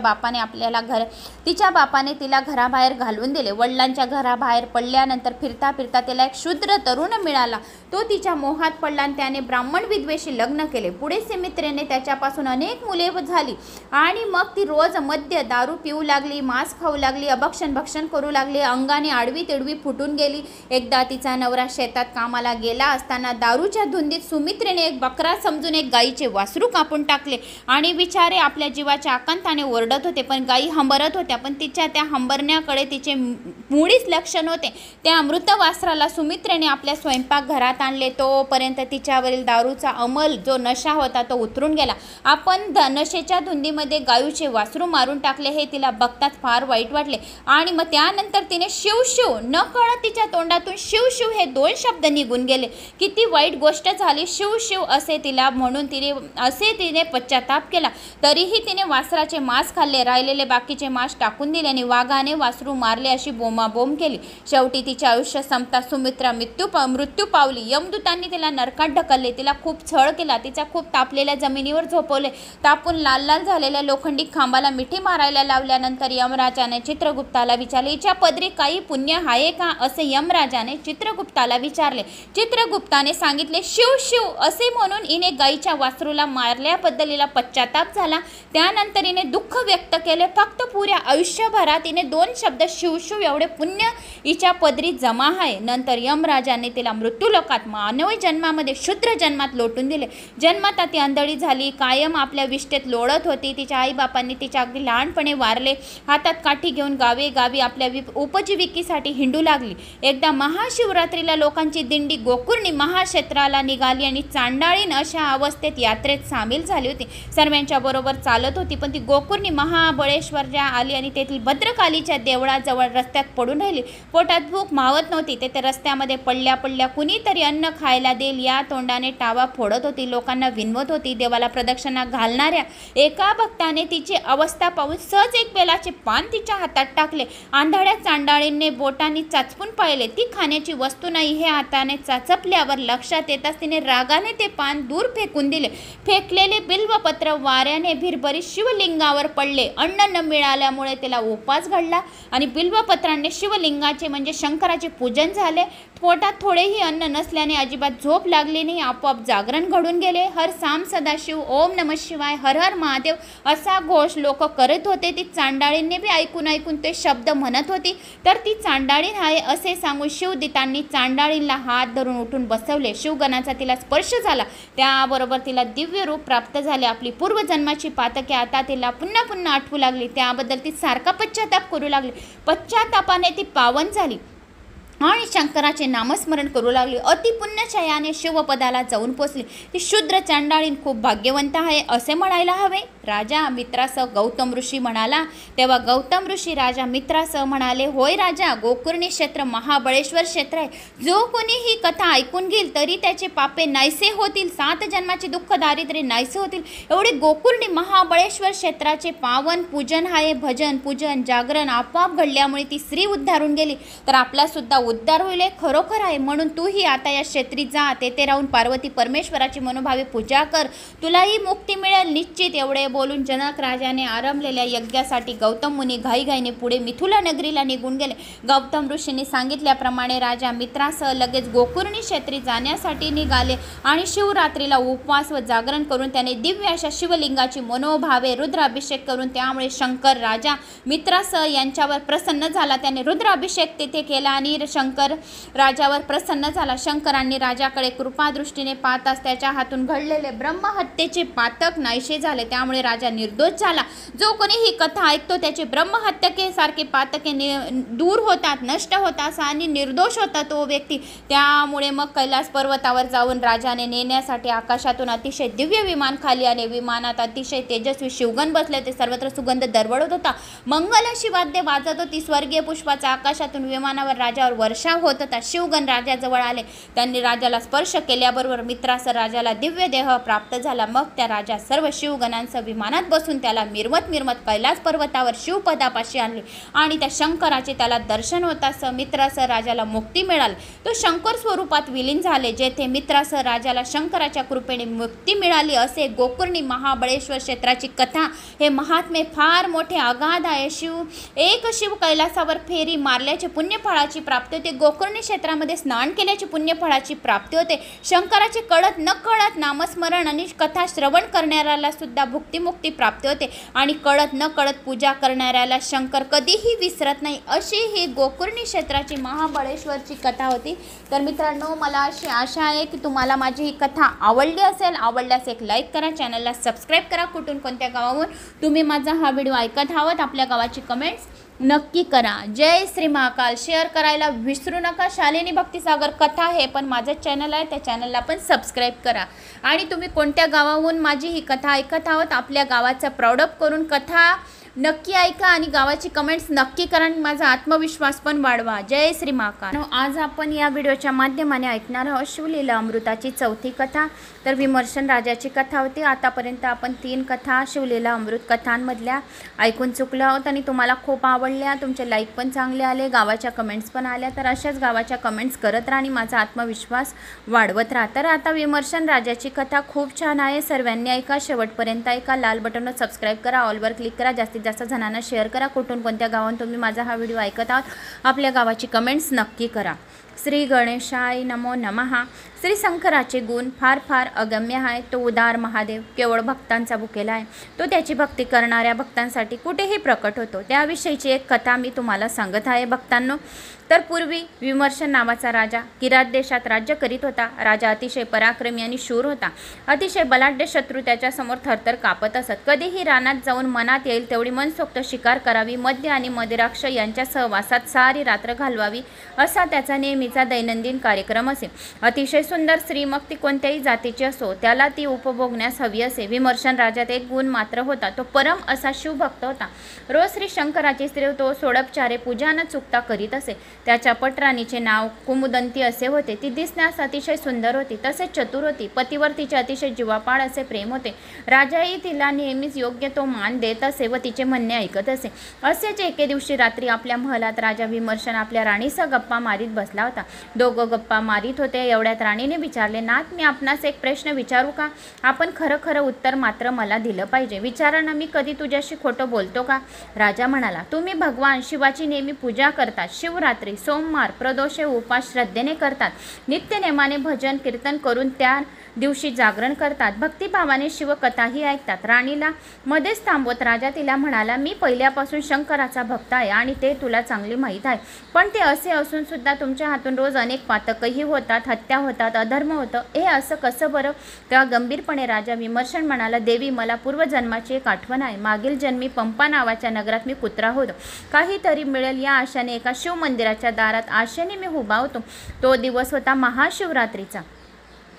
बापाने तिला घराबाहेर घालून दिले. वडिलांच्या घराबाहेर पडल्यानंतर फिरता फिरता तिला एक शूद्र तरुण मिळाला. तो तिच्या मोहात पडला आणि त्याने ब्राह्मण विधवेशी लग्न केले. पुढे सुमित्रेने त्याच्यापासून अनेक मुले झाली आणि मग ती रोज मद्य दारू पिऊ लागली, मांस खाऊ लागली, भक्षण करू लागली. अंगाने आडवी तिडवी फुटून गेली. एकदा तिचा नवरा शेतात कामाला गेला असताना दारूच्या धुंदीत सुमित्रेने एक बकरा समजून एक गायीचे वासरू कापून टाकले आणि बिचारे आपल्या जीवाच्या आकांताने ओरडत होते, पण गायी हंबरत होत्या. पण तिच्या त्या हंबरण्याकडे तिचे मुळीच लक्ष नव्हते. त्या मृत वासराला सुमित्रेने आपल्या स्वयंपाकघरात आणले. तोपर्यंत तिच्यावरील दारूचा अंमल, जो नशा होता, तो उतरून गेला. आपण नशेच्या धुंदीमध्ये गायूचे वासरू मारून टाकले हे तिला बघताच फार वाईट वाटले आणि मग त्यानंतर तिने शिव शिव, न कळत तिच्या तोंडातून शिव शिव हे 2 शब्द निघून गेले. किती वाईट गोष्ट झाली. शिव शिव असे तिला म्हणून तिने पश्चाताप केला. तरीही तिने वासराचे मांस खाल्ले, राहिलेले बाकीचे मांस टाकून दिले आणि वाघाने वासरू मारले अशी बोंबाबोंब केली. शेवटी तिचे आयुष्य संपता सुमित्रा मृत्यू पावली. यमदूतांनी तिला नरकात ढकलले. तिला खूप छळ केला. तिच्या खूप तापलेल्या जमिनीवर झोपवले. तापून लाल लाल झालेल्या लोखंडी खांबाला मिठी मारायला लावल्यानंतर यमराजाने चित्रगुप्ताला विचारले, हिच्या पदरी काही पुण्य आहे का? असे यमराजाने चित्रगुप्ताला विचारले. चित्रगुप्ताने सांगितले, शिव शिव असे म्हणून हिने गायीच्या वासरूला मारल्याबद्दल हिला पश्चाताप झाला. त्यानंतर हिने दुःख व्यक्त केले. फक्त पुऱ्या आयुष्यभरात हिने 2 शब्द शिव शिव एवढे पुण्य हिच्या पदरी जमा आहे. नंतर यमराजाने तिला मृत्यूलोकात मानवी जन्मामध्ये शूद्र जन्मात लोटून दिले. जन्मात ती आंधळी झाली. कायम आपल्या विष्ठेत लोळत होती. तिच्या आईबापांनी तिच्या अगदी लहानपणे वारले. हातात काठी घेऊन गावी आपल्या उपजीविकेसाठी हिंडू लागली. एकदा महाशिवरात्रीला लोकांची दिंडी गोकुर्णी महाक्षेत्राला निघाली आणि चांडाळीन अशा अवस्थेत यात्रेत सामील झाली होती. सर्वांच्या बरोबर चालत होती, पण ती गोकुर्णी महाबळेश्वरला आली आणि तेथील भद्रकालीच्या देवळाजवळ रस्त्यात पडून राहिली. पोटात भूक मावत नव्हती. तेथे रस्त्यामध्ये पडल्या कुणीतरी अन्न खायला देईल या तोंडाने टावा फोडत होती. लोकांना विनवत होती. देवाला प्रदक्षिणा घालणाऱ्या एका भक्ताने तिची अवस्था पाहून सहज एक बेलाचे पान तिच्या हातात टाकले. आंधळ्या चांडाळीने बोटांनी चाचपून पाहिले. ती खाण्याची वस्तू नाही हे हाताने चाचपल्यावर लक्षात येताच तिने रागाने ते पान दूर फेकून दिले. फेकलेले बिल्वपत्र वाऱ्याने भिरभरीत शिवलिंगावर पडले. अन्न न मिळाल्यामुळे तिला उपास घडला आणि बिल्वपत्रांनी शिवलिंगाचे म्हणजे शंकराचे पूजन झाले. पोटात थोडेही अन्न नसल्याने अजिबात झोप लागली नाही. आपोआप जागरण घडून गेले. हर साम सदाशिव, ओम नमः शिवाय, हर हर महादेव असा घोष लोक करत होते. ती चांडाळींनी बी ऐकून ते शब्द म्हणत होती. तर ती चांडाळीन आहे असे सांगून शिवदूतांनी चांडाळींना हात धरून उठून बसवले. शिवगणाचा तिला स्पर्श झाला. त्याबरोबर तिला दिव्य रूप प्राप्त झाले. आपली पूर्वजन्माची पातके आता तिला पुन्हा आठवू लागली. त्याबद्दल ती सारखा पश्चाताप करू लागली. पश्चातापाने ती पावन झाली आणि शंकराचे नामस्मरण करू लागली. अतिपुण्यशयाने शिवपदाला जाऊन पोचली. ती शूद्र चांडाळीन खूप भाग्यवंत आहे असे म्हणायला हवे. राजा मित्रासह गौतम ऋषी म्हणाला. तेव्हा गौतम ऋषी राजा मित्रासह म्हणाले, होय राजा, गोकुर्णी क्षेत्र महाबळेश्वर क्षेत्र आहे. जो कोणी ही कथा ऐकून घेईल तरी त्याचे पापे नाहीसे होतील. 7 जन्माचे दुःख दारिद्र्य नाहीसे होतील. एवढे गोकुर्णी महाबळेश्वर क्षेत्राचे पावन पूजन आहे. भजन पूजन जागरण आपोआप घडल्यामुळे ती स्त्री उद्धारून गेली. तर आपला सुद्धा उद्धार होईल हे खरोखर आहे. म्हणून तूही आता या क्षेत्री जा, तेथे राहून पार्वती परमेश्वराची मनोभावे पूजा कर, तुलाही मुक्ती मिळेल निश्चित. एवढे बोलून जनक राजाने आरंभलेल्या यज्ञासाठी गौतम मुनी घाईघाईने पुढे मिथिला नगरीला निघून गेले. गौतम ऋषींनी सांगितल्याप्रमाणे राजा मित्रासह लगेच गोकर्णी क्षेत्री जाण्यासाठी निघाले आणि शिवरात्रीला उपवास व जागरण करून त्याने दिव्य अशा शिवलिंगाची मनोभावे रुद्राभिषेक करून त्यामुळे शंकर राजा मित्रासह यांच्यावर प्रसन्न झाला. त्याने रुद्राभिषेक तेथे केला आणि शंकर राजावर प्रसन्न झाला. शंकरांनी राजाकडे कृपादृष्टीने पाहताच त्याच्या हातून घडलेले ब्रह्महत्येचे पातक नाहीसे झाले. त्यामुळे राजा निर्दोष झाला. जो कोणी ही कथा ऐकतो त्याचे ब्रह्महत्यके सारखे पातके दूर होतात, नष्ट होतात आणि निर्दोष होता तो व्यक्ती. त्यामुळे मग कैलास पर्वतावर जाऊन राजाने नेण्यासाठी आकाशातून अतिशय दिव्य विमान खाली आले. विमानात अतिशय तेजस्वी शिवगण बसले होते. सर्वत्र सुगंध दरवळत होता. मंगल अशी वाद्य वाजत होती. स्वर्गीय पुष्पाचा आकाशातून विमानावर राजावर वर्षाव होत होता. शिवगण राजाजवळ आले. त्यांनी राजाला स्पर्श केल्याबरोबर मित्रासह राजाला दिव्य देह प्राप्त झाला. मग त्या राजा सर्व शिवगणांसह विमानात बसून त्याला मिरवत कैलास पर्वतावर शिवपदापाशी आणले आणि त्या शंकराचे त्याला दर्शन होताच मित्रासह राजाला मुक्ती मिळाली. तो शंकर स्वरूपात विलीन झाले. जेथे मित्रासह राजाला शंकराच्या कृपेने मुक्ती मिळाली असे गोकर्णी महाबळेश्वर क्षेत्राची कथा. हे महात्मे फार मोठे अगाध आहे. एक शिव कैलासावर फेरी मारल्याचे पुण्यफळाची प्राप्ती होते. गोकर्णी क्षेत्रामध्ये स्नान केल्याची पुण्यफळाची प्राप्ती होते. शंकराचे कळत न कळत नामस्मरण आणि कथा श्रवण करणाऱ्याला सुद्धा भुक्तिमुक्ती प्राप्ती होते आणि कळत न कळत पूजा करणाऱ्याला शंकर कधीही विसरत नाही. अशी ही गोकर्णी क्षेत्राची महाबळेश्वरची कथा होती. तर मित्रांनो, मला अशी आशा आहे की तुम्हाला माझी ही कथा आवडली असेल. आवडल्यास एक लाईक करा, चॅनलला सबस्क्राईब करा. कुठून कोणत्या गावाहून तुम्ही माझा हा व्हिडिओ ऐकत आहात आपल्या गावाची कमेंट्स नक्की करा. जय श्री महाकाल. शेअर करायला विसरू नका. शालिनी भक्तिसागर कथा हे पण माझं चॅनल आहे, त्या चॅनलला पण सबस्क्राईब करा. आणि तुम्ही कोणत्या गावाहून माझी ही कथा ऐकत आहात आपल्या गावाचं प्राउडअप करून कथा नक्की ऐका आणि गावाची कमेंट्स नक्की करा आणि माझा आत्मविश्वास पण वाढवा. जय श्री महाकाल. आज आपण या व्हिडिओच्या माध्यमाने ऐकणार आहोत शिवलीला अमृताची चौथी कथा. तर विमर्शन राजाची कथा होती. आतापर्यंत आपण 3 कथा शिवलीला अमृत कथांमधल्या ऐकून चुकलो आहोत आणि तुम्हाला खूप आवडल्या. तुमचे लाईक पण चांगले आले, गावाच्या कमेंट्स पण आल्या. तर अशाच गावाच्या कमेंट्स करत राहा आणि माझा आत्मविश्वास वाढवत राहा. तर आता विमर्शन राजाची कथा खूप छान आहे. सर्वांनी ऐका, शेवटपर्यंत ऐका. लाल बटनवर सबस्क्राईब करा, ऑलवर क्लिक करा, जास्तीत जास्त जणांना शेअर करा. कुठून कोणत्या गावाहून तुम्ही माझा हा व्हिडिओ ऐकत आहात आपल्या गावाची कमेंट्स नक्की करा. श्री गणेशाय नमो नमः. श्री शंकराचे गुण फार फार अगम्य आहे. तो उदार महादेव केवळ भक्तांचा भुकेला आहे. तो त्याची भक्ती करणाऱ्या भक्तांसाठी कुठेही प्रकट होतो. त्याविषयीची एक कथा मी तुम्हाला सांगत आहे भक्तांनो. तर पूर्वी विमर्शन नावाचा राजा किरात देशात राज्य करीत होता. राजा अतिशय पराक्रमी आणि शूर होता. अतिशय बलाढ्य शत्रू त्याच्यासमोर थरथर कापत असत. कधीही रानात जाऊन मनात येईल तेवढी मनसोक्त शिकार करावी, मद्य आणि मदिराक्ष यांच्या सहवासात सारी रात्र घालवावी असा त्याचा नेहमीचा दैनंदिन कार्यक्रम असे. अतिशय सुंदर स्त्री, मग ती कोणत्याही जातीची असो, त्याला ती उपभोगण्यास हवी असे. विमर्शन राजात एक गुण मात्र होता. तो परम असा शिवभक्त होता. रोज श्री शंकराची स्त्री तो सोडपचारे पूजा न चुकता करीत असे. त्याच्या पटराणीचे नाव कुमुदंती असे होते. ती दिसण्यास अतिशय सुंदर होती, तसेच चतुर होती. पतीवर तिचे अतिशय जीवापाड असे प्रेम होते. राजाही तिला नेहमीच योग्य तो मान देत असे व तिचे म्हणणे ऐकत असे. असेच एके दिवशी रात्री आपल्या महलात राजा विमर्शन आपल्या राणीसह गप्पा मारीत बसला होता. दोघं गप्पा मारीत होते. एवढ्यात राणीने विचारले, नाथ, मी आपणास एक प्रश्न विचारू का? आपण खरं खरं उत्तर मात्र मला दिलं पाहिजे. विचारा ना, मी कधी तुझ्याशी खोटं बोलतो का? राजा म्हणाला, तुम्ही भगवान शिवाची नेहमी पूजा करतात. शिवरात्री, सोमवार, प्रदोषे उपास श्रद्धेने करतात. नित्यनेमाने भजन कीर्तन करून त्या दिवशी जागरण करतात. भक्तिभावाने शिवकथाही ऐकतात. राणीला मध्येच थांबवत राजा तिला म्हणाला, मी पहिल्यापासून शंकराचा भक्त आहे आणि ते तुला चांगली माहीत आहे. पण ते असे असून सुद्धा तुमच्या हातून रोज अनेक पातकही होतात, हत्या होतात, अधर्म होतं. हे असं कसं बरं? तेव्हा गंभीरपणे राजा विमर्शन म्हणाला, देवी, मला पूर्वजन्माची एक आठवण आहे. मागील जन्मी पंपा नावाच्या नगरात मी कुत्रा होतो. काहीतरी मिळेल या आशाने एका शिवमंदिराच्या दारात आशेने मी उभा होतो. तो दिवस होता महाशिवरात्रीचा.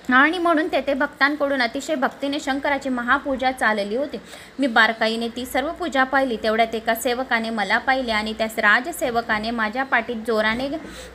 आणि म्हणून तेथे भक्तांकडून अतिशय भक्तीने शंकराची महापूजा चालली होती. मी बारकाईने ती सर्व पूजा पाहिली. तेवढ्यात एका सेवकाने मला पाहिले आणि त्या राजसेवकाने माझ्या पाठीत जोराने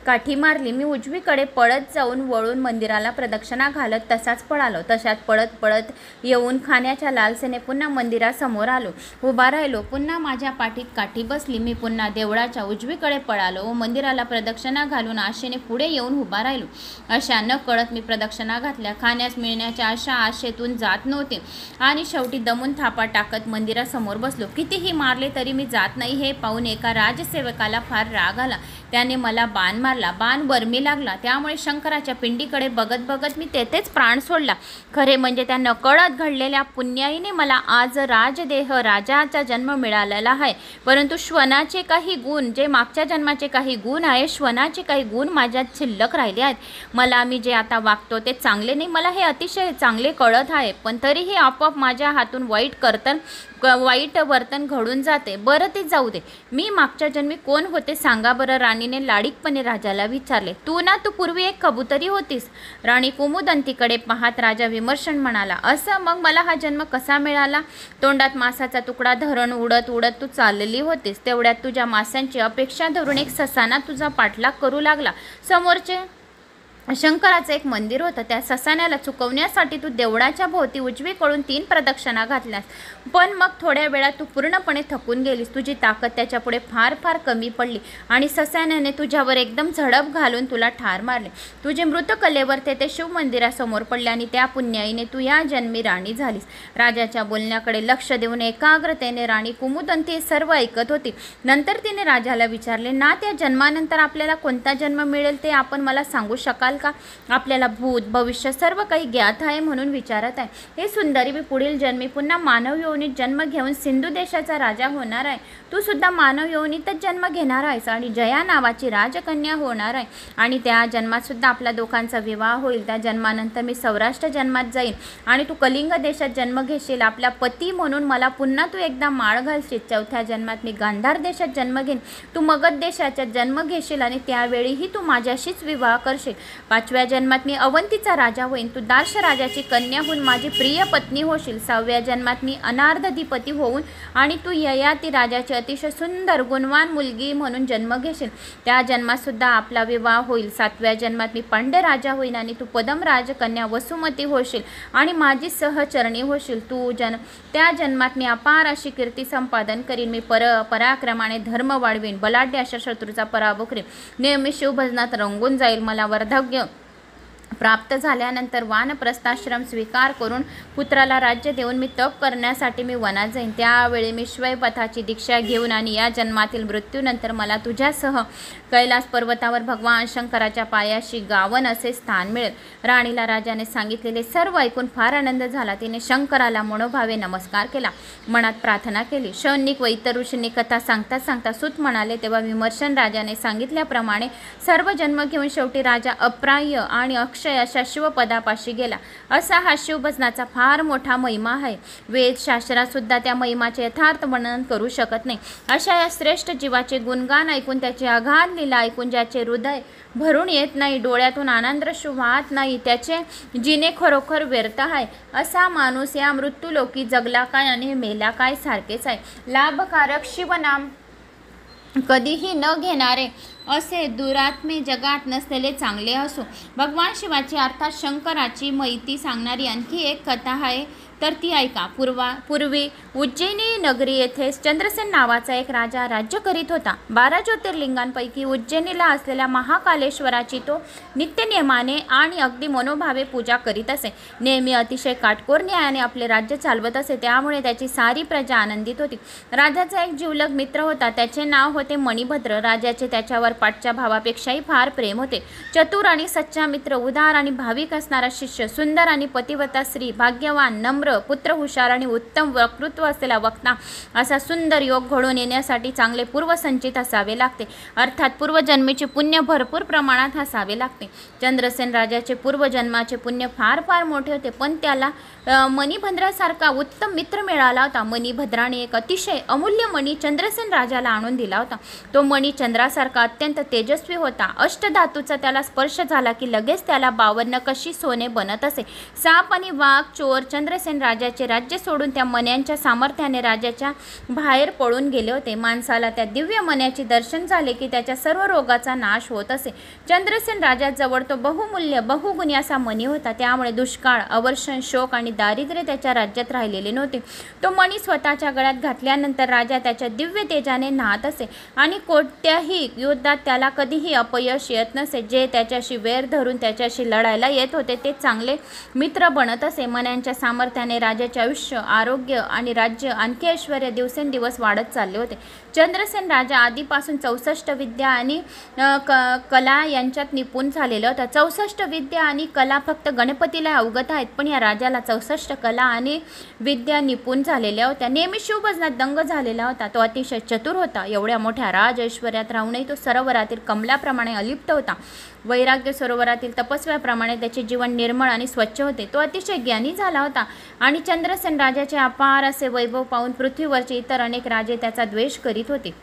काठी मारली. मी उजवीकडे पळत जाऊन वळून मंदिराला प्रदक्षिणा घालत तसाच पळालो. तशात पळत पळत येऊन खाण्याच्या लालसेने पुन्हा मंदिरासमोर आलो, उभा राहिलो. पुन्हा माझ्या पाठीत काठी बसली. मी पुन्हा देवळाच्या उजवीकडे पळालो व मंदिराला प्रदक्षिणा घालून आशेने पुढे येऊन उभा राहिलो. अशा न कळत मी प्रदक्षिणा घातल्या. खाण्यास मिळण्याच्या आशेतून जात नव्हते आणि शेवटी दमून थापा टाकत मंदिरासमोर बसलो. कितीही मारले तरी मी जात नाही हे पाहून एका राजसेवकाला फार राग आला. त्याने मला बाण मारला. बाण बरमी लागला. त्यामुळे शंकराच्या पिंडीकडे बघत बघत मी तेथेच प्राण सोडला. खरे म्हणजे त्या नकळत घडलेल्या पुण्याईने मला आज राजदेह राजाचा जन्म मिळालेला आहे. परंतु श्वनाचे काही गुण, जे मागच्या जन्माचे काही गुण आहे, श्वनाचे काही गुण माझ्यात शिल्लक राहिले आहेत. मला मी जे आता वागतो ते चांगले नाही, मला हे अतिशय चांगले कळत आहे. पण तरीही आपोआप माझ्या हातून वाईट वर्तन घडून जाते. बरं ते जाऊ दे. मी मागच्या जन्मी कोण होते सांगा बरं, राणीने लाडीकपणे राजाला विचारले. तू पूर्वी एक कबुतरी होतीस. राणी कुमुदंतीकडे पाहत राजा विमर्शन म्हणाला. असं मग मला हा जन्म कसा मिळाला? तोंडात मासाचा तुकडा धरून उडत उडत तू चाललेली होतीस. तेवढ्यात तुझ्या मासांची अपेक्षा धरून एक ससाना तुझा पाठलाग करू लागला. समोरचे शंकराचं एक मंदिर होतं. त्या ससाण्याला चुकवण्यासाठी तू देवळाच्या भोवती उजवीकडून 3 प्रदक्षिणा घातल्यास. पण मग थोड्या वेळात तू पूर्णपणे थकून गेलीस. तुझी ताकद त्याच्यापुढे फार फार कमी पडली आणि ससाण्याने तुझ्यावर एकदम झडप घालून तुला ठार मारले. तुझे मृतकलेवर ते शिव मंदिरासमोर पडले आणि त्या पुण्याईने तू या जन्मी राणी झालीस. राजाच्या बोलण्याकडे लक्ष देऊन एकाग्रतेने राणी कुमुदंती सर्व ऐकत होती. नंतर तिने राजाला विचारले, ना त्या जन्मानंतर आपल्याला कोणता जन्म मिळेल ते आपण मला सांगू शकाल का? आपल्याला भूत भविष्य सर्व काही ज्ञात आहे म्हणून विचारत आहे. हे सुंदरी, मी पुढील जन्मी पुन्हा मानव योनीत जन्म घेऊन सिंधू देशाचा राजा होणार आहे. तू सुद्धा मानव योनीतच जन्म घेणार आहेस आणि जया नावाची राजकन्या होणार आहे आणि त्या जन्मात सुद्धा आपल्या दोघांचा विवाह होईल. त्या जन्मानंतर मी सौराष्ट्र जन्मात जाईन आणि तू कलिंग देशात जन्म घेशील. आपला पती म्हणून मला पुन्हा तू एकदा माळ घालशील. चौथ्या जन्मात मी गांधार देशात जन्म घेईन. तू मगध देशाचा जन्म घेशील आणि त्यावेळीही तू माझ्याशीच विवाह करशील. 5व्या जन्मात मी अवंतीचा राजा होईन. तू दार्श राजाची कन्या होऊन माझी प्रिय पत्नी होशील. 6व्या जन्मात मी अनार्धधिपती होऊन आणि तू ययाती राजाची अतिशय सुंदर गुणवान मुलगी म्हणून जन्म घेशील. त्या जन्मात सुद्धा आपला विवाह होईल. 7व्या जन्मात मी पांड्य राजा होईन आणि तू पदम राजकन्या वसुमती होशील आणि माझी सहचरणी होशील. त्या जन्मात मी अपार अशी कीर्ती संपादन करीन. मी पराक्रमाने धर्म वाढवीन. बलाढ्य अशा शत्रूचा पराभव करीन. नेहमी शिवभजनात रंगून जाईल. मला वार्धक्य प्राप्त झाल्यानंतर वानप्रस्थाश्रम स्वीकार करून पुत्राला राज्य देऊन मी तप करण्यासाठी मी वनात जाईन. त्यावेळी मी श्वैपथाची दीक्षा घेऊन आणि या जन्मातील मृत्यूनंतर मला तुझ्यासह कैलास पर्वतावर भगवान शंकराच्या पायाशी गावन असे स्थान मिळेल. राणीला राजाने सांगितलेले सर्व ऐकून फार आनंद झाला. तिने शंकराला मनोभावे नमस्कार केला. मनात प्रार्थना केली. शौनिक व इतर ऋषींनी कथा सांगता सांगता सूत म्हणाले. तेव्हा विमर्शन राजाने सांगितल्याप्रमाणे सर्व जन्म घेऊन शेवटी राजा अप्राय आणि अक्षय अशा शिवपदापाशी गेला. असा हा शिवभजनाचा फार मोठा महिमा आहे. वेदशास्त्रात सुद्धा त्या महिमाचे यथार्थ वर्णन करू शकत नाही. अशा या श्रेष्ठ जीवाचे गुणगान ऐकून, त्याची अगाध लीला ऐकून ज्याचे हृदय भरून येत नाही, डोळ्यातून आनंदाश्रू वाहत नाही, त्याचे जिने खरोखर व्यर्थ आहे. असा माणूस या मृत्यूलोकी जगला काय आणि मेला काय सारखेच आहे. लाभकारक शिवनाम कधीही न घेणारे असे दुरात्मे जगात नसलेले चांगले असो. भगवान शिवाची अर्थात शंकराची माहिती सांगणारी आणखी एक कथा आहे, तर ती ऐका. पूर्वी उज्जैनी नगरी येथे चंद्रसेन नावाचा एक राजा राज्य करीत होता. 12 ज्योतिर्लिंगांपैकी उज्जैनीला असलेल्या महाकालेश्वराची तो नित्यनियमाने आणि अगदी मनोभावे पूजा करीत असे. नेहमी अतिशय काटकोर न्यायाने आपले राज्य चालवत असे. त्यामुळे त्याची सारी प्रजा आनंदित होती. राजाचा एक जिवलग मित्र होता. त्याचे नाव होते मणिभद्र. राजाचे त्याच्यावर पाठच्या भावापेक्षाही फार प्रेम होते. चतुर आणि सच्चा मित्र, उदार आणि भाविक असणारा शिष्य, सुंदर आणि पतिव्रता स्त्री, भाग्यवान, नम्र पुत्र हुशार आणि उत्तम वक्तृत्व असलेला वक्ता असा सुंदर योग घडून येण्यासाठी चांगले पूर्वसंचित असावे लागते, अर्थात पूर्वजन्मीचे पुण्य भरपूर प्रमाणात असावे लागते. चंद्रसेन राजाचे पूर्वजन्माचे पुण्य फार फार मोठे होते, पण त्याला मणिभद्रासारखा उत्तम मित्र मिळाला होता. मणिभद्राने एक अतिशय अमूल्य मणी चंद्रसेन राजाला आणून दिला होता. तो मणी चंद्रासारखा अत्यंत तेजस्वी होता. अष्टधातूचा त्याला स्पर्श झाला की लगेच त्याला 52 कशी सोने बनत असे. साप आणि वाघ चोर चंद्रसेन राजाचे राज्य सोडून त्या मण्यांच्या सामर्थ्याने राजाच्या बाहेर पळून गेले होते. माणसाला त्या दिव्य मण्याचे दर्शन झाले की त्याच्या सर्व रोगाचा नाश होत असे. चंद्रसेन राजाजवळ तो बहुमूल्य बहुगुणी असा मणी होता. त्यामुळे दुष्काळ, अवर्षण, शोक आणि दारिद्र्य त्याच्या राज्यात राहिलेले नव्हते. तो मणी स्वतःच्या गळ्यात घातल्यानंतर राजा त्याच्या दिव्य तेजाने न्हात असे आणि कोणत्याही युद्धात त्याला कधीही अपयश येत नसे. जे त्याच्याशी वेर धरून त्याच्याशी लढायला येत होते ते चांगले मित्र बनत असे. मण्यांच्या सामर्थ्याने राजाचे आयुष्य, आरोग्य आणि राज्य आणखी ऐश्वर्य दिवसेंदिवस वाढत चालले होते. चंद्रसेन राजा आधीपासून 64 विद्या आणि कला यांच्यात निपुण झालेला होता. 64 विद्या आणि कला फक्त गणपतीला अवगत आहेत, पण या राजाला 64 कला आणि विद्या निपुण झालेल्या होत्या. नेहमी शिवभजनात दंग झालेला होता. तो अतिशय चतुर होता. एवढ्या मोठ्या राज ऐश्वर्यात राहूनही तो सरोवरातील कमलाप्रमाणे अलिप्त होता. वैराग्य सरोवरातील तपस्व्याप्रमाणे त्याचे जीवन निर्मळ आणि स्वच्छ होते. तो अतिशय ज्ञानी झाला होता आणि चंद्रसेन राजाचे अपार असे वैभव पाहून पृथ्वीवरचे इतर अनेक राजे त्याचा द्वेष करीत होते,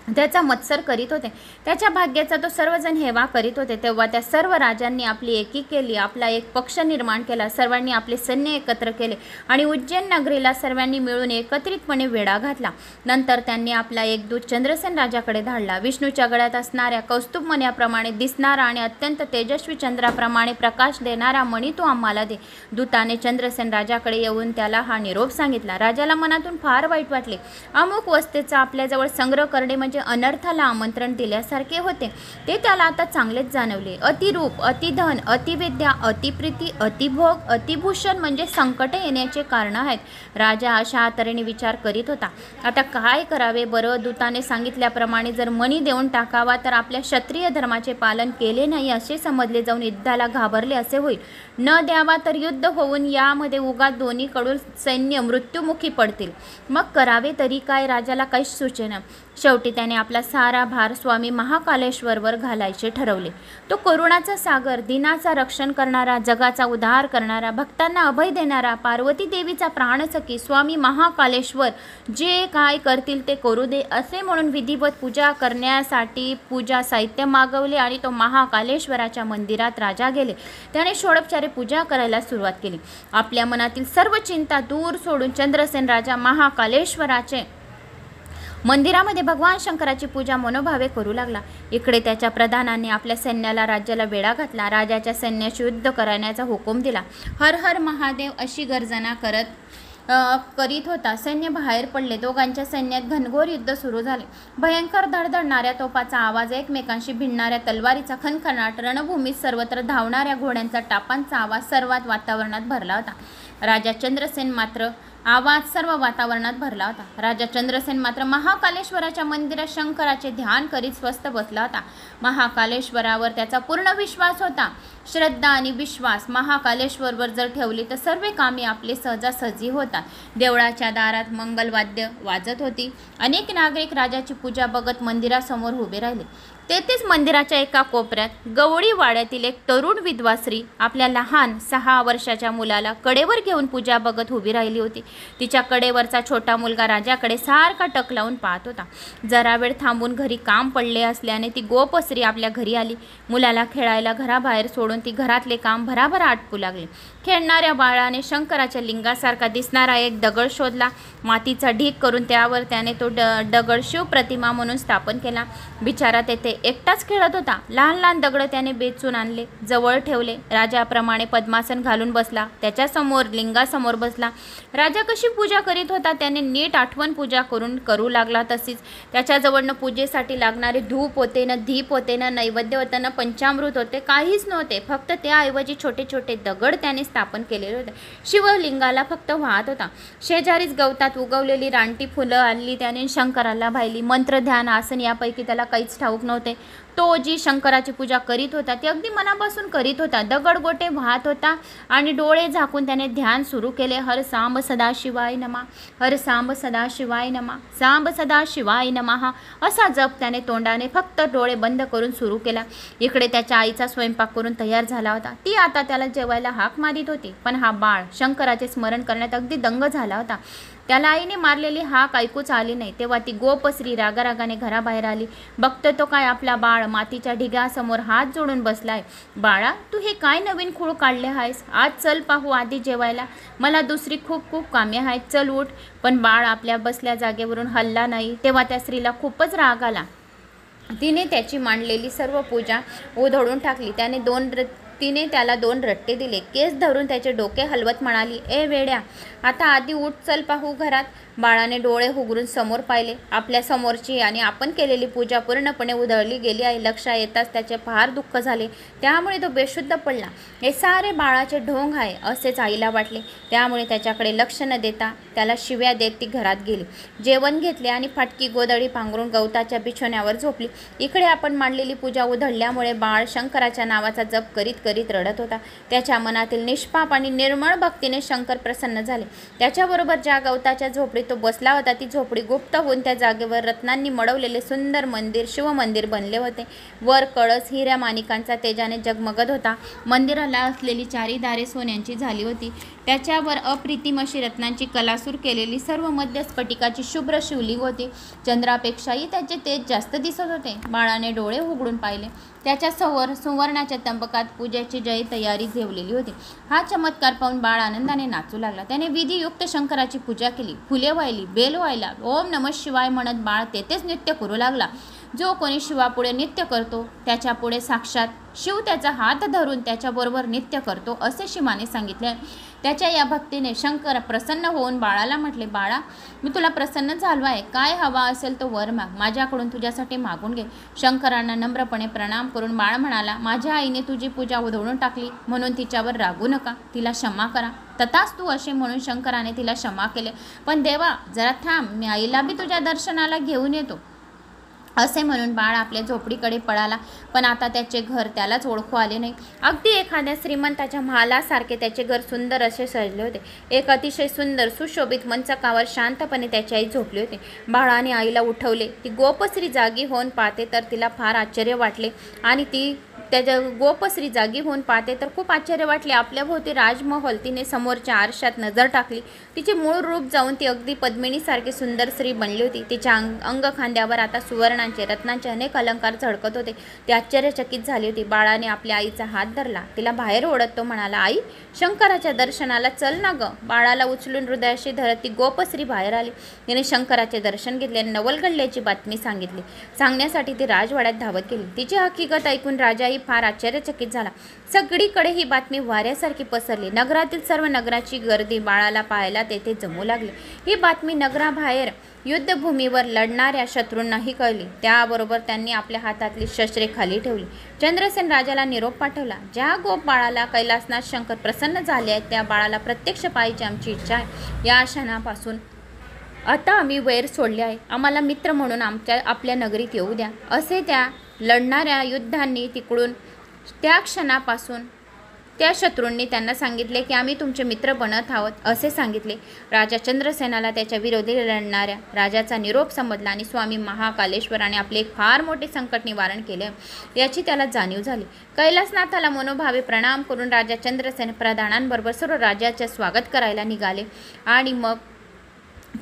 त्याचा मत्सर करीत होते. त्याच्या भाग्याचा तो सर्वजण हेवा करीत होते. तेव्हा त्या सर्व राजांनी आपली एकी केली, आपला एक पक्ष निर्माण केला. सर्वांनी आपले सैन्य एकत्र केले आणि उज्जैन नगरीला सर्वांनी मिळून एकत्रितपणे वेढा घातला. नंतर त्यांनी आपला एक दूत चंद्रसेन राजाकडे धाडला. विष्णूच्या गळ्यात असणाऱ्या कौस्तुभ मण्याप्रमाणे दिसणारा आणि अत्यंत तेजस्वी चंद्राप्रमाणे प्रकाश देणारा मणी तो आम्हाला दे. दूताने चंद्रसेन राजाकडे येऊन त्याला हा निरोप सांगितला. राजाला मनातून फार वाईट वाटले. अमुक वस्तेचा आपल्याजवळ संग्रह करणे म्हणजे अनर्थाला आमंत्रण दिल्यासारखे होते. ते त्याला आता चांगलेच जाणवले. अतिरूप, अतिधन, अतिविद्या, अतिप्रीती, अतिभोग, अतिभूषण म्हणजे संकटे येण्याचे कारण आहेत. राजा अशा तऱ्हेने विचार करीत होता. आता काय करावे बरं? दूताने सांगितल्याप्रमाणे जर मणी देऊन टाकावा तर आपल्या क्षत्रिय धर्माचे पालन केले नाही असे समजले जाऊन युद्धाला घाबरले असे होईल. न द्यावा तर युद्ध होऊन यामध्ये उगाच दोन्हीकडून सैन्य मृत्युमुखी पडतील. मग करावे तरी काय? राजाला काहीच सुचेना. शेवटी त्याने आपला सारा भार स्वामी महाकालेश्वरवर घालायचे ठरवले. तो करुणाचा सागर, दिनाचा रक्षण करणारा, जगाचा उद्धार करणारा, भक्तांना अभय देणारा, पार्वती देवीचा प्राणसखी स्वामी महाकालेश्वर जे काय करतील ते करू दे असे म्हणून विधिवत पूजा करण्यासाठी पूजा साहित्य मागवले आणि तो महाकालेश्वराच्या मंदिरात राजा गेले. त्याने षोडोपचारे पूजा करायला सुरुवात केली. आपल्या मनातील सर्व चिंता दूर सोडून चंद्रसेन राजा महाकालेश्वराचे मंदिरामध्ये भगवान शंकराची पूजा मनोभावे करू लागला. इकडे त्याच्या प्रधानांनी आपल्या सैन्याला राज्याला वेढा घातला. राजाच्या सैन्याशी युद्ध करण्याचा हुकूम दिला. हर हर महादेव अशी गर्जना करीत होता. सैन्य बाहेर पडले. दोघांच्या सैन्यात घनघोर युद्ध सुरू झाले. भयंकर धडधडणाऱ्या तोफाचा आवाज, एकमेकांशी भिडणाऱ्या तलवारीचा खणखणाट, रणभूमीत सर्वत्र धावणाऱ्या घोड्यांचा टापांचा आवाज सर्वात वातावरणात भरला होता. राजा चंद्रसेन मात्र महाकालेश्वराच्या मंदिरात शंकराचे ध्यान करीत स्वस्थ बसला होता. महाकालेश्वरावर त्याचा पूर्ण विश्वास होता. श्रद्धा आणि विश्वास महाकालेश्वरवर जर ठेवली तर सर्व कामे आपले सहजासहजी होतात. देवळाच्या दारात मंगलवाद्य वाजत होती. अनेक नागरिक राजाची पूजा बघत मंदिरासमोर उभे राहिले. तेथेच मंदिराच्या एका कोपऱ्यात गवळी वाड्यातील एक तरुण विधवा स्त्री आपल्या लहान 6 वर्षाच्या मुलाला कडेवर घेऊन पूजा बघत उभी राहिली होती. तिच्या कडेवरचा छोटा मुलगा राजाकडे सारखा टक लावून पाहत होता. जरा वेळ थांबून घरी काम पडले असल्याने ती गोप स्त्री आपल्या घरी आली. मुलाला खेळायला घराबाहेर सोडून ती घरातले काम भराभरा आटपू लागली. खेळणाऱ्या बाळाने शंकराच्या लिंगासारखा दिसणारा एक दगड शोधला. मातीचा ढीग करून त्यावर त्याने तो दगड शिव प्रतिमा म्हणून स्थापन केला. बिचारा तेथे एकटाच खेळत होता. लहान लहान दगड त्याने बेचून आणले, जवळ ठेवले. राजाप्रमाणे पद्मासन घालून बसला. त्याच्यासमोर लिंगासमोर बसला. राजा कशी पूजा करीत होता त्याने नीट आठवण पूजा करू लागला. तशीच त्याच्याजवळनं पूजेसाठी लागणारे धूप होते, न दीप होते, न नैवेद्य होतं, न पंचामृत होते, काहीच नव्हते. फक्त त्याऐवजी छोटे छोटे दगड त्याने स्थापन केलेले होते. शिवलिंगाला फक्त वाहत होता. शेजारीच गवतात उगवलेली रानटी फुलं आणली त्याने शंकराला वाहिली. मंत्र, ध्यान, आसन यापैकी त्याला काहीच ठाऊक नव्हते. तो जी शंकराची पूजा करीत होता ती अगदी मनापासून करीत होता. दगडगोटे वाहत होता आणि डोळे झाकून त्याने ध्यान सुरू केले. हर सांब सदाशिवाय नमा, हर सांब सदाशिवाय नमा, सांब सदाशिवाय नमः असा जप त्याने तोंडाने फक्त डोळे बंद करून सुरू केला. इकडे त्याच्या आईचा स्वयंपाक करून तयार झाला होता. ती आता त्याला जेवायला हाक मारित होती. पण हा बाळ शंकराचे स्मरण करण्यात अगदी दंग झाला होता. त्याला आईने मारलेली हाक ऐकूच आली नाही. तेव्हा ती गोपस्त्री रागारागाने घराबाहेर आली. बघतो तो काय आपला बाळ मातीच्या ढिगासमोर हात जोडून बसलाय. बाळा, तू हे काय नवीन खूळ काढले आहेस? आज चल पाहू आधी जेवायला, मला दुसरी खूप खूप कामे आहेत, चल उठ. पण बाळ आपल्या बसल्या जागेवरून हलला नाही. तेव्हा त्या स्त्रीला खूपच राग आला. तिने त्याची मांडलेली सर्व पूजा उधळून टाकली. तिने त्याला 2 रट्टे दिले. केस धरून त्याचे डोके हलवत म्हणाली, ए वेड्या, आता आधी उठ, चल पाहू घरात. बाळाने डोळे उघडून समोर पाहिले. आपल्या समोरची आणि आपण केलेली पूजा पूर्णपणे उधळली गेली आहे. लक्षात येताच त्याचे फार दुःख झाले. त्यामुळे तो बेशुद्ध पडला. हे सारे बाळाचे ढोंग आहे असेच आईला वाटले. त्यामुळे त्याच्याकडे लक्ष न देता त्याला शिव्या देत ती घरात गेली. जेवण घेतले आणि फाटकी गोधडी पांघरून गवताच्या बिछोण्यावर झोपली. इकडे आपण मांडलेली पूजा उधळल्यामुळे बाळ शंकराच्या नावाचा जप करीत करीत रडत होता. त्याच्या मनातील निष्पाप आणि निर्मळ भक्तीने शंकर प्रसन्न झाले. त्याच्याबरोबर ज्या गवताच्या झोपडीत तो बसला होता ती झोपडी गुप्त होऊन त्या जागेवर रत्नांनी मडवलेले सुंदर मंदिर, शिवमंदिर बनले होते. वर कळस हिऱ्या माणिकांचा तेजाने जगमगत होता. मंदिराला असलेली 4 दारे सोन्यांची झाली होती. त्याच्यावर अप्रतिम अशी रत्नांची कलासूर केलेली सर्व मध्य स्फटिकाची शुभ्र शिवलिंग होती. चंद्रापेक्षाही त्याचे तेज जास्त दिसत होते. बाळाने डोळे उघडून पाहिले. त्याच्या सुवर्णाच्या तंबकात पूजेची जय तयारी झेवलेली होती. हा चमत्कार पाहून बाळ आनंदाने नाचू लागला. त्याने विधियुक्त शंकराची पूजा केली. फुले वाहिली, बेल वाहिला, ओम नमः शिवाय म्हणत बाळ तेथेच नृत्य करू लागला. जो कोणी शिवापुढे नृत्य करतो त्याच्यापुढे साक्षात शिव त्याचा हात धरून त्याच्याबरोबर नृत्य करतो असे शिवाने सांगितले. त्याच्या या भक्तीने शंकर प्रसन्न होऊन बाळाला म्हटले, बाळा, मी तुला प्रसन्न झालो आहे. काय हवा असेल तो वर माग, माझ्याकडून तुझ्यासाठी मागून घे. शंकरांना नम्रपणे प्रणाम करून बाळ म्हणाला, माझ्या आईने तुझी पूजा उधळून टाकली म्हणून तिच्यावर रागू नका, तिला क्षमा करा. तथास्तु असे म्हणून शंकराने तिला क्षमा केले. पण देवा, जरा थांब, मी आईला बी तुझ्या दर्शनाला घेऊन येतो असे म्हणून बाळ आपल्या झोपडीकडे पळाला. पण आता त्याचे घर त्यालाच ओळखू आले नाही. अगदी एखाद्या श्रीमंताच्या महालासारखे त्याचे घर सुंदर असे सजले होते. एक अतिशय सुंदर सुशोभित मंचकावर शांतपणे त्याची आई झोपली होती. बाळाने आईला उठवले. ती गोपस्त्री जागी होऊन पाहते तर तिला फार आश्चर्य वाटले आणि ती त्याच्या गोपस्त्री जागी होऊन पाहते तर खूप आश्चर्य वाटले. आपल्या भोवती राजमहल. तिने समोरच्या आरशात नजर टाकली. तिचे मूळ रूप जाऊन ती अगदी पद्मिनीसारखी सुंदर स्त्री बनली होती. तिच्या अंगखांद्यावर आता सुवर्णांचे रत्नांचे अनेक अलंकार झळकत होते. ती आश्चर्यचकित झाली होती. बाळाने आपल्या आईचा हात धरला. तिला बाहेर ओढत तो म्हणाला, आई, शंकराच्या दर्शनाला चल ना ग. बाळाला उचलून हृदयाशी धरत ती गोपस्त्री बाहेर आली. तिने शंकराचे दर्शन घेतले आणि नवलगडल्याची बातमी सांगितली. सांगण्यासाठी ती राजवाड्यात धावत गेली. तिची हकीकत ऐकून राजाही फार आश्चर्यचकित झाला. सगळीकडे ही बातमी वाऱ्यासारखी पसरली. नगरातील सर्व नगराची गर्दी बाळाला पाहायला तेथे जमू लागली. ही बातमी नगराबाहेर युद्धभूमीवर लढणाऱ्या शत्रूंनाही कळली. त्याबरोबर त्यांनी आपल्या हातातली शस्त्रे खाली ठेवली. चंद्रसेन राजाला निरोप पाठवला, ज्या गोप बाळाला कैलासनाथ शंकर प्रसन्न झाले आहेत त्या बाळाला प्रत्यक्ष पाहायची आमची इच्छा आहे. या क्षणापासून आता आम्ही वैर सोडले आहे. आम्हाला मित्र म्हणून आपल्या नगरीत येऊ द्या. असे त्या लढणाऱ्या युद्धांनी तिकडून त्या क्षणापासून त्या शत्रूंनी त्यांना सांगितले की आम्ही तुमचे मित्र बनत आहोत असे सांगितले. राजा चंद्रसेनाला त्याच्या विरोधी लढणाऱ्या राजाचा निरोप समजला आणि स्वामी महाकालेश्वराने आपले एक फार मोठे संकट निवारण केले याची त्याला जाणीव झाली. कैलासनाथाला मनोभावे प्रणाम करून राजा चंद्रसेन प्रधानांबरोबर सर्व राजाचे स्वागत करायला निघाले आणि मग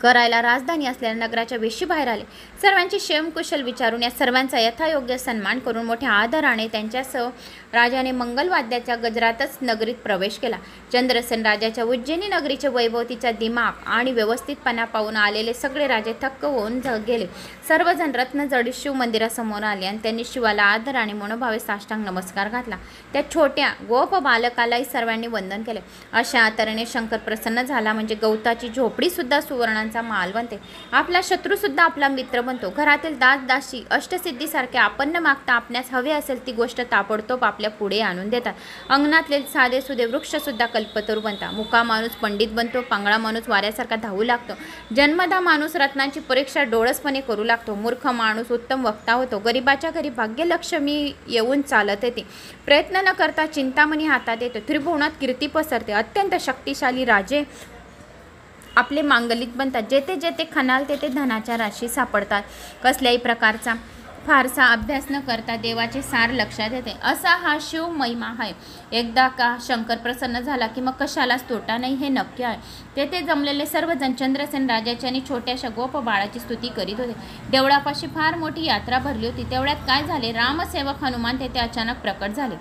करायला राजधानी असलेल्या नगराच्या वेशी बाहेर आले. सर्वांची क्षेमकुशल विचारून या सर्वांचा यथायोग्य सन्मान करून मोठ्या आदराने त्यांच्यासह राजाने मंगलवाद्याच्या गजरातच नगरीत प्रवेश केला. चंद्रसेन राजाच्या उज्जैनी नगरीचे वैभव, तिचा दिमाग आणि व्यवस्थितपणा पाहून आलेले सगळे राजे थक्क होऊन गेले. सर्वजण रत्नजडित शिव मंदिरासमोर आले आणि त्यांनी शिवाला आदराने मनोभावे साष्टांग नमस्कार घातला. त्या छोट्या गोप बालकालाही सर्वांनी वंदन केले. अशा तऱ्हेने शंकर प्रसन्न झाला. म्हणजे गवताची झोपडी सुद्धा सुवर्ण गुणांचा माल बनते. आपला शत्रूसुद्धा आपला मित्र बनतो. घरातील दास-दासी अष्टसिद्धीसारखे आपण न मागता आपणास हवे असेल ती गोष्ट ताबडतोब आपल्या पुढे आणून देतात. अंगणातले साधेसुधे वृक्षसुद्धा कल्पतरू बनतात. मुका माणूस पंडित बनतो. पांगळा माणूस वाऱ्यासारखा धावू लागतो. जन्मदा माणूस रत्नांची परीक्षा डोळसपणे करू लागतो. मूर्ख माणूस उत्तम वक्ता होतो. गरिबाच्या घरी भाग्यलक्ष्मी येऊन चालत येते. प्रयत्न न करता चिंतामणी हातात येतो. त्रिभुवनात कीर्ती पसरते. अत्यंत शक्तिशाली राजे आपले मांगलिक बनतात. जेथे जेथे खणाल तेथे धनाच्या राशी सापडतात. कसल्याही प्रकारचा फारसा अभ्यास न करता देवाचे सार लक्षात येते. असा हा शिव महिमा आहे. एकदा का शंकर प्रसन्न झाला की मग कशालाच तोटा नाही हे नक्की आहे. तेथे जमलेले सर्वजण चंद्रसेन राजाची आणि छोट्याशा गोप बाळाची स्तुती करीत होते. देवळापाशी फार मोठी यात्रा भरली होती. तेवढ्यात काय झाले, रामसेवक हनुमान तेथे अचानक प्रकट झाले.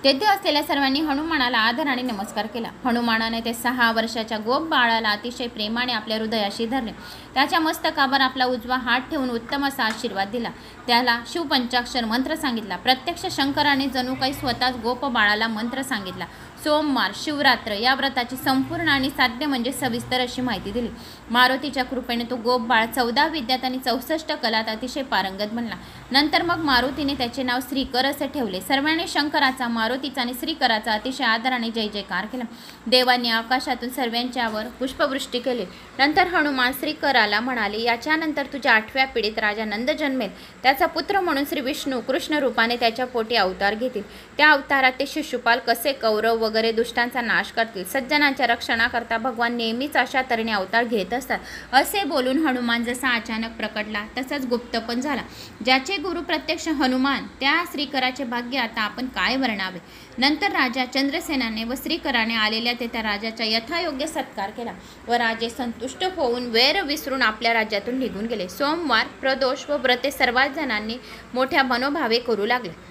तेथे असलेल्या सर्वांनी हनुमानाला आदराने नमस्कार केला. हनुमानाने ते 6 वर्षाच्या गोप बाळाला अतिशय प्रेमाने आपल्या हृदयाशी धरले. त्याच्या मस्तकावर आपला उजवा हात ठेवून उत्तम असा आशीर्वाद दिला. त्याला शिवपंचाक्षर मंत्र सांगितला. प्रत्यक्ष शंकराने जणू काही स्वतःच गोप बाळाला मंत्र सांगितला. सोमवार, शिवरात्र या व्रताची संपूर्ण आणि साध्य म्हणजे सविस्तर अशी माहिती दिली. मारुतीच्या कृपेने तो गोप बाळ 14 विद्यात आणि 64 कलात अतिशय पारंगत बनला. नंतर मग मारुतीने त्याचे नाव श्रीकर असे ठेवले. सर्वांनी शंकराचा, मारुतीचा आणि श्रीकराचा अतिशय आदराने जय जयकार केला. देवांनी आकाशातून सर्वांच्यावर पुष्पवृष्टी केली. नंतर हनुमान श्रीकराला म्हणाले, याच्यानंतर तुझ्या 8व्या पिढीत राजा नंद जन्मेल. त्याचा पुत्र म्हणून श्री विष्णू कृष्ण रूपाने त्याच्या पोटी अवतार घेतील. त्या अवतारात ते शिशुपाल कसे कौरव वगैरे दुष्टांचा नाश करतील. सज्जनांच्या रक्षणाकरता भगवान नेहमीच अशा तऱ्हेने अवतार घेत असतात. असे बोलून हनुमान जसा अचानक प्रकटला तसाच गुप्त पण झाला. ज्याचे गुरु प्रत्यक्ष हनुमान त्या श्रीकराचे भाग्य आता आपण काय वर्णावे. नंतर राजा चंद्रसेनाने व श्रीकराने आलेल्या ते त्या राजाचा यथायोग्य सत्कार केला व राजे संतुष्ट होऊन वैर विसरून आपल्या राज्यातून निघून गेले. सोमवार, प्रदोष व व्रते सर्वात जणांनी मोठ्या मनोभावे करू लागले.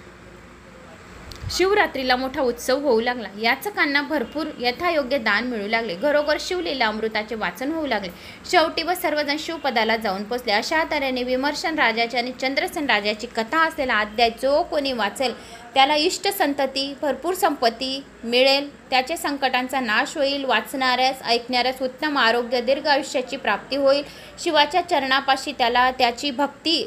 शिवरात्रीला मोठा उत्सव होऊ लागला. याचकांना भरपूर यथायोग्य दान मिळू लागले. घरोघर शिवलीला अमृताचे वाचन होऊ लागले. शेवटी व सर्वजण शिवपदाला जाऊन पोचले. अशा तऱ्हेने विमर्शन राजाची आणि चंद्रसेन राजाची कथा असलेला अध्याय जो कोणी वाचेल त्याला इष्ट संतती, भरपूर संपत्ती मिळेल. त्याचे संकटांचा नाश होईल. वाचणाऱ्यास, ऐकणाऱ्यास उत्तम आरोग्य, दीर्घ आयुष्याची प्राप्ती होईल. शिवाच्या चरणापाशी त्याला त्याची भक्ती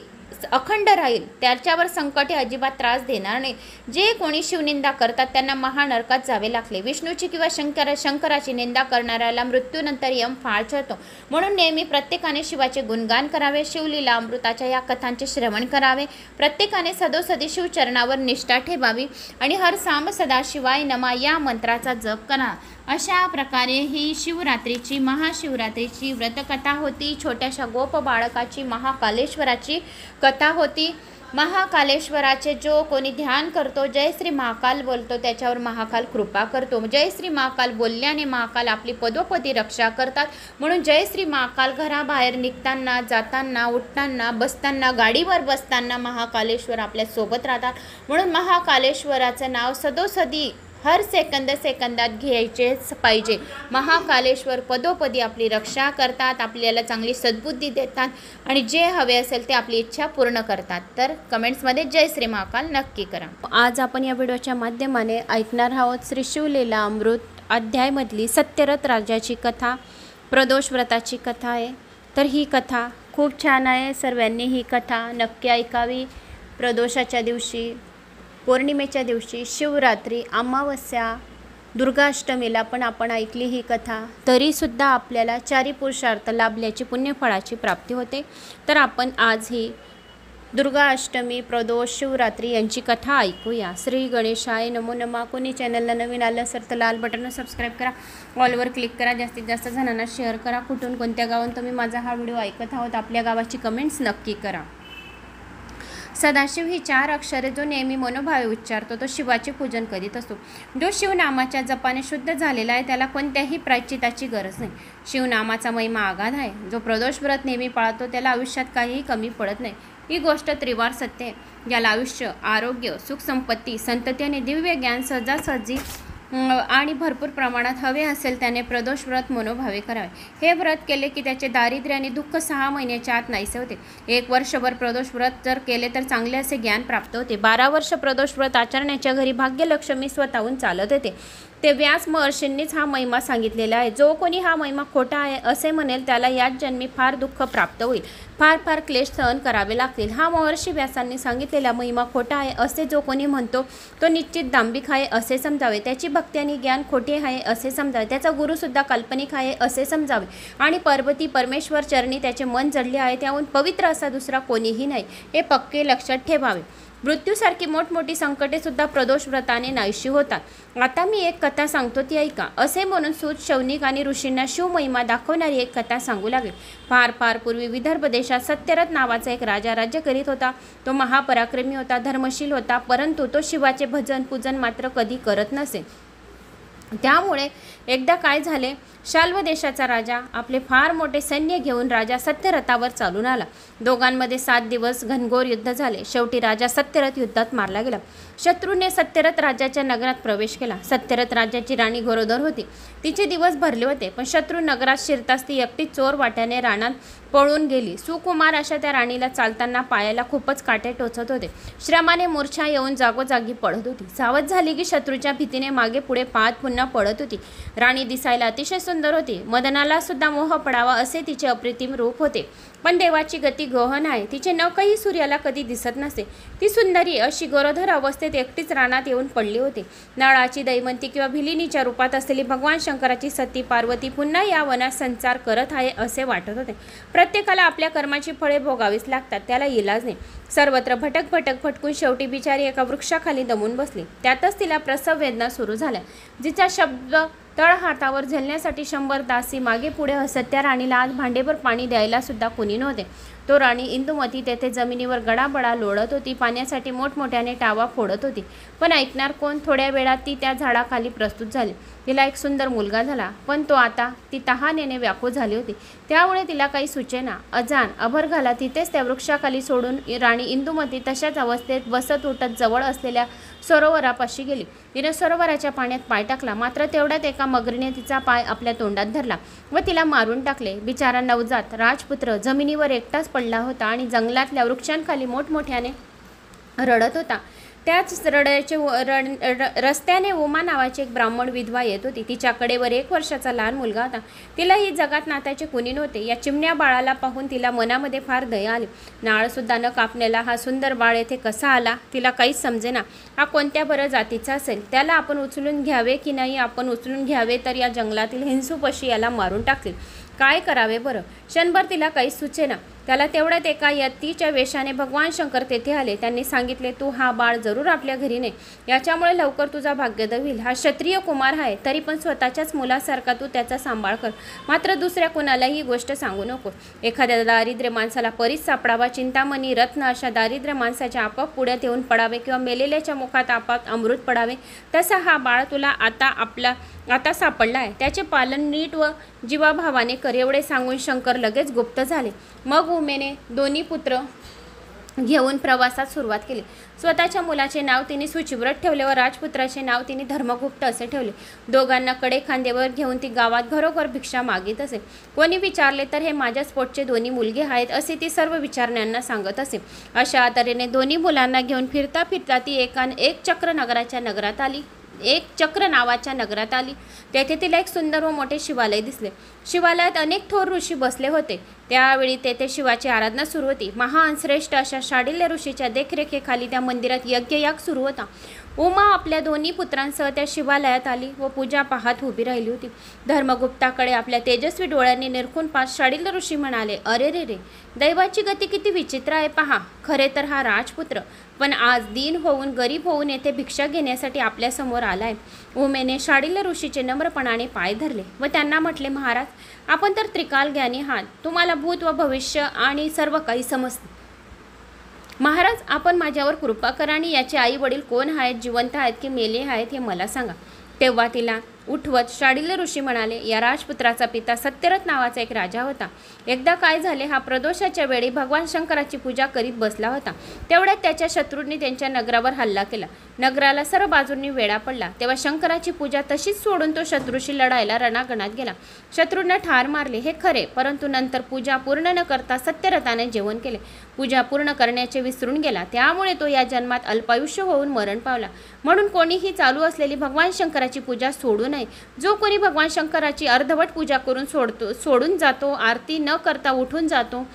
अखंड राहील. त्याच्यावर संकटे अजिबात त्रास देणार नाही. जे कोणी शिवनिंदा करतात त्यांना महानरकात जावे लागले. विष्णूची किंवा शंकराची निंदा करणाऱ्याला मृत्यूनंतर यम फाळ चढतो. म्हणून नेहमी प्रत्येकाने शिवाचे गुणगान करावे. शिवलीला अमृताच्या या कथांचे श्रवण करावे. प्रत्येकाने सदोसदी शिवचरणावर निष्ठा ठेवावी आणि हर साम सदा शिवाय नमा या मंत्राचा जप करा. अशा प्रकारे ही शिवरात्रीची, महाशिवरात्रीची व्रतकथा होती. छोट्याशा गोप बाळकाची, महाकालेश्वराची कथा होती. महाकालेश्वराचे जो कोणी ध्यान करतो, जय श्री महाकाल बोलतो, त्याच्यावर महाकाल कृपा करतो. जय श्री महाकाल बोलल्याने महाकाल आपली पदोपदी रक्षा करतात. म्हणून जय श्री महाकाल घराबाहेर निघताना, जाताना, उठताना, बसताना, गाडीवर बसताना महाकालेश्वर आपल्या सोबत राहतात. म्हणून महाकालेश्वराचं नाव सदोसदी हर सेकंदात घ्यायचेच पाहिजे. महाकालेश्वर पदोपदी आपली रक्षा करतात, आपल्याला चांगली सद्बुद्धी देतात आणि जे हवे असेल ते आपली इच्छा पूर्ण करतात. तर कमेंट्समध्ये जय श्री महाकाल नक्की करा. आज आपण या व्हिडिओच्या माध्यमाने ऐकणार आहोत श्री शिवलीला अमृत अध्यायमधली सत्यरथ राजाची कथा, प्रदोष व्रताची कथा आहे. तर ही कथा खूप छान आहे. सर्वांनी ही कथा नक्की ऐकावी. प्रदोषाच्या दिवशी, पौर्णिमेच्या दिवशी, शिवरात्री, अमावस्या, दुर्गाष्टमीला पण आपण ऐकली ही कथा. तरीसुद्धा आपल्याला 4 पुरुषार्थ लाभल्याची पुण्यफळाची प्राप्ती होते. तर आपण आज ही दुर्गाष्टमी, प्रदोष, शिवरात्री यांची कथा ऐकूया. श्री गणेशाय नमो नमः. कोणी चॅनलला नवीन आलं असेल तर लाल बटनवर सबस्क्राईब करा, ऑलवर क्लिक करा, जास्तीत जास्त जणांना शेअर करा. कुठून कोणत्या गावात तुम्ही माझा हा व्हिडिओ ऐकत आहोत आपल्या गावाची कमेंट्स नक्की करा. सदाशिव ही 4 अक्षरे जो नेहमी मनोभावे उच्चारतो तो शिवाचे पूजन करीत असतो. जो शिवनामाच्या जपाने शुद्ध झालेला आहे त्याला कोणत्याही प्रायश्चिताची गरज नाही. शिवनामाचा महिमा आगाध आहे. जो प्रदोष व्रत नेहमी पाळतो त्याला आयुष्यात काहीही कमी पडत नाही. ही गोष्ट त्रिवार सत्य आहे. ज्याला आयुष्य, आरोग्य, सुख संपत्ती, संतती आणि दिव्य ज्ञान सहजासहजी आणि भरपूर प्रमाणात हवे असेल त्याने प्रदोष व्रत मनोभावे करावे. हे व्रत केले की त्याचे दारिद्र्य आणि दुःख 6 महिन्याच्या आत नाहीसे होते. 1 वर्षभर प्रदोष व्रत जर केले तर चांगले असे ज्ञान प्राप्त होते. 12 वर्ष प्रदोष व्रत आचरण्याच्या घरी भाग्यलक्ष्मी स्वतःहून चालत येते. ते व्यास महर्षींनीच हा महिमा सांगितलेला आहे. जो कोणी हा महिमा खोटा आहे असे म्हणेल त्याला याच जन्मी फार दुःख प्राप्त होईल, फार फार क्लेश सहन करावे लागतील. हा महर्षी व्यासांनी सांगितलेला महिमा खोटा आहे असे जो कोणी म्हणतो तो निश्चित दांभिक आहे असे समजावे. त्याची भक्ती आणि ज्ञान खोटे आहे असे समजावे. त्याचा गुरुसुद्धा काल्पनिक आहे असे समजावे. आणि पार्वती परमेश्वर चरणी त्याचे मन जडले आहे, त्याहून पवित्र असा दुसरा कोणीही नाही, हे पक्के लक्षात ठेवावे. मृत्यूसारखी मोठमोठी संकटे सुद्धा प्रदोष व्रताने नाहीशी होतात. आता मी एक कथा सांगतो ती ऐका. असे म्हणून सूत शौनिक आणि ऋषींना शिवमहिमा दाखवणारी एक कथा सांगू लागले. फार फार पूर्वी विदर्भ देशात सत्यरथ नावाचा एक राजा राज्य करीत होता. तो महापराक्रमी होता, धर्मशील होता, परंतु तो शिवाचे भजन पूजन मात्र कधी करत नसे. त्यामुळे एकदा काय झाले, शाल्व देशाचा राजा आपले फार मोठे सैन्य घेऊन राजा सत्यरथावर चालून आला. दोघांमध्ये 7 दिवस घनघोर युद्ध झाले. शेवटी राजा सत्यरथ युद्धात मारला गेला. शत्रूने सत्यरथ राजाच्या नगरात प्रवेश केला. सत्यरथ राजाची राणी गरोदर होती. तिचे दिवस भरले होते, पण शत्रू नगरात शिरताच ती एकटी चोर वाट्याने रानात पळून गेली. सुकुमार अशा त्या राणीला चालताना पायाला खूपच काटे टोचत होते. श्रमाने मूर्छा येऊन जागोजागी पडत होती. सावध झाली की शत्रूच्या भीतीने मागे पुढे पाहत पुन्हा पडत होती. राणी दिसायला अतिशय सुंदर होती. मदनाला सुद्धा मोह पडावा असे तिचे अप्रतिम रूप होते. पण देवाची गती गहन आहे. तिचे नखही सूर्याला कधी दिसत नसे. ती सुंदरी अशी गरोदर अवस्थेत एकटीच रानात येऊन पडली होती. नळाची दैवंती किंवा भिलिनीच्या रूपात असलेली भगवान शंकराची सती पार्वती पुन्हा या वनात संचार करत आहे असे वाटत होते. प्रत्येकाला आपल्या कर्माची फळे भोगावीच लागतात, त्याला इलाज नाही. सर्वत्र भटक भटक भटकून शेवटी बिचारी एका वृक्षाखाली दमून बसली. त्यातच तिला प्रसव वेदना सुरू झाल्या. जिचा शब्द तळहातावर झेलण्यासाठी 100 दासी मागे पुढे हसत त्या राणीला आज भांडेभर पाणी द्यायला सुद्धा कोणी नव्हते. तो राणी इंदुमती तेथे जमिनीवर गडाबडा लोळत होती. पाण्यासाठी मोठमोठ्याने टावा फोडत होती. पण ऐकणार कोण? थोड्या वेळात ती त्या झाडाखाली प्रस्तुत झाली. तिला एक सुंदर मुलगा झाला, पण तो आता ती तहानेने व्याकुळ झाली होती. त्यामुळे तिला काही सुचेना. अजान अभरघाला तिथेच त्या वृक्षाखाली सोडून राणी इंदुमती तशाच अवस्थेत बसत उठत जवळ असलेल्या सरोवरापाशी गेली. तिने सरोवराच्या पाण्यात पाय टाकला, मात्र तेवढ्यात एका मगरीने तिचा पाय आपल्या तोंडात धरला व तिला मारून टाकले. बिचारा नवजात राजपुत्र जमिनीवर एकटाच पडला होता आणि जंगलातल्या वृक्षांखाली मोठमोठ्याने रडत होता. त्याच रस्त्याने उमा नावाची एक ब्राह्मण विधवा येत होती. तिच्या कडेवर 1 वर्षाचा लहान मुलगा होता. तिला ही जगात नात्याचे कुणी नव्हते. या चिमण्या बाळाला पाहून तिला मनामध्ये फार दया आली. नाळसुद्धा न कापलेला हा सुंदर बाळ येथे कसा आला तिला काहीच समजेना. हा कोणत्या बरं जातीचा असेल? त्याला आपण उचलून घ्यावे की नाही? आपण उचलून घ्यावे तर या जंगलातील हिंसूपशी याला मारून टाकतील. काय करावे बरं? क्षणभर तिला काहीच सुचेना. त्याला तेवढ्यात एका यतीच्या वेशाने भगवान शंकर तेथे आले. त्यांनी सांगितले, तू हा बाळ जरूर आपल्या घरी ने. याच्यामुळे लवकर तुझा भाग्योदय होईल. हा क्षत्रिय कुमार आहे, तरी पण स्वतःच्याच मुलासारखा तू त्याचा सांभाळ कर. मात्र दुसऱ्या कोणालाही ही गोष्ट सांगू नको. एखाद्या दारिद्र्य माणसाला परीस सापडावा. चिंतामणी रत्न अशा दारिद्र्य माणसाच्या आपाप पुढ्यात येऊन पडावे किंवा मेलेल्याच्या मुखात आपाप अमृत पडावे. तसा हा बाळ तुला आता सापडला आहे. त्याचे पालन नीट व जीवाभावाने कर. एवढे सांगून शंकर लगेच गुप्त झाले. मग उमेने 2 पुत्र घेऊन प्रवासात सुरुवात केली. स्वतःच्या मुलाचे नाव तिने सुचिव्रत ठेवले व राजपुत्राचे नाव तिने धर्मगुप्त असे ठेवले. दोघांना कडे खांद्यावर घेऊन ती गावात घरोघर भिक्षा मागित असे. कोणी विचारले तर हे माझ्याच पोटचे 2 मुलगे आहेत असे ती सर्व विचारण्यांना सांगत असे. अशा तऱ्हेने 2 मुलांना घेऊन फिरता फिरता ती एक चक्र नावाच्या नगरात आली. तेथे तिला एक सुंदर व मोठे शिवालय दिसले. शिवालयात अनेक थोर ऋषी बसले होते. त्यावेळी तेथे शिवाची आराधना सुरू होती. महान श्रेष्ठ अशा शाडिल्य ऋषीच्या देखरेखीखाली त्या मंदिरात यज्ञयाग सुरू होता. उमा आपल्या 2 पुत्रांसह त्या शिवालयात आली व पूजा पाहत उभी राहिली होती. धर्मगुप्ताकडे आपल्या तेजस्वी डोळ्यांनी निरखून पाहत शाडिल्य ऋषी म्हणाले, अरे रे रे, दैवाची गती किती विचित्र आहे पहा. खरे तर हा राजपुत्र पण आज दीन होऊन गरीब होऊन येथे भिक्षा घेण्यासाठी आपल्यासमोर आलाय. उमेने शाडिल्य ऋषीचे नम्रपणाने पाय धरले व त्यांना म्हटले, महाराज, आपण तर त्रिकाल ज्ञानी आहात. तुम्हाला भूत व भविष्य आणि सर्व काही समजते. महाराज, आपण माझ्यावर कृपा करा आणि याचे आई वडील कोण आहेत, जिवंत आहेत की मेले आहेत हे मला सांगा. तेव्हा तिला उठवत शाडिल्य ऋषी म्हणाले, या राजपुत्राचा पिता सत्यरथ नावाचा एक राजा होता. एकदा काय झाले, हा प्रदोषाच्या वेळी भगवान शंकराची पूजा करीत बसला होता. तेवढ्यात त्याच्या शत्रूंनी त्यांच्या नगरावर हल्ला केला. नगराला सर्व बाजूंनी वेढा पडला. तेव्हा शंकराची पूजा तशीच सोडून तो शत्रूशी लढायला रणांगणात गेला. शत्रूंना ठार मारले हे खरे, परंतु नंतर पूजा पूर्ण न करता सत्यरथाने जेवण केले. पूजा पूर्ण करण्याचे विसरून गेला. त्यामुळे तो या जन्मात अल्पायुष्य होऊन मरण पावला. म्हणून कोणीही चालू असलेली भगवान शंकराची पूजा सोडू नये. जो कोणी भगवान शंकराची अर्धवट पूजा करून सोडून जातो, आरती न करता उठून जातो,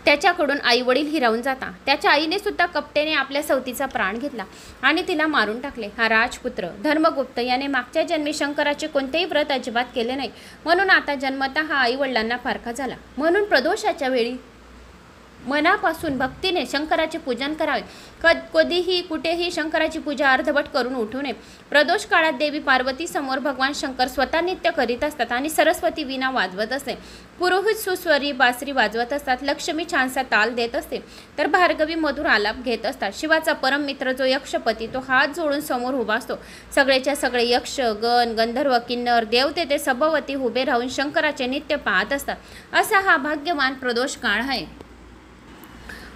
त्याच्याकडून आई वडील हिरावून जातात. त्याच्या आईने सुद्धा कपटेने आपल्या सवतीचा प्राण घेतला आणि तिला मारून टाकले. हा राजपुत्र धर्मगुप्त याने मागच्या जन्मी शंकराचे कोणतेही व्रत अजिबात केले नाही, म्हणून आता जन्मतः हा आई वडिलांना फारका झाला. म्हणून प्रदोषाच्या वेळी मनापासून भक्तीने शंकराचे पूजन करावे. कधीही कुठेही शंकराची पूजा अर्धवट करून उठू नये. प्रदोष काळात देवी पार्वती समोर भगवान शंकर स्वतः नृत्य करीत असतात आणि सरस्वती वीणा वाजवत असते. पुरोहित सुस्वरी बासरी वाजवत असतात. लक्ष्मी छानसा ताल देत असते, तर भार्गवी मधुर आलाप घेत असतात. शिवाचा परम मित्र जो यक्षपती तो हात जोडून समोर उभा असतो. सगळेच्या सगळे यक्ष, गण, गंधर्व, किन्नर, देवते ते सभोवती उभे राहून शंकराचे नृत्य पाहत असतात. असा हा भाग्यवान प्रदोष काळ आहे.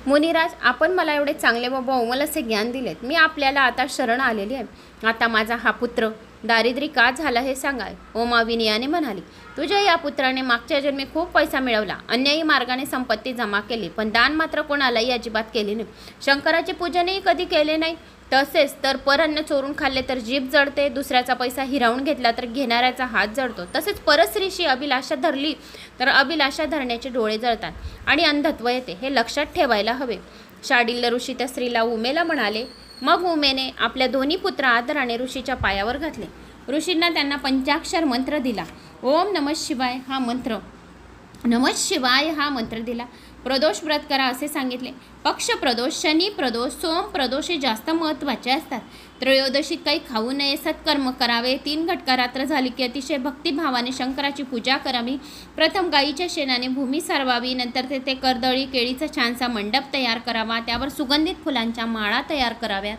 मुनिराज, आपण मला एवढे चांगले व बहुमोल असे ज्ञान दिलेत. मी आपल्याला आता शरण आलेली आहे. आता माझा हा पुत्र दारिद्र्य का झाला हे सांगाय. उमा विनयाने म्हणाली, तुझ्या या पुत्राने मागच्या जन्मी खूप पैसा मिळवला, अन्यायी मार्गाने संपत्ती जमा केली, पण दान मात्र कोणालाही अजिबात केले नाही. शंकराचे पूजनही कधी केले नाही. तसेच तर परअन्न चोरून खाल्ले तर जीभ जळते, दुसऱ्याचा पैसा हिरावून घेतला तर घेणाऱ्याचा हात जळतो. तसेच परस्त्रीशी अभिलाषा धरली तर अभिलाषा धरण्याचे डोळे जळतात आणि अंधत्व येते. हे लक्षात ठेवायला हवे. शाडिल्य ऋषी त्या स्त्रीला उमेला म्हणाले. मग उमेने आपल्या दोन्ही पुत्र आदराने ऋषीच्या पायावर घातले. ऋषींना त्यांना पंचाक्षर मंत्र दिला. ओम नमः शिवाय हा मंत्र दिला. प्रदोष व्रत करा असे सांगितले. पक्ष प्रदोष, शनी प्रदोष, सोम प्रदोष हे जास्त महत्त्वाचे असतात. त्रयोदशीत काही खाऊ नये, सत्कर्म करावे. 3 घटका रात्र झाली की अतिशय भक्तिभावाने शंकराची पूजा करावी. प्रथम गायीच्या शेणाने भूमी सारवावी, नंतर तेथे कर्दळी केळीचा छानसा मंडप तयार करावा, त्यावर सुगंधित फुलांच्या माळा तयार कराव्यात.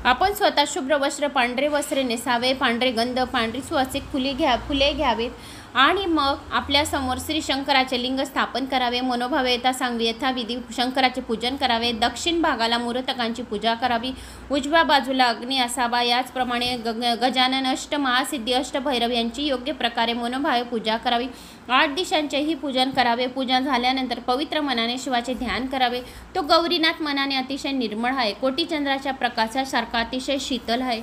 आपण स्वतः शुभ्र वस्त्र, पांढरे वस्त्रे नेसावे, पांढरे गंध, पांढरी सुवासिक फुले घ्यावेत आणि मग आपल्या समोर श्री शंकराचे लिंग स्थापन करावे. मनोभावे यथा सांगवी यथाविधी शंकराचे पूजन करावे. दक्षिण भागाला मूर्तकांची पूजा करावी. उजव्या बाजूला अग्नी असावा. याचप्रमाणे गजानन, अष्ट महासिद्धी, अष्टभैरव यांची योग्य प्रकारे मनोभावे पूजा करावी. 8 दिशांचेही पूजन करावे. पूजा झाल्यानंतर पवित्र मनाने शिवाचे ध्यान करावे. तो गौरीनाथ मनाने अतिशय निर्मळ आहे, कोटीचंद्राच्या प्रकाशासारखा अतिशय शीतल आहे.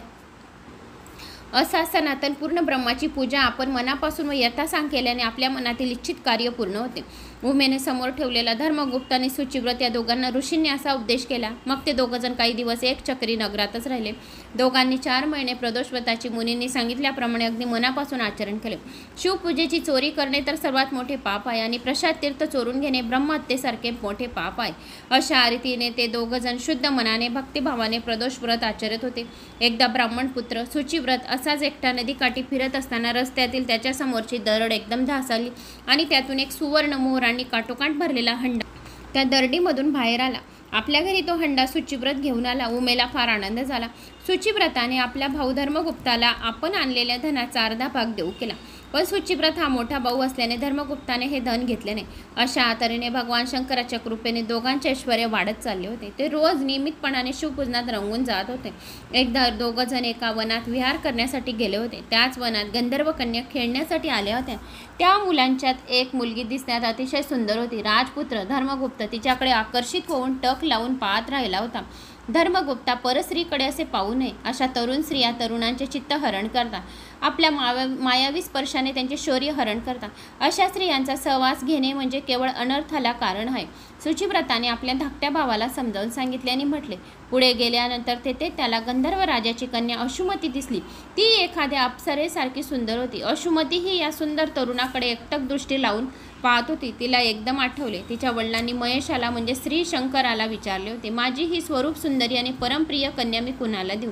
असा सनातन पूर्ण ब्रह्माची पूजा आपण मनापासून व यथासांग केल्याने आपल्या मनातील इच्छित कार्य पूर्ण होते. उमेने समोर ठेवलेला धर्मगुप्त आणि सुचिव्रत या दोघांना ऋषींनी असा उपदेश केला. मग ते दोघंजण काही दिवस एक चक्री नगरातच राहिले. दोघांनी 4 महिने प्रदोषव्रताची मुनींनी सांगितल्याप्रमाणे अगदी मनापासून आचरण केले. शिवपूजेची चोरी करणे तर सर्वात मोठे पाप आहे आणि प्रसाद तीर्थ चोरून घेणे ब्रह्महत्येसारखे मोठे पाप आहे. अशा रीतीने ते दोघंजण शुद्ध मनाने भक्तिभावाने प्रदोषव्रत आचरत होते. एकदा ब्राह्मण पुत्र सुचिव्रत असाच एकटा नदीकाठी फिरत असताना रस्त्यातील त्याच्या समोरची दरड एकदम ढासळली आणि त्यातून एक सुवर्ण मोहरांनी काठोकाठ भरलेला हंडा त्या दरडीमधून बाहेर आला. आपल्या घरी तो हंडा सुचिव्रत घेऊन आला. उमेला फार आनंद झाला. सुचिव्रताने आपल्या भाऊ धर्मगुप्ताला आपण आणलेल्या धनाचा अर्धा भाग देऊ केला, पण सुचिव्रत हा मोठा भाऊ असल्याने धर्मगुप्ताने हे धन घेतले नाही. अशा तऱ्हेने भगवान शंकराच्या कृपेने दोघांचे ऐश्वर्य वाढत चालले होते. ते रोज नियमितपणाने शिवपूजनात रंगून जात होते. एकदा दोघंजण एका वनात विहार करण्यासाठी गेले होते. त्याच वनात गंधर्व कन्या खेळण्यासाठी आल्या होत्या. त्या मुलांच्यात एक मुलगी दिसण्यात अतिशय सुंदर होती. राजपुत्र धर्मगुप्त तिच्याकडे आकर्षित होऊन टक लावून पाहत राहिला होता. धर्मगुप्ता परस्त्रीकडे असे पाहू नये. अशा तरुण स्त्रिया तरुणांचे चित्त हरण करतात. आपल्या मायावी स्पर्शाने त्यांचे शौर्य हरण करतात. अशा स्त्रियांचा सहवास घेणे म्हणजे केवळ अनर्थाला कारण आहे. सुचिव्रताने आपल्या धाकट्या भावाला समजावून सांगितले आणि म्हटले. पुढे गेल्यानंतर तेथे त्याला गंधर्व राजाची कन्या अशुमती दिसली. ती एखाद्या अप्सरेसारखी सुंदर होती. अशुमती ही या सुंदर तरुणाकडे एकटक दृष्टी लावून पाहत होती. तिला एकदम आठवले. तिच्या वडिलांनी महेशाला म्हणजे श्री शंकराला विचारले होते, माझी ही स्वरूप सुंदरी आणि परमप्रिय कन्या मी कुणाला देऊ?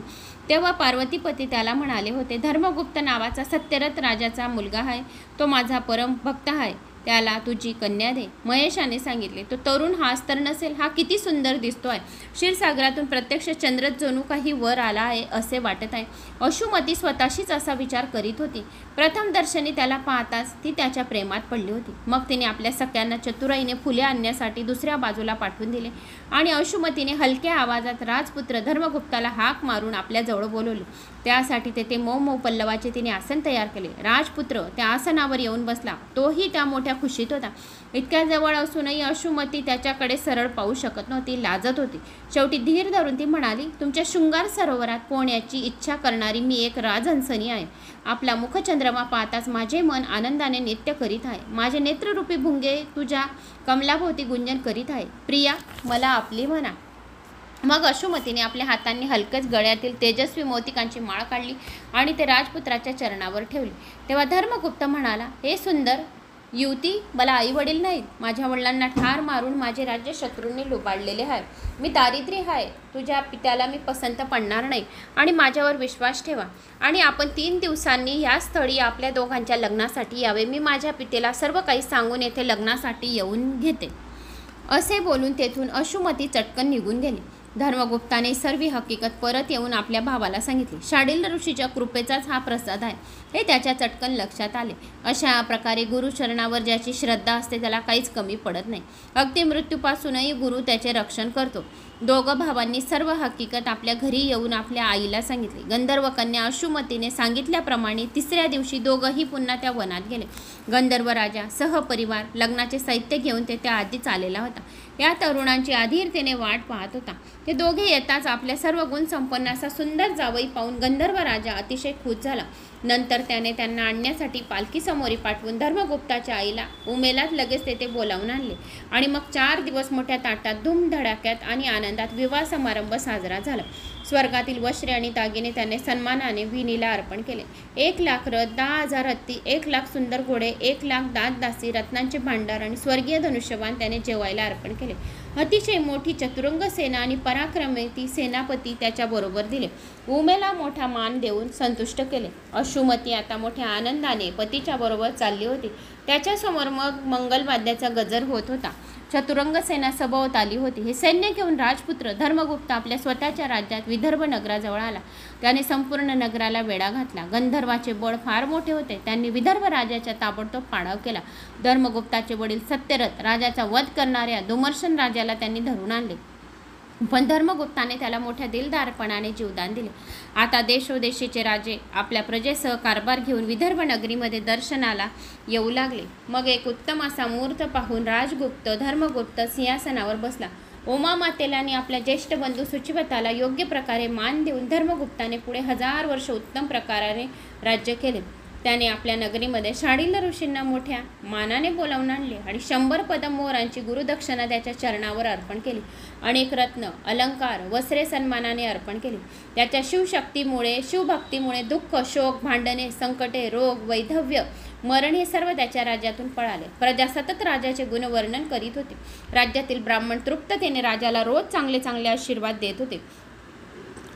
तेव्हा पार्वतीपती त्याला म्हणाले होते, धर्मगुप्त नावाचा सत्यरथ राजाचा मुलगा आहे. तो माझा परम भक्त आहे. त्याला तुझी कन्या दे. महेशाने सांगितले. तो तरुण हाच तर नसेल? हा किती सुंदर दिसतोय. क्षीरसागरातून प्रत्यक्ष चंद्रच जणू काही वर आला आहे असे वाटत आहे. अशुमती स्वतःशीच असा विचार करीत होती. प्रथम दर्शनी त्याला पाहताच ती त्याच्या प्रेमात पडली होती. मग तिने आपल्या सख्यांना चतुराईने फुले आणण्यासाठी दुसऱ्या बाजूला पाठवून दिले आणि अशुमतीने हलक्या आवाजात राजपुत्र धर्मगुप्ताला हाक मारून आपल्याजवळ बोलवले. त्यासाठी तेथे मऊ मऊ पल्लवाचे तिने आसन तयार केले. राजपुत्र त्या आसनावर येऊन बसला. तोही त्या मोठ्या खुशीत होता. इतक्या जवळ असूनही अशुमती त्याच्याकडे सरळ पाहू शकत नव्हती, लाजत होती. शेवटी धीर धरून ती म्हणाली, तुमच्या शृंगार सरोवरात पोहण्याची इच्छा करणारी मी एक राजहंसनी आहे. आपला मुखचंद्रमा पाहताच माझे मन आनंदाने नृत्य करीत आहे. माझे नेत्ररूपी भुंगे तुझ्या कमलाभोवती गुंजन करीत आहे. प्रिया, मला आपली म्हणा. मग अशुमतीने आपल्या हातांनी हलकेच गळ्यातील तेजस्वी मोतिकांची माळ काढली आणि ते राजपुत्राच्या चरणावर ठेवली. तेव्हा धर्मगुप्त म्हणाला, हे सुंदर युवती, मला आई वडील नाहीत. माझ्या वडिलांना ठार मारून माझे राज्य शत्रूंनी लुबाडलेले आहे. मी दारिद्र्य आहे. तुझ्या पित्याला मी पसंत पडणार नाही आणि माझ्यावर विश्वास ठेवा आणि आपण 3 दिवसांनी या स्थळी आपल्या दोघांच्या लग्नासाठी यावे. मी माझ्या पितेला सर्व काही सांगून येथे लग्नासाठी येऊन घेते. असे बोलून तेथून अशुमती चटकन निघून गेली. धर्मगुप्ताने सर्व हकीकत परत येऊन आपल्या भावाला सांगितली. शाडिल्य ऋषीच्या कृपेचाच हा प्रसाद आहे हे त्याच्या चटकन लक्षात आले. अशा प्रकारे गुरुचरणावर ज्याची श्रद्धा असते त्याला काहीच कमी पडत नाही. अगदी मृत्यूपासूनही गुरु त्याचे रक्षण करतो. दोघं भावांनी सर्व हकीकत आपल्या घरी येऊन आपल्या आईला सांगितली. गंधर्व कन्या अशुमतीने सांगितल्याप्रमाणे 3ऱ्या दिवशी दोघंही पुन्हा त्या वनात गेले. गंधर्व राजा सहपरिवार लग्नाचे साहित्य घेऊन तेथे आधीच आलेला होता. या तरुणांची अधीरतेने वाट पाहत होता. ते दोघे येताच आपल्या सर्व गुण संपन्न असा सुंदर जावई पाहून गंधर्व राजा अतिशय खुश झाला. नंतर त्याने त्यांना आणण्यासाठी पालखी समोरी पाठवून धर्मगुप्ताच्या आईला उमेलात लगेच तेथे बोलावून आणले आणि मग 4 दिवस मोठ्या ताटात धूमधडाक्यात आणि आनंदात विवाह समारंभ साजरा झाला. स्वर्गातील वस्त्रे आणि दागिने त्याने सन्मानाने विणीला अर्पण केले. 1,00,000 रथ, 10,000 हत्ती, 1,00,000 सुंदर घोडे, 1,00,000 दास-दासी, रत्नांचे भांडार आणि स्वर्गीय धनुष्यबाण त्याने जेवायला अर्पण केले. अतिशय मोठी चतुरंग सेना आणि पराक्रमती सेनापती त्याच्याबरोबर दिले. उमेला मोठा मान देऊन संतुष्ट केले. अशुमती आता मोठ्या आनंदाने पतीच्या बरोबर चालली होती. त्याच्यासमोर मग मंगलवाद्याचा गजर होत होता. चतुरंग सेना सभोवत आली होती. हे सैन्य घेऊन राजपुत्र धर्मगुप्त आपल्या स्वतःच्या राज्यात विदर्भ नगराजवळ आला. त्याने संपूर्ण नगराला वेढा घातला. गंधर्वाचे बळ फार मोठे होते. त्यांनी विदर्भ राजाचा ताबडतोब पाडाव केला. धर्मगुप्ताचे वडील सत्यरथ राजाचा वध करणाऱ्या दुमर्शन राजाला त्यांनी धरून आणले, पण धर्मगुप्ताने त्याला मोठ्या दिलदारपणाने जीवदान दिले. आता देशोदेशीचे राजे आपल्या प्रजेसह कारभार घेऊन विदर्भ नगरीमध्ये दर्शनाला येऊ लागले. मग एक उत्तम असा मुहूर्त पाहून राजगुप्त धर्मगुप्त सिंहासनावर बसला. उमामातेला आणि आपल्या ज्येष्ठ बंधू सुचिवताला योग्य प्रकारे मान देऊन धर्मगुप्ताने पुढे 1000 वर्ष उत्तम प्रकाराने राज्य केले. त्याने आपल्या नगरीमध्ये शाडिल्य ऋषींना मोठ्या मानाने बोलावून आणले आणि 100 पदम मोहरांची गुरुदक्षिणा त्याच्या चरणावर अर्पण केली. अनेक रत्न, अलंकार, वस्त्रे सन्मानाने अर्पण केली. त्याच्या शिवशक्तीमुळे, शिवभक्तीमुळे दुःख, शोक, भांडणे, संकटे, रोग, वैधव्य, मरण हे सर्व त्याच्या राज्यातून पळाले. प्रजा सतत राजाचे गुणवर्णन करीत होते. राज्यातील ब्राह्मण तृप्ततेने राजाला रोज चांगले चांगले आशीर्वाद देत होते.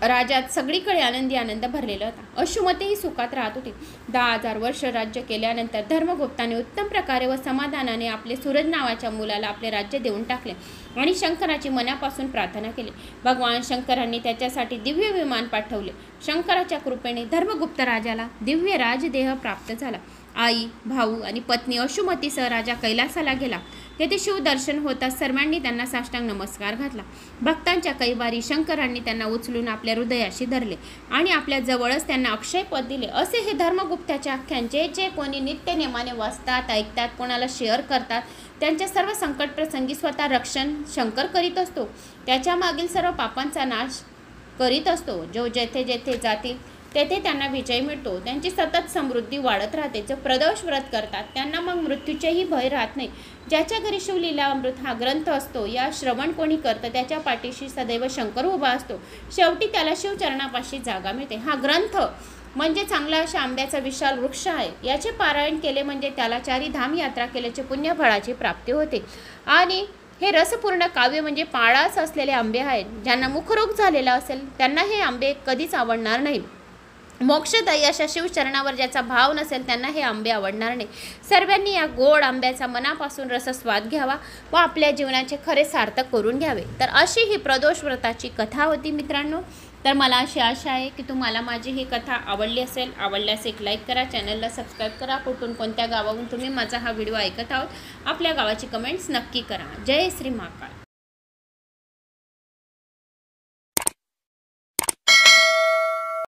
राज्यात सगळीकडे आनंद भरलेला होता. अशुमतीही सुखात राहत होती. 10,000 वर्ष राज्य केल्यानंतर धर्मगुप्ताने उत्तम प्रकारे व समाधानाने आपले सूरज नावाच्या मुलाला आपले राज्य देऊन टाकले आणि शंकराची मनापासून प्रार्थना केली. भगवान शंकरांनी त्याच्यासाठी दिव्य विमान पाठवले. शंकराच्या कृपेने धर्मगुप्त राजाला दिव्य राजदेह प्राप्त झाला. आई, भाऊ आणि पत्नी अशुमतीसह राजा कैलासाला गेला. तेथे शिवदर्शन होताच सर्वांनी त्यांना साष्टांग नमस्कार घातला. भक्तांच्या कैवारी शंकरांनी त्यांना उचलून आपल्या हृदयाशी धरले आणि आपल्या जवळच त्यांना अक्षय पद दिले. असे हे धर्मगुप्ताच्या आख्यान जे कोणी नित्यनेमाने वाचतात, ऐकतात, कोणाला शेअर करतात, त्यांच्या सर्व संकट प्रसंगी स्वतः रक्षण शंकर करीत असतो. त्याच्या मागील सर्व पापांचा नाश करीत असतो. जो जेथे जेथे जातील तेथे त्यांना विजय मिळतो. त्यांची सतत समृद्धी वाढत राहते. जे प्रदोष व्रत करतात त्यांना मग मृत्यूचेही भय राहत नाही. ज्याच्या घरी शिवलीला अमृत हा ग्रंथ असतो, या श्रवण कोणी करतं त्याच्या पाठीशी सदैव शंकर उभा असतो. शेवटी त्याला शिवचरणापाशी जागा मिळते. हा ग्रंथ म्हणजे चांगला अशा आंब्याचा विशाल वृक्ष आहे. याचे पारायण केले म्हणजे त्याला 4 धाम यात्रा केल्याचे पुण्यफळाची प्राप्ती होते. आणि हे रसपूर्ण काव्य म्हणजे पाळास असलेले आंबे आहेत. ज्यांना मुखरोग झालेला असेल त्यांना हे आंबे कधीच आवडणार नाही. मोक्षदायी अशा शिवचरणावर ज्याचा भाव नसेल त्यांना हे आंबे आवडणार नाही. सर्वांनी या गोड आंब्याचा मनापासून रसस्वाद घ्यावा व आपल्या जीवनाचे खरे सार्थक करून घ्यावे. तर अशी ही प्रदोष व्रताची कथा होती मित्रांनो. तर मला अशी आशा आहे की तुम्हाला माझी ही कथा आवडली असेल. आवडल्यास एक लाईक करा, चॅनलला सबस्क्राईब करा. कुठून कोणत्या गावाहून तुम्ही माझा हा व्हिडिओ ऐकत आहोत आपल्या गावाची कमेंट्स नक्की करा. जय श्री महाकाल.